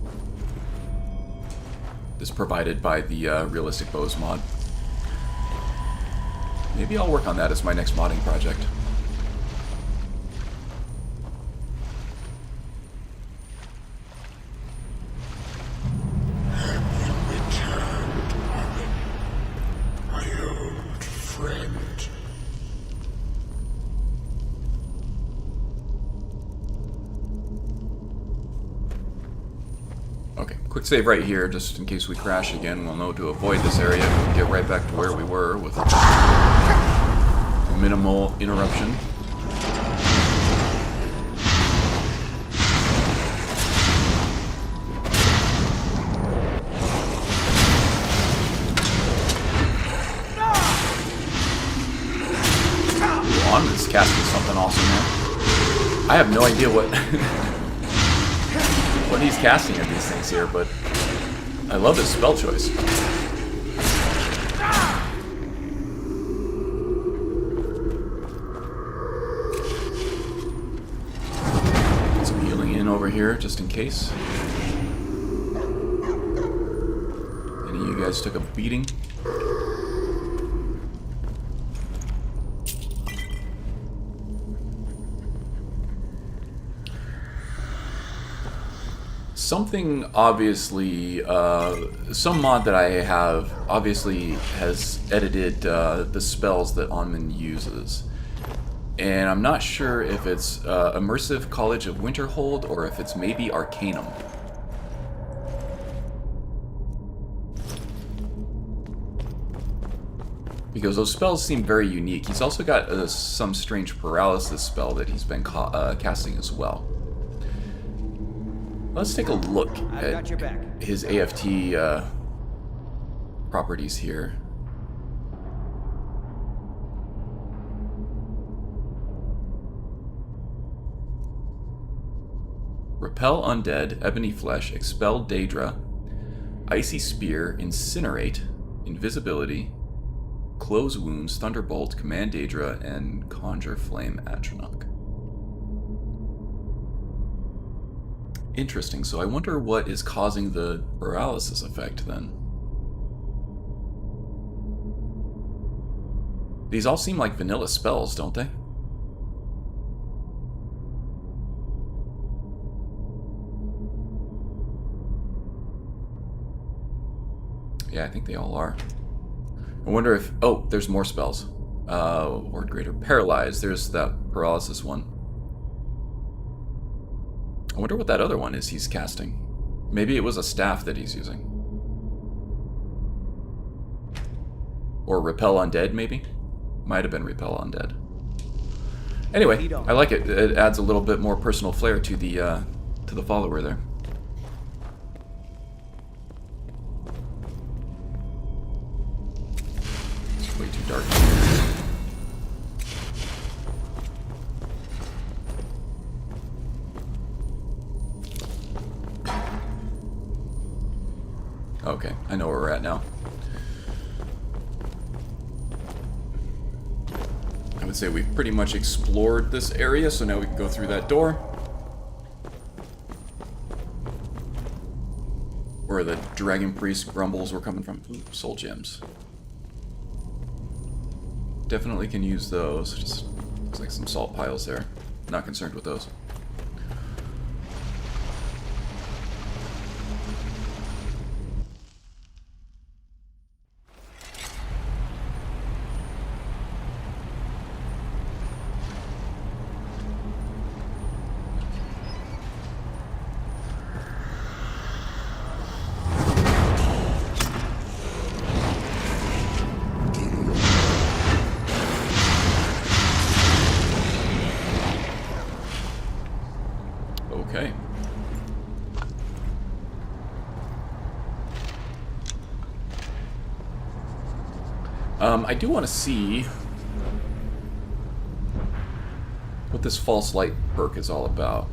that's provided by the realistic bows mod. Maybe I'll work on that as my next modding project. Quick save right here, just in case we crash again. We'll know to avoid this area. We can get right back to where we were with minimal interruption. Juan is casting something awesome here. I have no idea what what he's casting at these things here, but I love his spell choice. Get some healing in over here, just in case any of you guys took a beating. Something obviously, some mod that I have obviously has edited the spells that Onman uses. And I'm not sure if it's Immersive College of Winterhold or if it's maybe Arcanum. Because those spells seem very unique. He's also got some strange paralysis spell that he's been casting as well. Let's take a look at his AFT properties here. Repel Undead, Ebony Flesh, Expel Daedra, Icy Spear, Incinerate, Invisibility, Close Wounds, Thunderbolt, Command Daedra, and Conjure Flame Atronach. Interesting, so I wonder what is causing the paralysis effect then. These all seem like vanilla spells, don't they? Yeah, I think they all are. I wonder if... Oh, there's more spells. Ward Greater. Paralyze. There's that paralysis one. I wonder what that other one is he's casting. Maybe it was a staff that he's using. Or Repel Undead, maybe? Might have been Repel Undead. Anyway, I like it. It adds a little bit more personal flair to the follower there. It's way too dark. Okay, I know where we're at now. I would say we've pretty much explored this area, so now we can go through that door. Where the Dragon Priest grumbles were coming from. Ooh, soul gems. Definitely can use those. Just looks like some salt piles there. Not concerned with those. Okay. I do want to see what this false light perk is all about.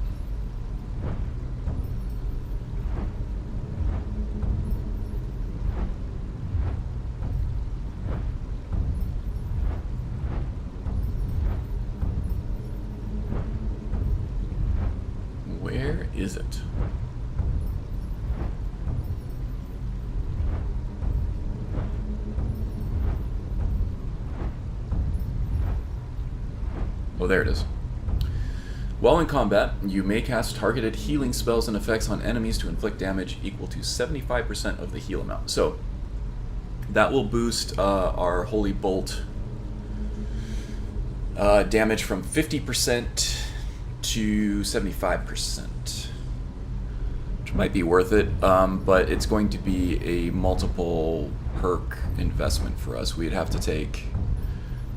Where is it? Oh, there it is. While in combat, you may cast targeted healing spells and effects on enemies to inflict damage equal to 75% of the heal amount. So, that will boost our Holy Bolt damage from 50% to 75%. Which might be worth it, but it's going to be a multiple perk investment for us. We'd have to take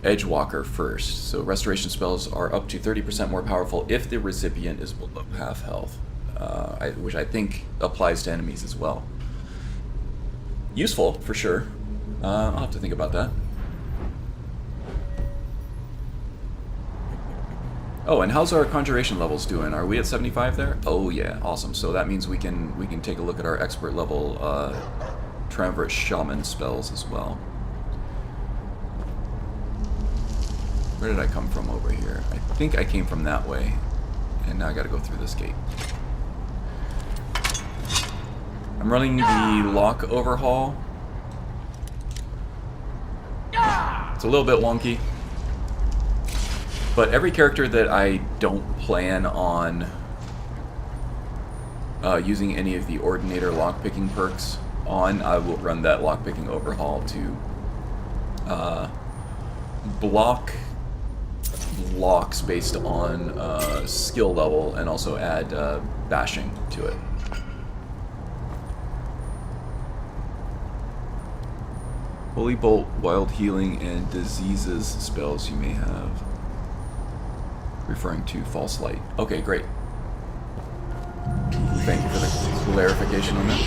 Edgewalker first. So restoration spells are up to 30% more powerful if the recipient is below half health, which I think applies to enemies as well. Useful, for sure. I'll have to think about that. Oh, and how's our conjuration levels doing? Are we at 75 there? Oh yeah, awesome. So that means we can take a look at our expert level Triumvirate Shaman spells as well. Where did I come from over here? I think I came from that way. And now I gotta go through this gate. I'm running the lock overhaul. It's a little bit wonky. But every character that I don't plan on using any of the Ordinator lockpicking perks on, I will run that lockpicking overhaul to block locks based on skill level and also add bashing to it. Holy Bolt, Wild Healing, and Diseases spells you may have. Referring to False Light. Okay, great. Thank you for the clarification on that.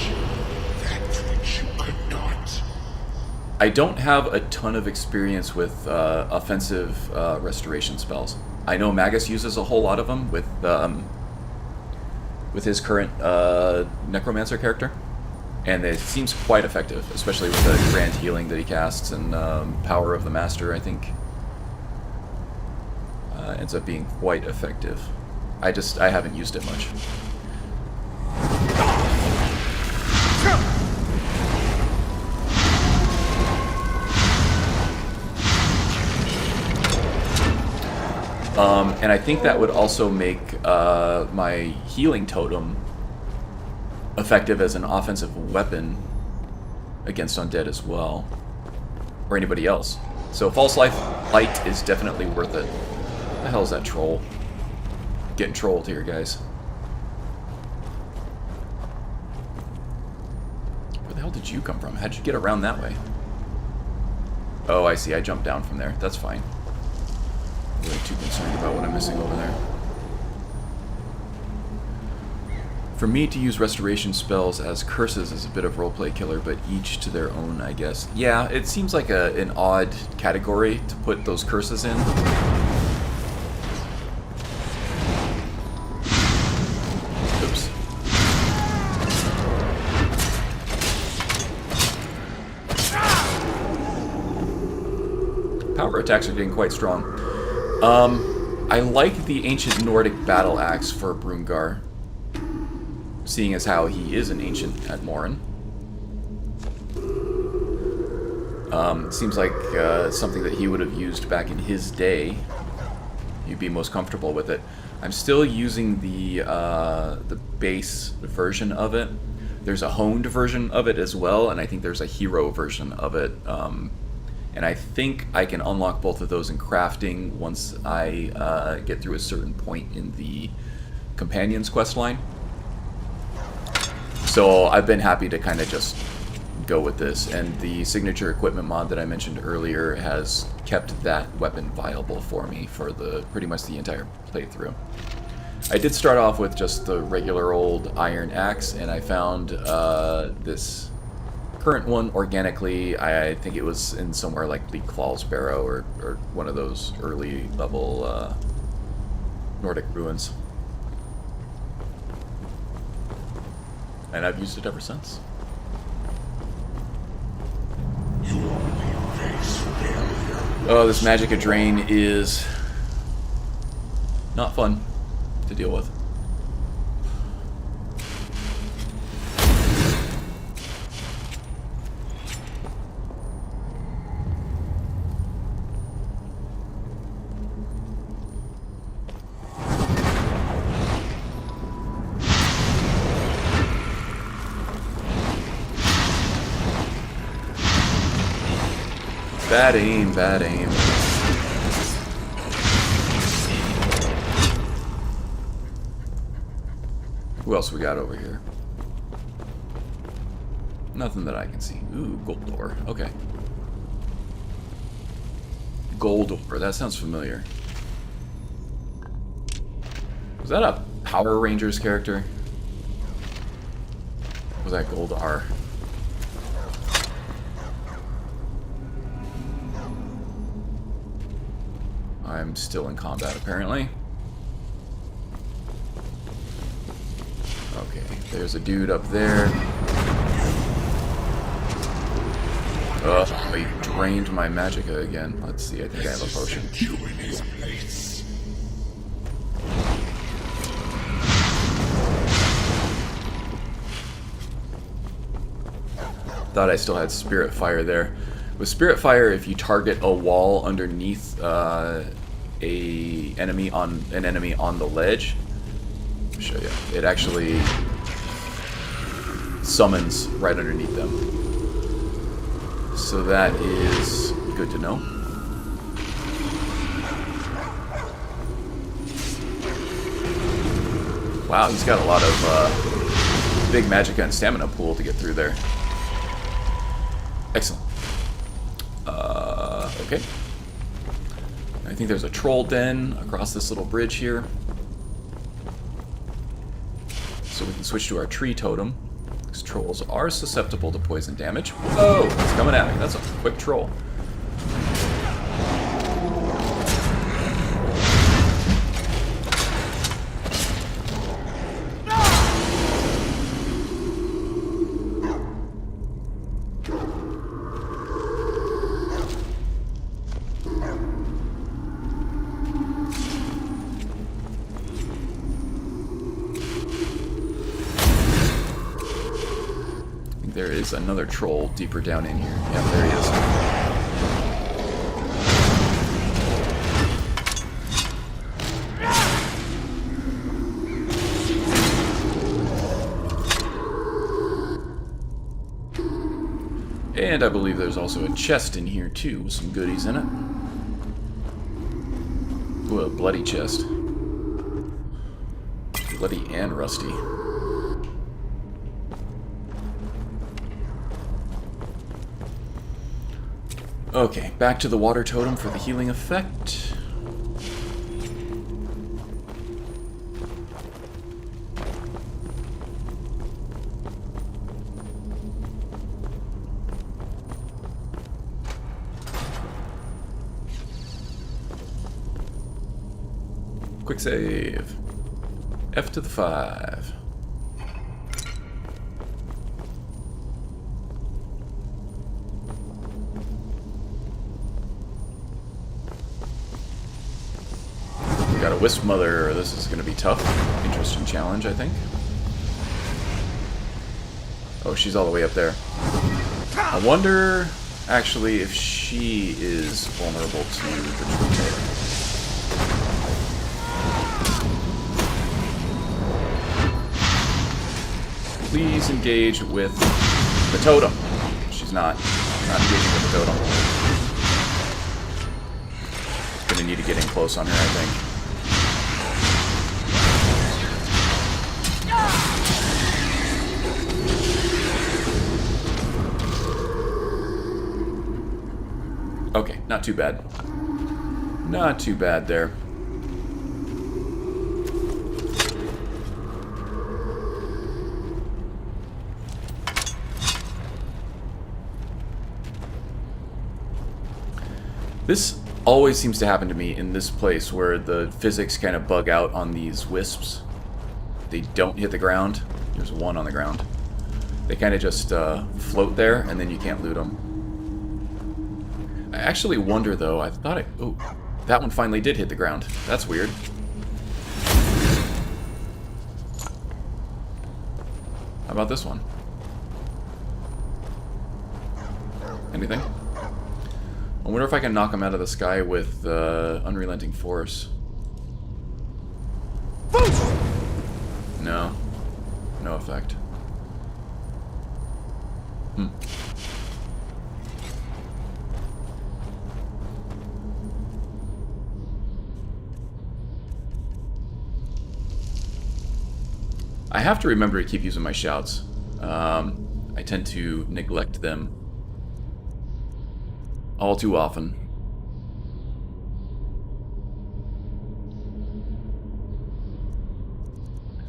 I don't have a ton of experience with offensive restoration spells. I know Magus uses a whole lot of them with his current Necromancer character, and it seems quite effective, especially with the Grand Healing that he casts and Power of the Master, I think. Ends up being quite effective. I haven't used it much. And I think that would also make my healing totem effective as an offensive weapon against undead as well, or anybody else. So False Light is definitely worth it. What the hell is that troll? Getting trolled here, guys. Where the hell did you come from? How'd you get around that way? Oh, I see. I jumped down from there. That's fine. I'm really too concerned about what I'm missing over there. For me to use restoration spells as curses is a bit of roleplay killer, but each to their own, I guess. Yeah, it seems like an odd category to put those curses in. Oops. Power attacks are getting quite strong. I like the Ancient Nordic Battle Axe for Brungarr, seeing as how he is an ancient Atmoran. Seems like something that he would have used back in his day. He'd be most comfortable with it. I'm still using the base version of it. There's a honed version of it as well, and I think there's a hero version of it. And I think I can unlock both of those in crafting once I get through a certain point in the Companions questline. So I've been happy to kind of just go with this, and the signature equipment mod that I mentioned earlier has kept that weapon viable for me for pretty much the entire playthrough. I did start off with just the regular old iron axe, and I found this current one organically. I think it was in somewhere like the Claw's Barrow or one of those early level Nordic ruins. And I've used it ever since. Oh, this Magicka Drain is not fun to deal with. Bad aim, bad aim. Who else we got over here? Nothing that I can see. Ooh, gold door. Okay. Gold door. That sounds familiar. Was that a Power Rangers character? Or was that Gold R? I'm still in combat, apparently. Okay, there's a dude up there. He drained my magicka again. Let's see, I think I have a potion. Thought I still had spirit fire there. With Spirit Fire, if you target a wall underneath an enemy on the ledge, I'll show you. It actually summons right underneath them. So that is good to know. Wow, he's got a lot of big magicka and stamina pool to get through there. Excellent. Okay. I think there's a troll den across this little bridge here. So we can switch to our tree totem. These trolls are susceptible to poison damage. Whoa! It's coming at me. That's a quick troll. There is another troll deeper down in here. Yeah, there he is. And I believe there's also a chest in here too, with some goodies in it. Ooh, a bloody chest. Bloody and rusty. Okay, back to the water totem for the healing effect. Quick save. F to the 5. Got a Wisp Mother. This is going to be tough. Interesting challenge, I think. Oh, she's all the way up there. I wonder, actually, if she is vulnerable to the tree. Please engage with the totem. She's not engaging with the totem. Gonna need to get in close on her, I think. Okay, not too bad. Not too bad there. This always seems to happen to me in this place where the physics kind of bug out on these wisps. They don't hit the ground. There's one on the ground. They kind of just float there, and then you can't loot them. I actually wonder, though, I thought oh, that one finally did hit the ground. That's weird. How about this one? Anything? I wonder if I can knock him out of the sky with Unrelenting Force. No. No effect. I have to remember to keep using my shouts. I tend to neglect them all too often.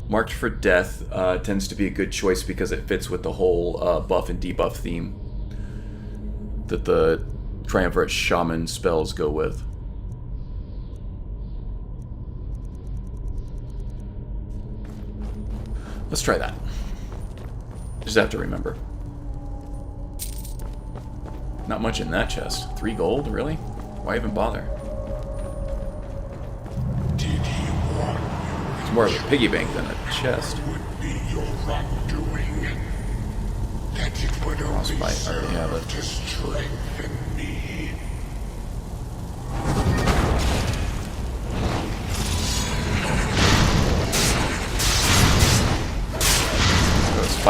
Marked for Death tends to be a good choice because it fits with the whole buff and debuff theme that the Triumvirate Shaman spells go with. Let's try that. Just have to remember. Not much in that chest. 3 gold, really? Why even bother? It's more of a piggy bank than a chest. Lost by, I already have it.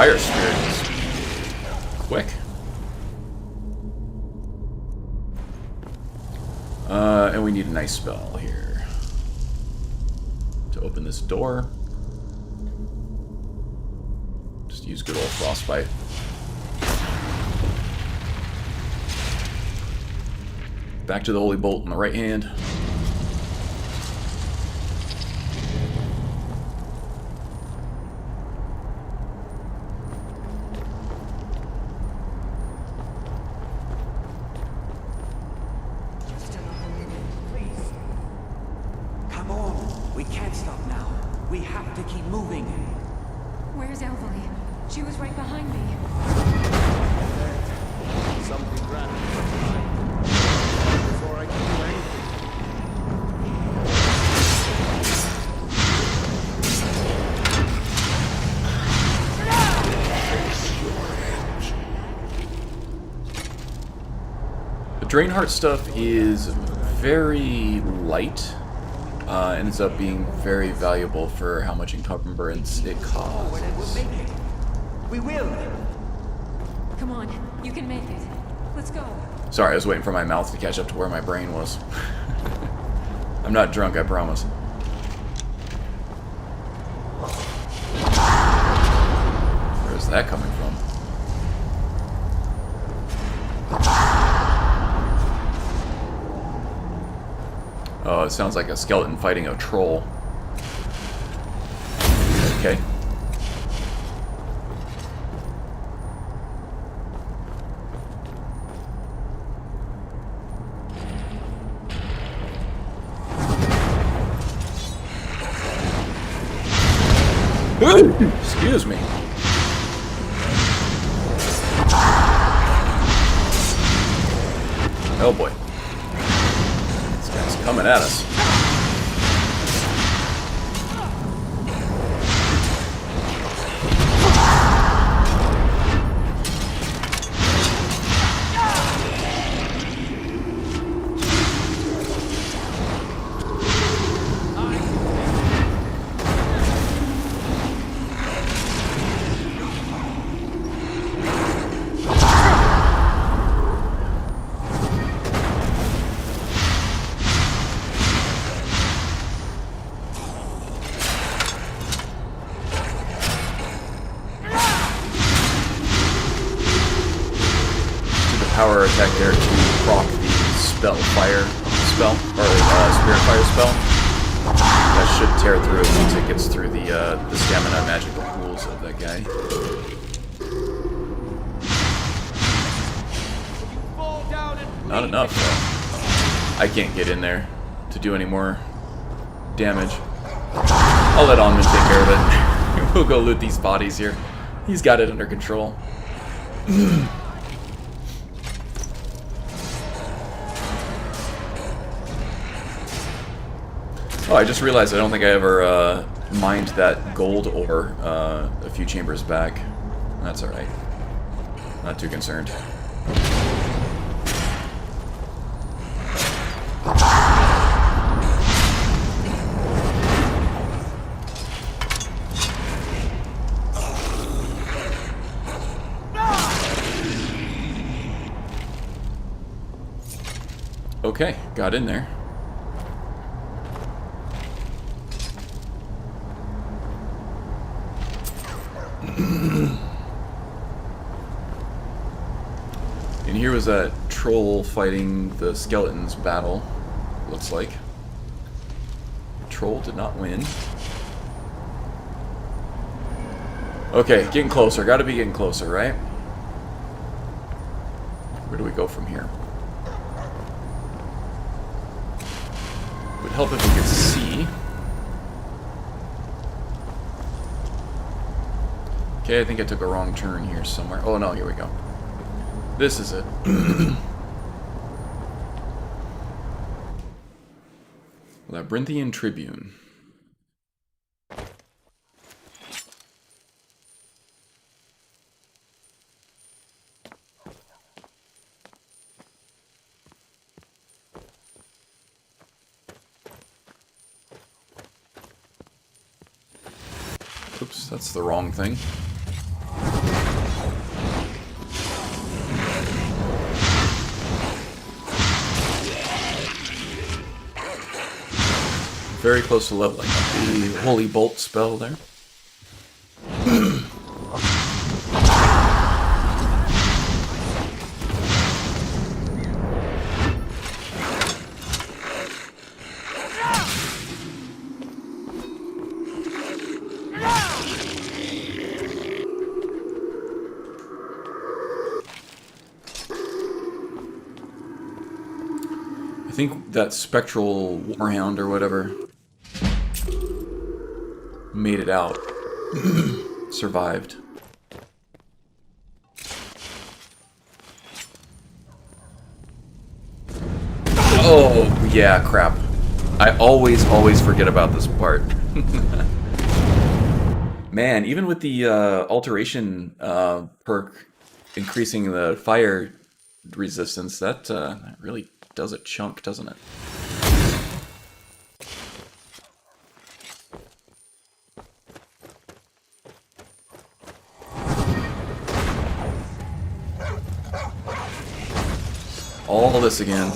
fire spirit is quick. And we need a nice spell here to open this door. Just use good old frostbite. Back to the holy bolt in the right hand. Just another minute, please. Come on. We can't stop now. We have to keep moving. Where's Elvalie? She was right behind me. Something grabbed me from behind. Before I can do anything. The Drainheart stuff is very light. Ends up being very valuable for how much encumbrance it costs. We will. Come on, you can make it. Let's go. Sorry, I was waiting for my mouth to catch up to where my brain was. I'm not drunk, I promise. Where's that coming from? Oh, it sounds like a skeleton fighting a troll. Okay. Excuse me. Oh boy. This guy's coming at us. Power attack there to proc the spell fire spell, or spirit fire spell. That should tear through it once it gets through the stamina magical pools of that guy. Not enough, though. I can't get in there to do any more damage. I'll let Onman take care of it. We'll go loot these bodies here. He's got it under control. Oh, I just realized I don't think I ever mined that gold ore a few chambers back. That's alright. Not too concerned. Okay, got in there. And here was that troll fighting the skeletons battle, looks like. Troll did not win. Okay, getting closer. Gotta be getting closer, right? Where do we go from here? Would help if we could see. Okay, I think I took a wrong turn here somewhere. Oh no, here we go. This is it. Labyrinthian Tribune. Oops, that's the wrong thing. very close to leveling up the Holy Bolt spell there. I think that spectral warhound or whatever made it out. Survived. Oh, yeah, crap. I always forget about this part. Man, even with the alteration perk increasing the fire resistance, that really does a chunk, doesn't it? All this again.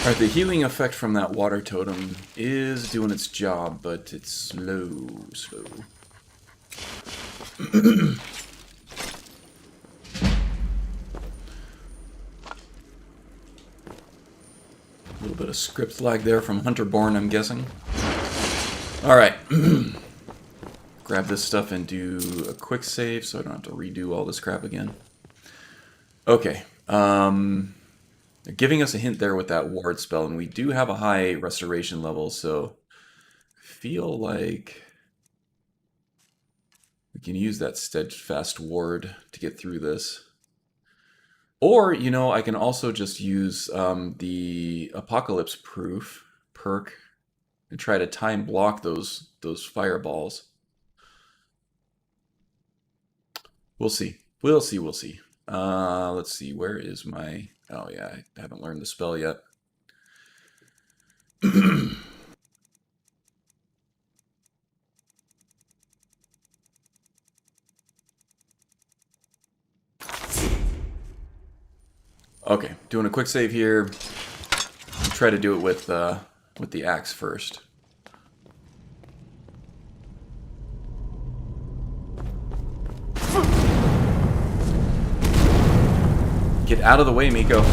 Alright, the healing effect from that water totem is doing its job, but it's slow. A little bit of script lag there from Hunterborn, I'm guessing. Alright. Grab this stuff and do a quick save so I don't have to redo all this crap again. Okay. They're giving us a hint there with that ward spell, and we do have a high restoration level, so I feel like we can use that steadfast ward to get through this. Or, you know, I can also just use the Apocalypse Proof perk and try to time block those fireballs. We'll see. We'll see. Let's see. Where is my... Oh, yeah. I haven't learned the spell yet. Okay. Doing a quick save here. I'll try to do it with the axe first. Get out of the way, Miko.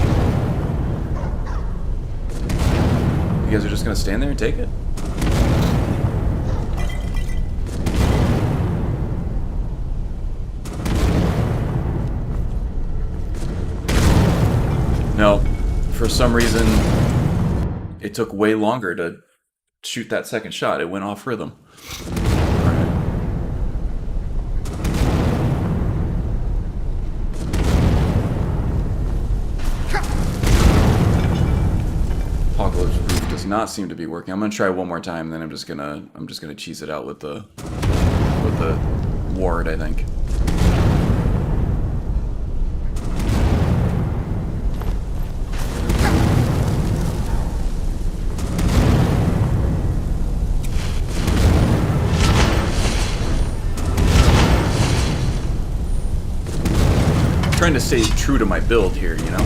You guys are just gonna stand there and take it? No. For some reason, it took way longer to shoot that second shot. It went off rhythm. Apocalypse Proof does not seem to be working. I'm gonna try one more time, then I'm just gonna cheese it out with the ward, I think. Trying to stay true to my build here, you know?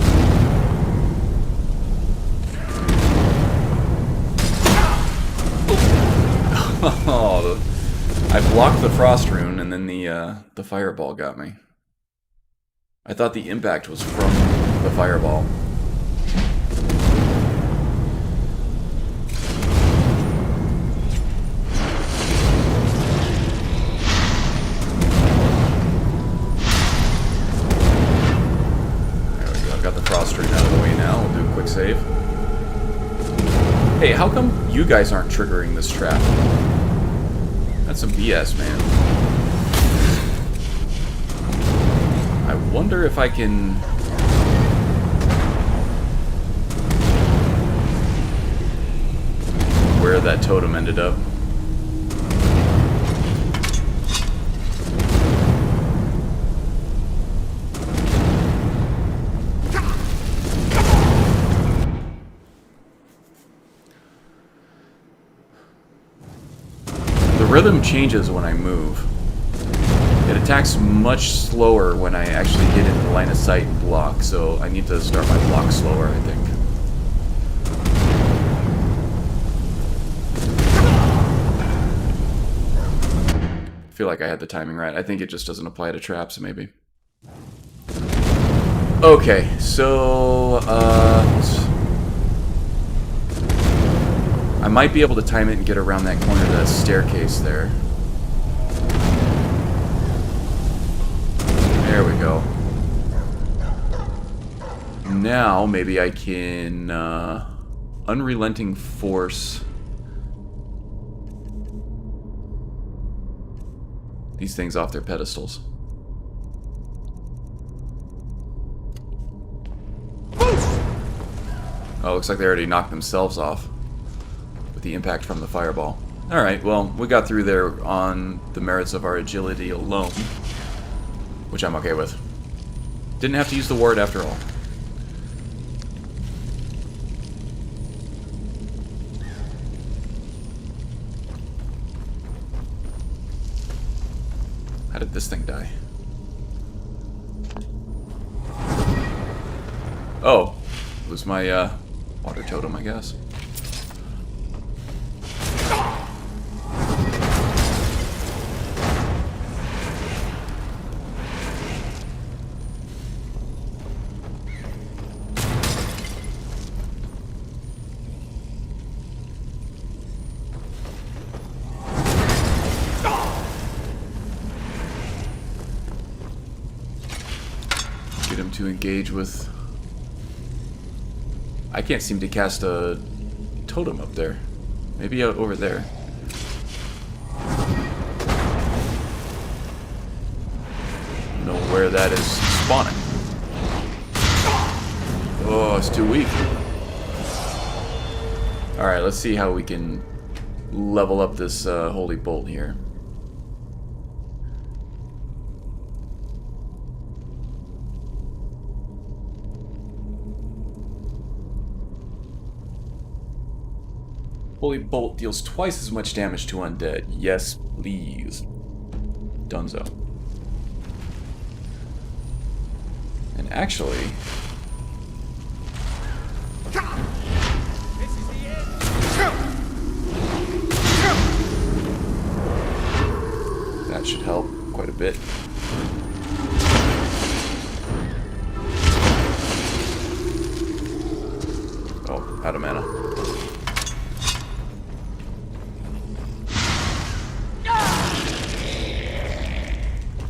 Oh, I blocked the frost rune, and then the fireball got me. I thought the impact was from the fireball. There we go. I've got the frost rune out of the way now. We'll do a quick save. Hey, how come you guys aren't triggering this trap? That's some BS, man. I wonder if I can... where that totem ended up. rhythm changes when I move. It attacks much slower when I actually get into the line of sight and block, so I need to start my block slower, I think. I feel like I had the timing right. I think it just doesn't apply to traps, maybe. Okay, so I might be able to time it and get around that corner of that staircase there. There we go. Now, maybe I can unrelenting force these things off their pedestals. Oh, looks like they already knocked themselves off with the impact from the fireball. Alright, well, we got through there on the merits of our agility alone, which I'm okay with. Didn't have to use the ward after all. How did this thing die? Oh, lose my water totem, I guess. Get him to engage with... I can't seem to cast a totem up there. Maybe out over there. Don't know where that is spawning. Oh, it's too weak. Alright, let's see how we can level up this holy bolt here. Holy Bolt deals twice as much damage to undead. Yes, please. Dunzo. And actually... that should help quite a bit. Oh, out of mana.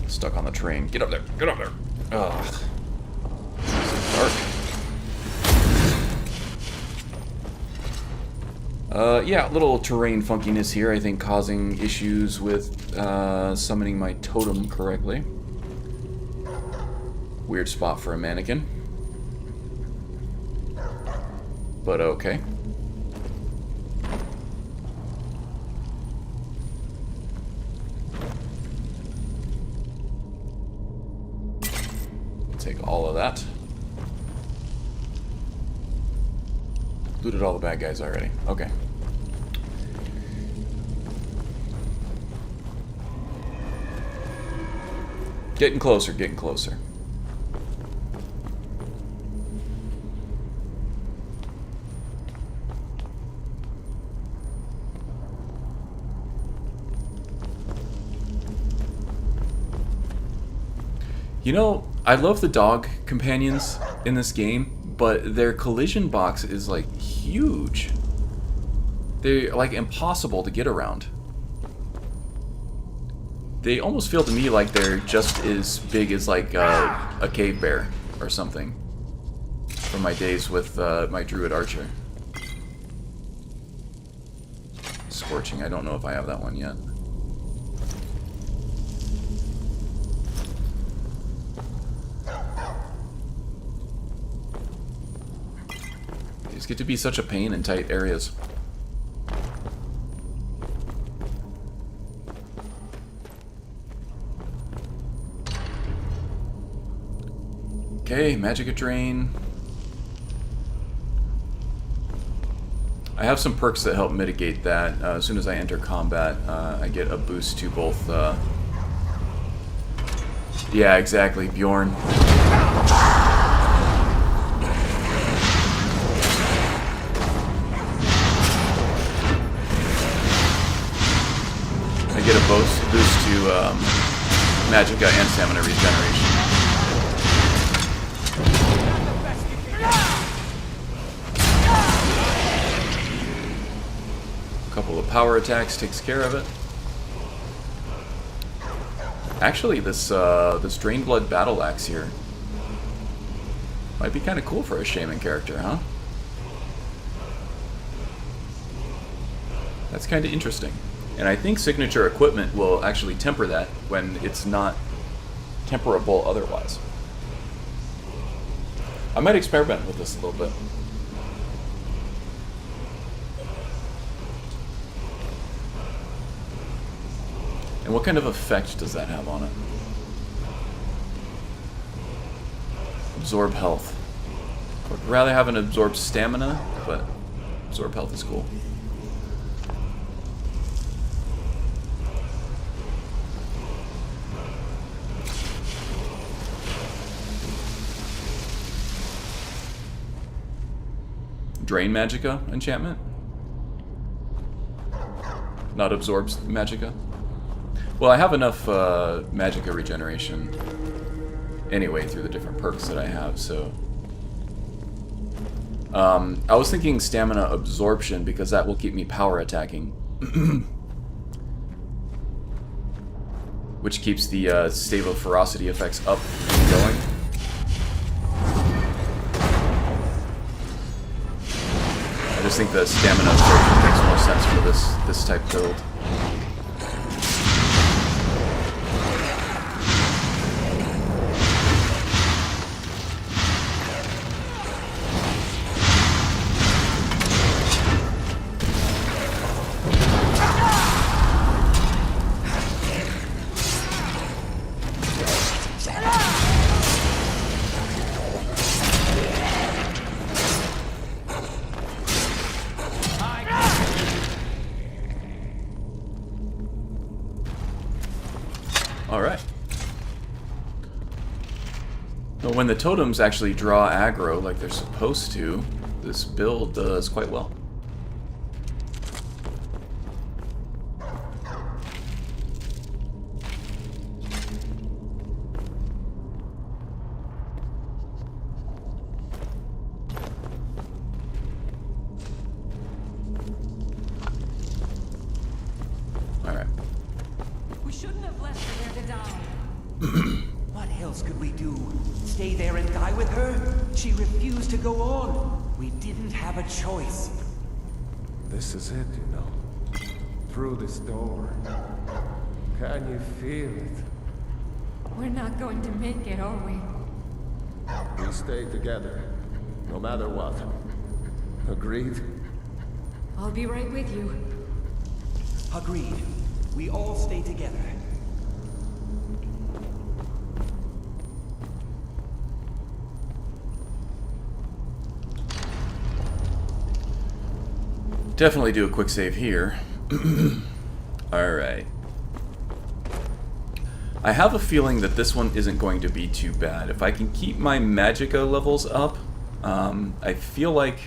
Stuck on the train. Get up there. Get up there. Ugh. Dark. Yeah, little terrain funkiness here, I think, causing issues with summoning my totem correctly. Weird spot for a mannequin. But okay. Take all of that. Looted all the bad guys already. Okay. Getting closer, getting closer. You know, I love the dog companions in this game, but their collision box is like huge. They're like impossible to get around. They almost feel to me like they're just as big as like a cave bear or something from my days with my druid archer. Scorching, I don't know if I have that one yet. These get to be such a pain in tight areas. Okay, Magicka Drain. I have some perks that help mitigate that. As soon as I enter combat, I get a boost to both... Yeah, exactly, Bjorn. I get a boost to magicka and stamina regeneration. A couple of power attacks takes care of it. Actually, this Drain Blood Battle Axe here might be kind of cool for a shaman character, huh? That's kind of interesting. And I think signature equipment will actually temper that when it's not temperable otherwise. I might experiment with this a little bit. And what kind of effect does that have on it? Absorb health. I would rather have an absorb stamina, but absorb health is cool. Drain magicka enchantment? Not absorbs magicka? Well, I have enough magicka regeneration anyway through the different perks that I have, so... I was thinking stamina absorption because that will keep me power attacking. Which keeps the stave of ferocity effects up and going. I just think the stamina absorption makes more sense for this type build. When the totems actually draw aggro like they're supposed to, this build does quite well. Alright. We shouldn't have left her there to die. What else could we do? Stay there and die with her? She refused to go on. We didn't have a choice. This is it, you know. Through this door. Can you feel it? We're not going to make it, are we? We stay together, no matter what. Agreed? I'll be right with you. Agreed. We all stay together. Definitely do a quick save here. Alright. I have a feeling that this one isn't going to be too bad. If I can keep my magicka levels up, I feel like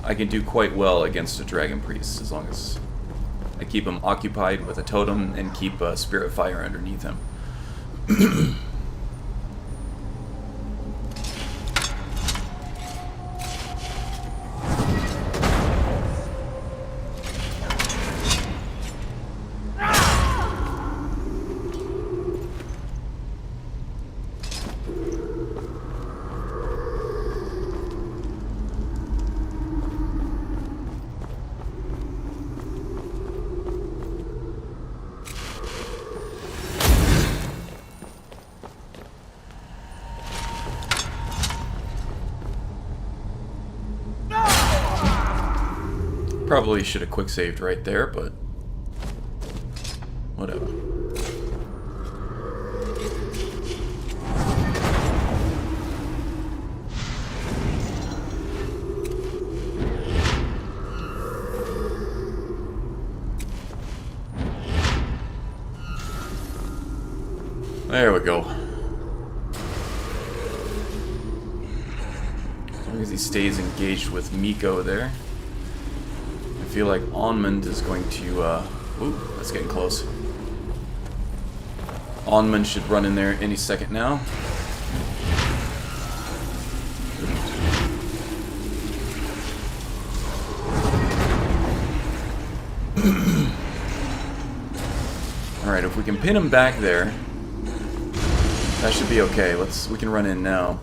I can do quite well against a dragon priest as long as I keep him occupied with a totem and keep spirit fire underneath him. Probably should have quick saved right there, but whatever. There we go. As long as he stays engaged with Miko there. I feel like Onmund is going to, ooh, that's getting close. Onmund should run in there any second now. Alright, if we can pin him back there, that should be okay. We can run in now.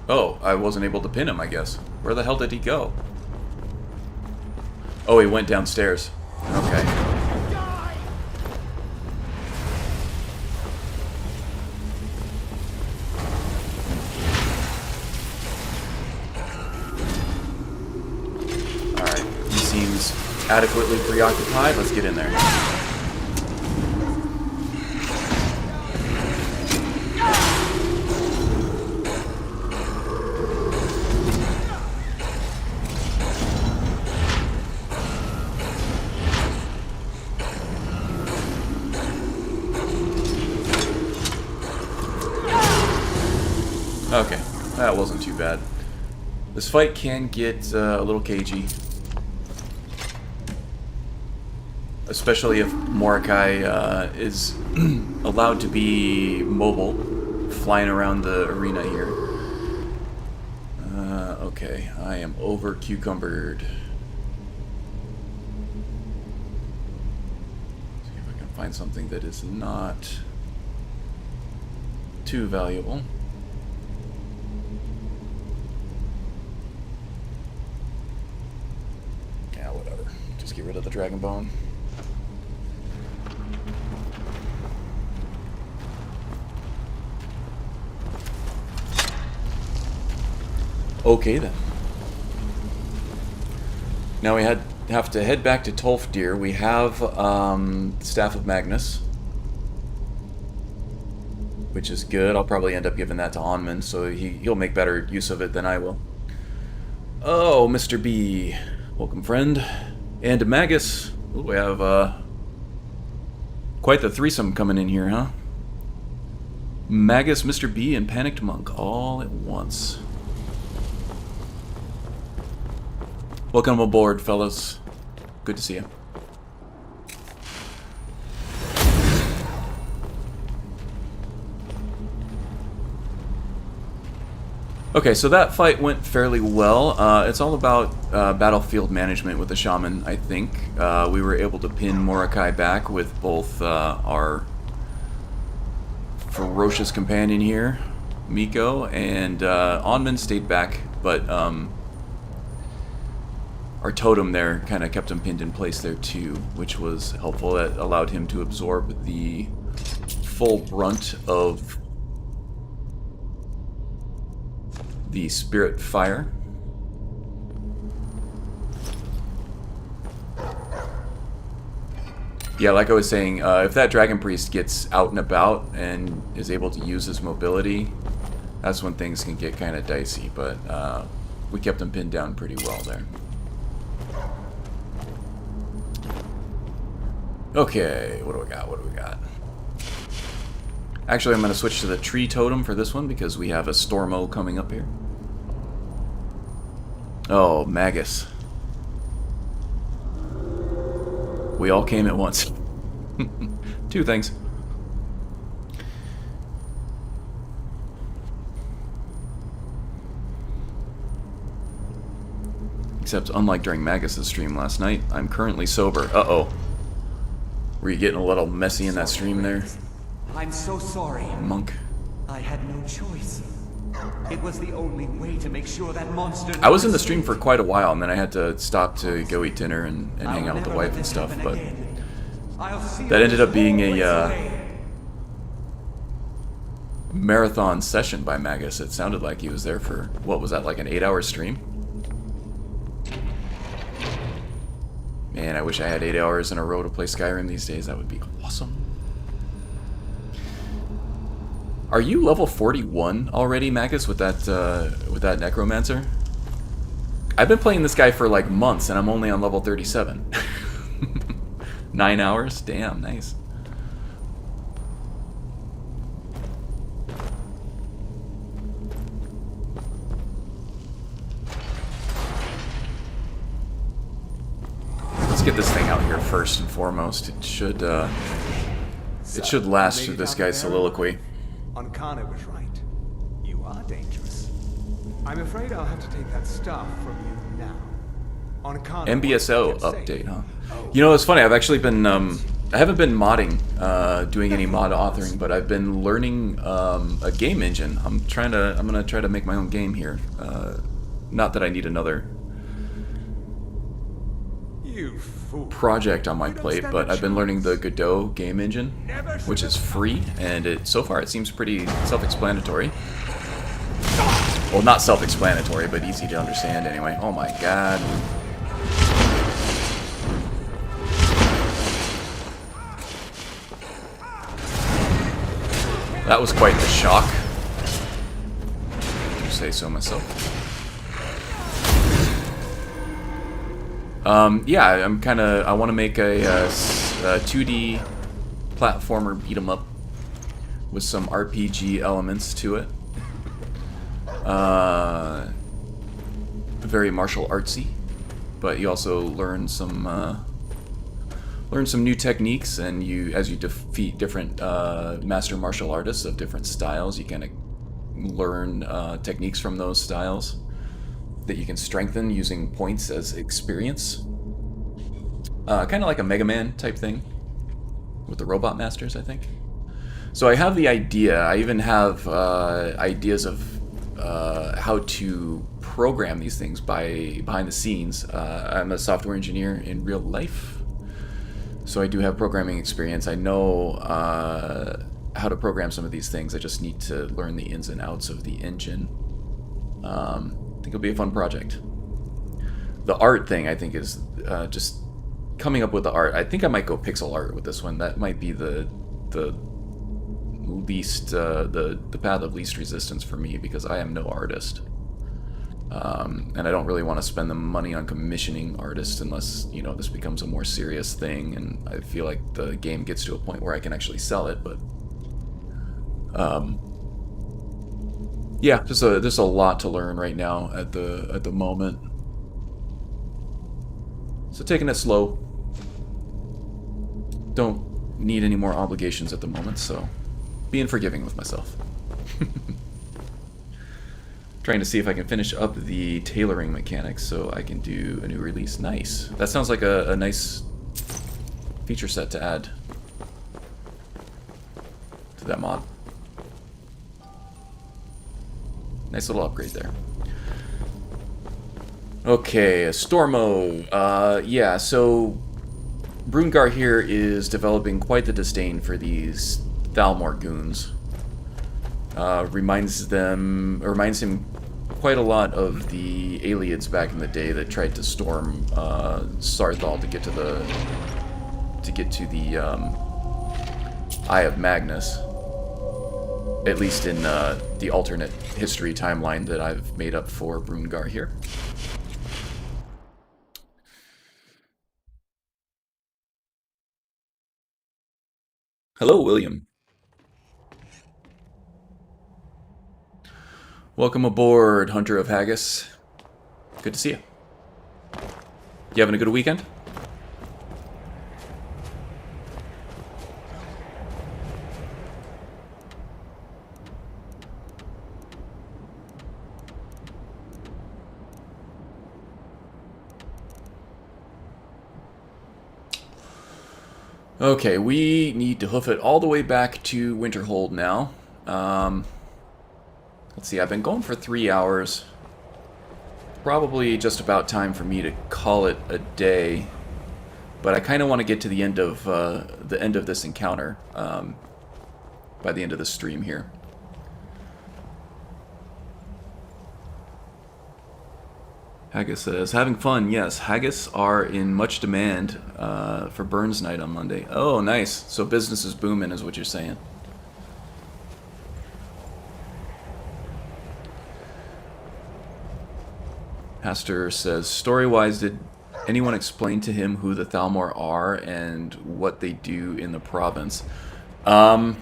Oh, I wasn't able to pin him, I guess. Where the hell did he go? Oh, he went downstairs. Okay. Alright, he seems adequately preoccupied. Let's get in there. Okay, that wasn't too bad. This fight can get a little cagey. Especially if Mordecai is allowed to be mobile, flying around the arena here. Okay, I am over cucumbered. See if I can find something that is not too valuable. Yeah, whatever. Just get rid of the dragon bone. Okay then. Now we have to head back to Tolfdir. We have Staff of Magnus, which is good. I'll probably end up giving that to Onmund, so he'll make better use of it than I will. Oh, Mr. B. Welcome, friend. And Magus. Ooh, we have quite the threesome coming in here, huh? Magus, Mr. B, and Panicked Monk all at once. Welcome aboard, fellas. Good to see you. Okay, so that fight went fairly well. It's all about battlefield management with the shaman, I think. We were able to pin Mordecai back with both our ferocious companion here, Miko, and Onmund stayed back, but our totem there kind of kept him pinned in place there too, which was helpful. That allowed him to absorb the full brunt of the spirit fire. Yeah, like I was saying, if that dragon priest gets out and about and is able to use his mobility, that's when things can get kind of dicey, but we kept him pinned down pretty well there. Okay, what do we got? What do we got? Actually, I'm going to switch to the tree totem for this one because we have a Stormo coming up here. Oh, Magus. We all came at once. Two things. Except, unlike during Magus' stream last night, I'm currently sober. Uh-oh. Were you getting a little messy in that stream there? I'm so sorry. Monk. I had no choice. It was the only way to make sure that monster... I was in the stream for quite a while, and then I had to stop to go eat dinner and hang out with the wife and stuff, but that ended up being a marathon session by Magus. It sounded like he was there for, what was that, like an 8-hour stream? Man, I wish I had 8 hours in a row to play Skyrim these days. That would be awesome. Are you level 41 already, Magus, with that Necromancer? I've been playing this guy for like months, and I'm only on level 37. 9 hours? Damn, nice. Let's get this thing out here first and foremost. It should last through this guy's soliloquy. Ankana was right. You are dangerous. I'm afraid I'll have to take that stuff from you now. Ankana MBSO update, huh? You know, it's funny. I've actually been I haven't been modding, doing any mod authoring, but I've been learning a game engine. I'm gonna try to make my own game here. Not that I need another project on my plate, but I've been learning the Godot game engine, which is free, and so far it seems pretty self-explanatory. Well, not self-explanatory, but easy to understand anyway. Oh my god. That was quite the shock. To say so myself. Yeah, I want to make a 2D platformer beat 'em up with some RPG elements to it. Very martial artsy, but you also learn some new techniques, and as you defeat different master martial artists of different styles, you kind of learn techniques from those styles that you can strengthen using points as experience. Kind of like a Mega Man type thing with the Robot Masters, I think. So I have the idea. I even have ideas of how to program these things behind the scenes. I'm a software engineer in real life, so I do have programming experience. I know how to program some of these things. I just need to learn the ins and outs of the engine. I think it'll be a fun project. The art thing, I think, is just coming up with the art. I think I might go pixel art with this one. That might be the least the path of least resistance for me, because I am no artist, and I don't really want to spend the money on commissioning artists unless, you know, this becomes a more serious thing, and I feel like the game gets to a point where I can actually sell it. But yeah, there's a lot to learn right now at the moment. So taking it slow. Don't need any more obligations at the moment, so being forgiving with myself. Trying to see if I can finish up the tailoring mechanics so I can do a new release. Nice. That sounds like a nice feature set to add to that mod. Nice little upgrade there. Okay, Stormo. Yeah, so Brungarr here is developing quite the disdain for these Thalmor goons. Reminds him quite a lot of the Aliads back in the day that tried to storm Sarthal to get to the Eye of Magnus. At least in the alternate history timeline that I've made up for Brungarr here. Hello, William. Welcome aboard, Hunter of Haggis. Good to see you. You having a good weekend? Okay, we need to hoof it all the way back to Winterhold now. Let's see, I've been going for 3 hours. Probably just about time for me to call it a day. But I kind of want to get to the end of this encounter by the end of the stream here. Haggis says, having fun, yes. Haggis are in much demand for Burns Night on Monday. Oh, nice. So business is booming is what you're saying. Pastor says, story-wise, did anyone explain to him who the Thalmor are and what they do in the province? It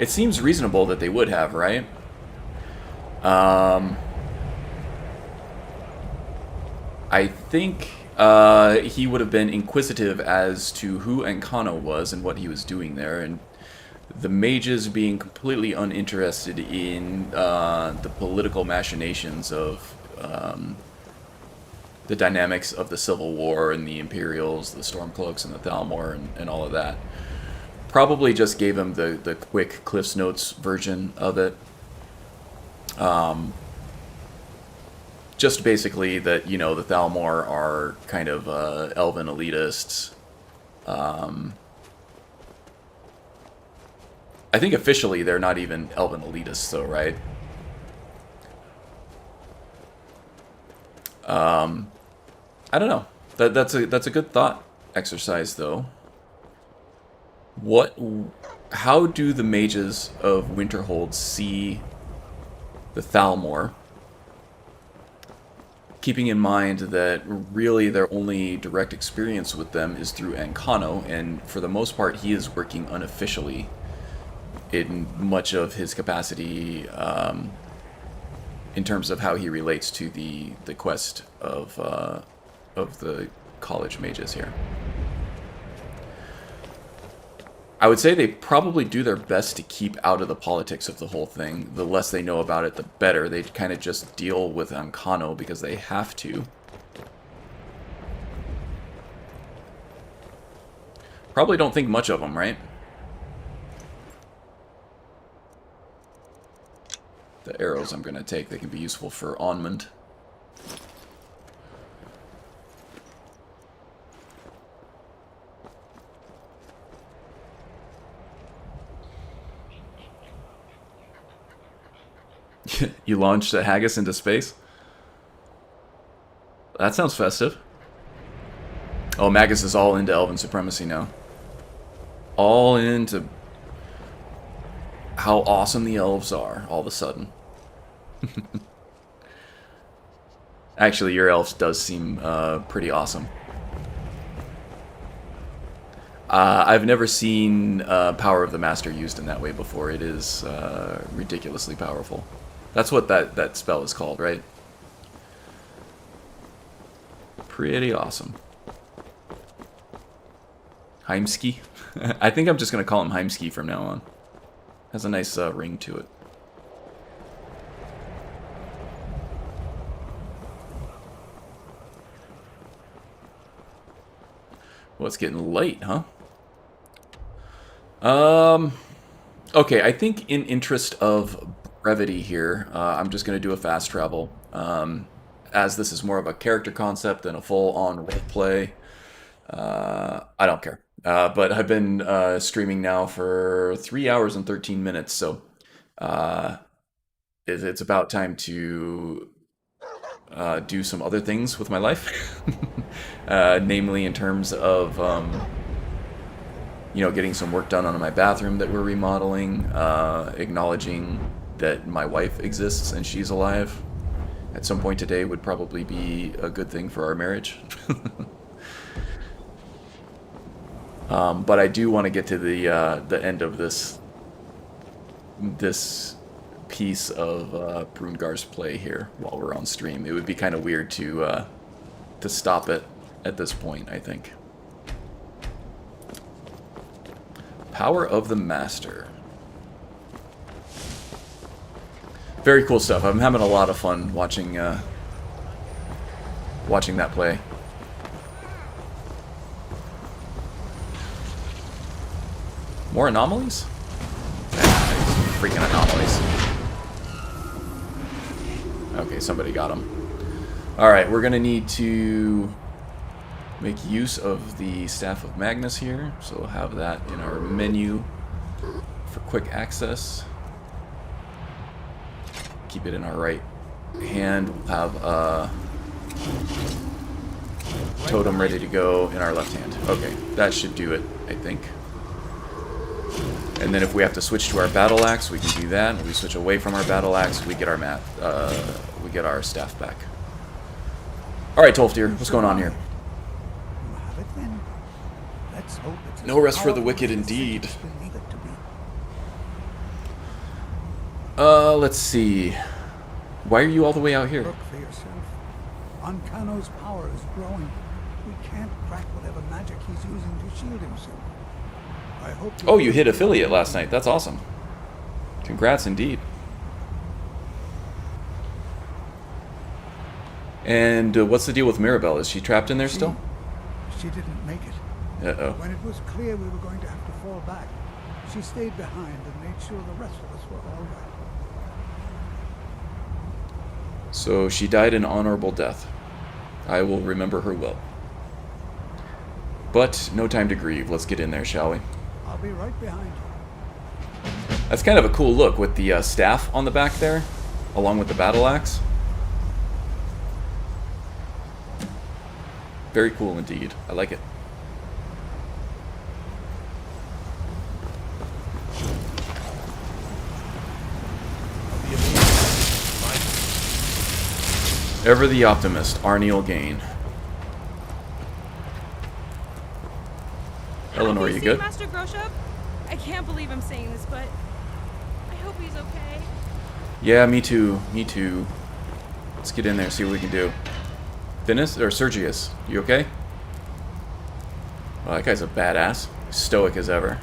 seems reasonable that they would have, right? I think he would have been inquisitive as to who Ancano was and what he was doing there, and the mages being completely uninterested in the political machinations of the dynamics of the Civil War and the Imperials, the Stormcloaks, and the Thalmor, and all of that. Probably just gave him the quick Cliff's Notes version of it. Just basically that, you know, the Thalmor are kind of elven elitists. I think officially they're not even elven elitists, though, right? I don't know. That's a good thought exercise, though. How do the mages of Winterhold see the Thalmor? Keeping in mind that really their only direct experience with them is through Ancano, and for the most part he is working unofficially in much of his capacity in terms of how he relates to the quest of the college mages here. I would say they probably do their best to keep out of the politics of the whole thing. The less they know about it, the better. They kind of just deal with Ancano because they have to. Probably don't think much of them, right? The arrows I'm going to take, they can be useful for Onmund. You launched a haggis into space? That sounds festive. Oh, Magus is all into Elven supremacy now. All into how awesome the elves are, all of a sudden. Actually, your elves does seem pretty awesome. I've never seen Power of the Master used in that way before. It is ridiculously powerful. That's what that spell is called, right? Pretty awesome. Heimski? I think I'm just going to call him Heimski from now on. Has a nice ring to it. Well, it's getting late, huh? Okay, I think in interest of brevity here, I'm just going to do a fast travel. As this is more of a character concept than a full-on roleplay, I don't care. But I've been streaming now for 3 hours and 13 minutes, so it's about time to do some other things with my life. Namely in terms of you know, getting some work done on my bathroom that we're remodeling, acknowledging that my wife exists and she's alive. At some point today would probably be a good thing for our marriage. But I do want to get to the end of this piece of Brungar's play here while we're on stream. It would be kind of weird to stop it at this point, I think. Power of the Master. Very cool stuff. I'm having a lot of fun watching that play. More anomalies? Freaking anomalies. Okay, somebody got them. Alright, we're going to need to make use of the Staff of Magnus here. So we'll have that in our menu for quick access. Keep it in our right hand. We'll have a totem ready to go in our left hand. Okay, that should do it, I think. And then if we have to switch to our battle axe, we can do that. If we switch away from our battle axe, we get our we get our staff back. Alright, Tolfdir, what's going on here? You have it then. Let's hope it's No rest for the wicked indeed. Let's see. Why are you all the way out here? Look for yourself. Ancano's power is growing. We can't crack whatever magic he's using to shield himself. I hope. Oh, you hit affiliate last night. That's awesome. Congrats indeed. And what's the deal with Mirabelle? Is she trapped in there still? She didn't make it. Uh-oh. When it was clear we were going to have to fall back, she stayed behind and made sure the rest of us were all right. So she died an honorable death. I will remember her well. But no time to grieve. Let's get in there, shall we? I'll be right behind you. That's kind of a cool look with the staff on the back there, along with the battle axe. Very cool indeed. I like it. Ever the optimist, Arniel Gain. Eleanor, you good? Master Groshop? I can't believe I'm saying this, but I hope he's okay. Yeah, me too. Me too. Let's get in there, see what we can do. Finis or Sergius, you okay? Well, that guy's a badass. Stoic as ever.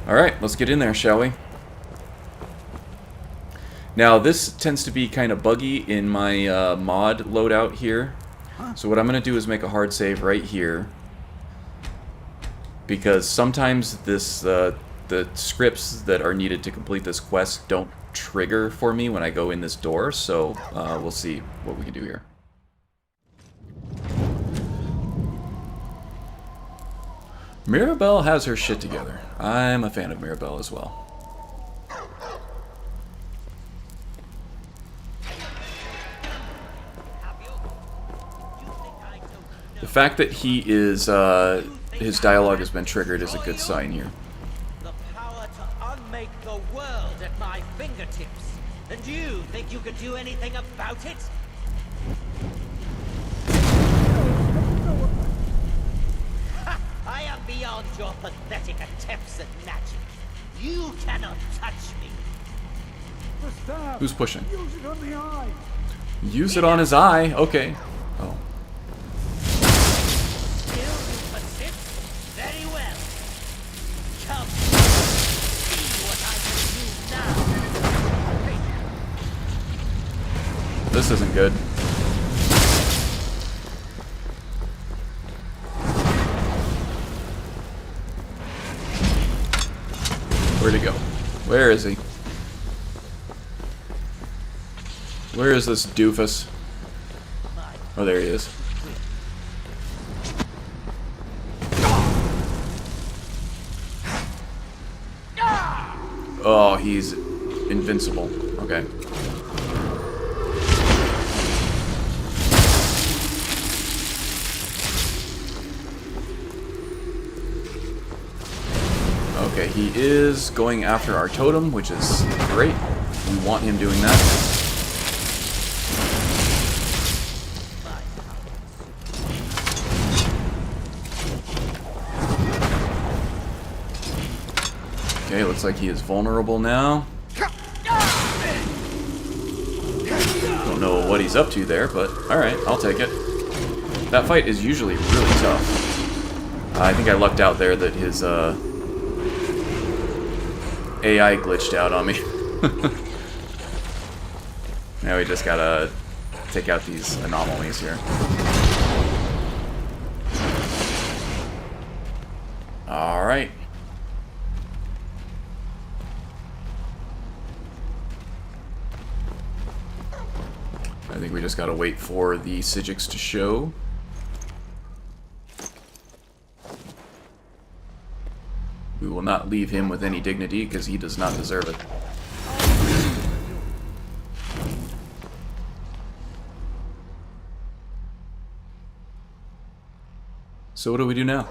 Alright, let's get in there, shall we? Now, this tends to be kind of buggy in my mod loadout here. So what I'm going to do is make a hard save right here. Because sometimes this the scripts that are needed to complete this quest don't trigger for me when I go in this door. So we'll see what we can do here. Mirabelle has her shit together. I'm a fan of Mirabelle as well. The fact that he is, his dialogue has been triggered is a good sign here. The power to unmake the world at my fingertips. And you think you could do anything about it? I am beyond your pathetic attempts at magic. You cannot touch me. Who's pushing? Use it on the eye. Use it on his eye? Okay. Oh. Still you persist? Very well. Come. See what I can do now. This isn't good. Where'd he go? Where is he? Where is this doofus? Oh, there he is. Oh, he's invincible. Okay. Okay, he is going after our totem, which is great. We want him doing that. Okay, looks like he is vulnerable now. Don't know what he's up to there, but alright, I'll take it. That fight is usually really tough. I think I lucked out there that his AI glitched out on me. Now we just gotta take out these anomalies here. Alright. I think we just gotta wait for the Sigix to show. We will not leave him with any dignity because he does not deserve it. So what do we do now?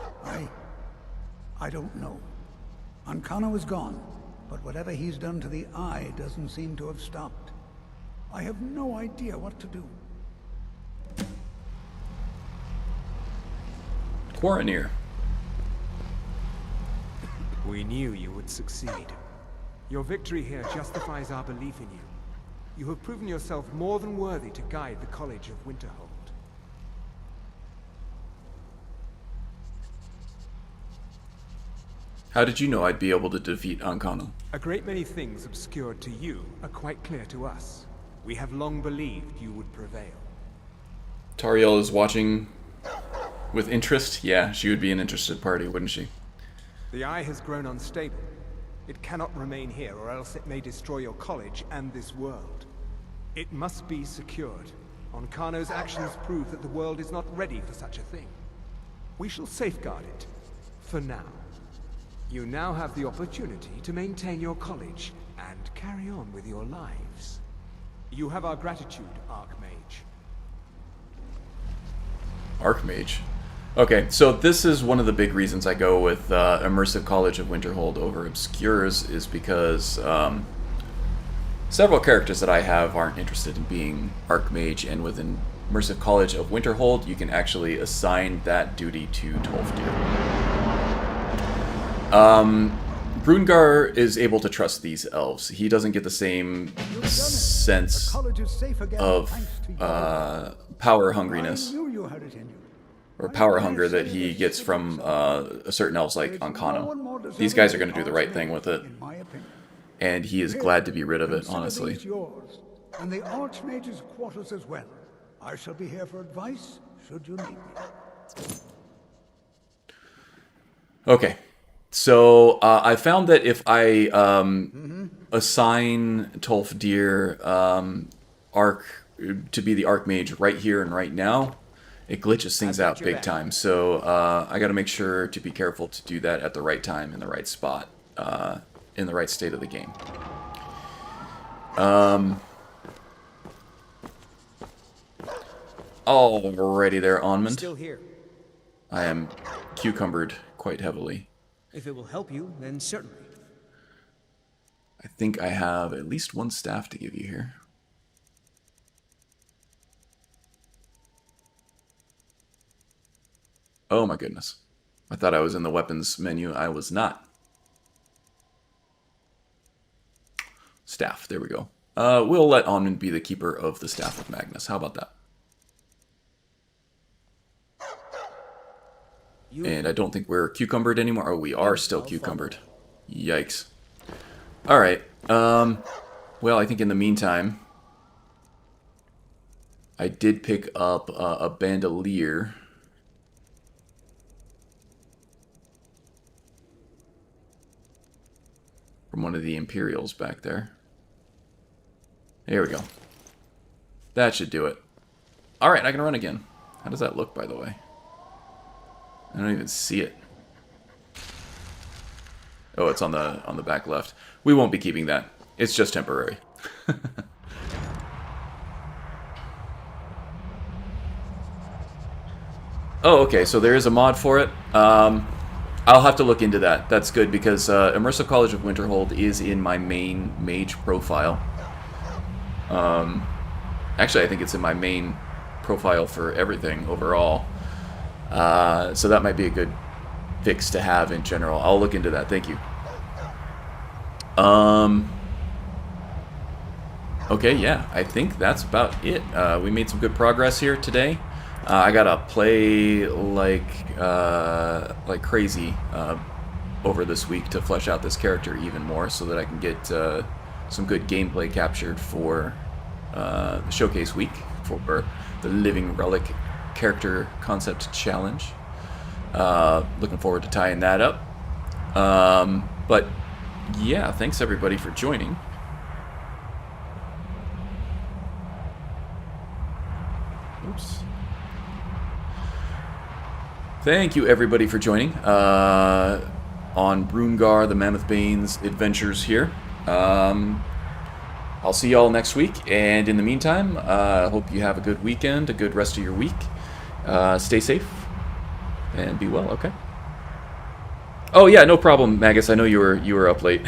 I don't know. Ancano is gone, but whatever he's done to the Eye doesn't seem to have stopped. I have no idea what to do. Quaranir. We knew you would succeed. Your victory here justifies our belief in you. You have proven yourself more than worthy to guide the College of Winterhold. How did you know I'd be able to defeat Ancano? A great many things obscured to you are quite clear to us. We have long believed you would prevail. Tariel is watching with interest. Yeah, she would be an interested party, wouldn't she? The Eye has grown unstable. It cannot remain here, or else it may destroy your college and this world. It must be secured. Ancano's actions prove that the world is not ready for such a thing. We shall safeguard it, for now. You now have the opportunity to maintain your college and carry on with your lives. You have our gratitude, Archmage. Archmage? Okay, so this is one of the big reasons I go with Immersive College of Winterhold over Obscures, is because several characters that I have aren't interested in being Archmage, and with Immersive College of Winterhold, you can actually assign that duty to Tolfdir. Brungarr is able to trust these elves. He doesn't get the same sense of power hungriness or power hunger that he gets from certain elves like Ancano. These guys are going to do the right thing with it, and he is glad to be rid of it, honestly. And the Archmage's quarters as well. I shall be here for advice, should you need me. Okay. So I found that if I assign Tolfdir to be the Archmage right here and right now, it glitches things out big time. So I got to make sure to be careful to do that at the right time, in the right spot, in the right state of the game. Alrighty there, Onmund. Still here. I am cucumbered quite heavily. If it will help you, then certainly. I think I have at least one staff to give you here. Oh my goodness. I thought I was in the weapons menu. I was not. Staff, there we go. We'll let Onmund be the keeper of the Staff of Magnus. How about that? And I don't think we're cucumbered anymore. Oh, we are still cucumbered. Yikes. Alright. Well, I think in the meantime, I did pick up a bandolier. From one of the Imperials back there. There we go. That should do it. Alright, I can run again. How does that look, by the way? I don't even see it. Oh, it's on the back left. We won't be keeping that. It's just temporary. Oh, okay, so there is a mod for it. I'll have to look into that. That's good, because Immersive College of Winterhold is in my main mage profile. Actually, I think it's in my main profile for everything overall. So that might be a good fix to have in general. I'll look into that. Thank you. Okay, yeah, I think that's about it. We made some good progress here today. I gotta play like crazy over this week to flesh out this character even more, so that I can get some good gameplay captured for the showcase week for the Living Relic Character Concept Challenge. Looking forward to tying that up. But yeah, thanks everybody for joining. Oops. Thank you everybody for joining on Brungarr the Mammoth-Ban's adventures here. I'll see y'all next week, and in the meantime, I hope you have a good weekend, a good rest of your week. Stay safe and be well, okay? Oh yeah, no problem, Magus. I know you were up late.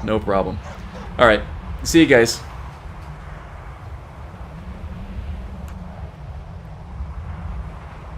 No problem. All right, see you guys.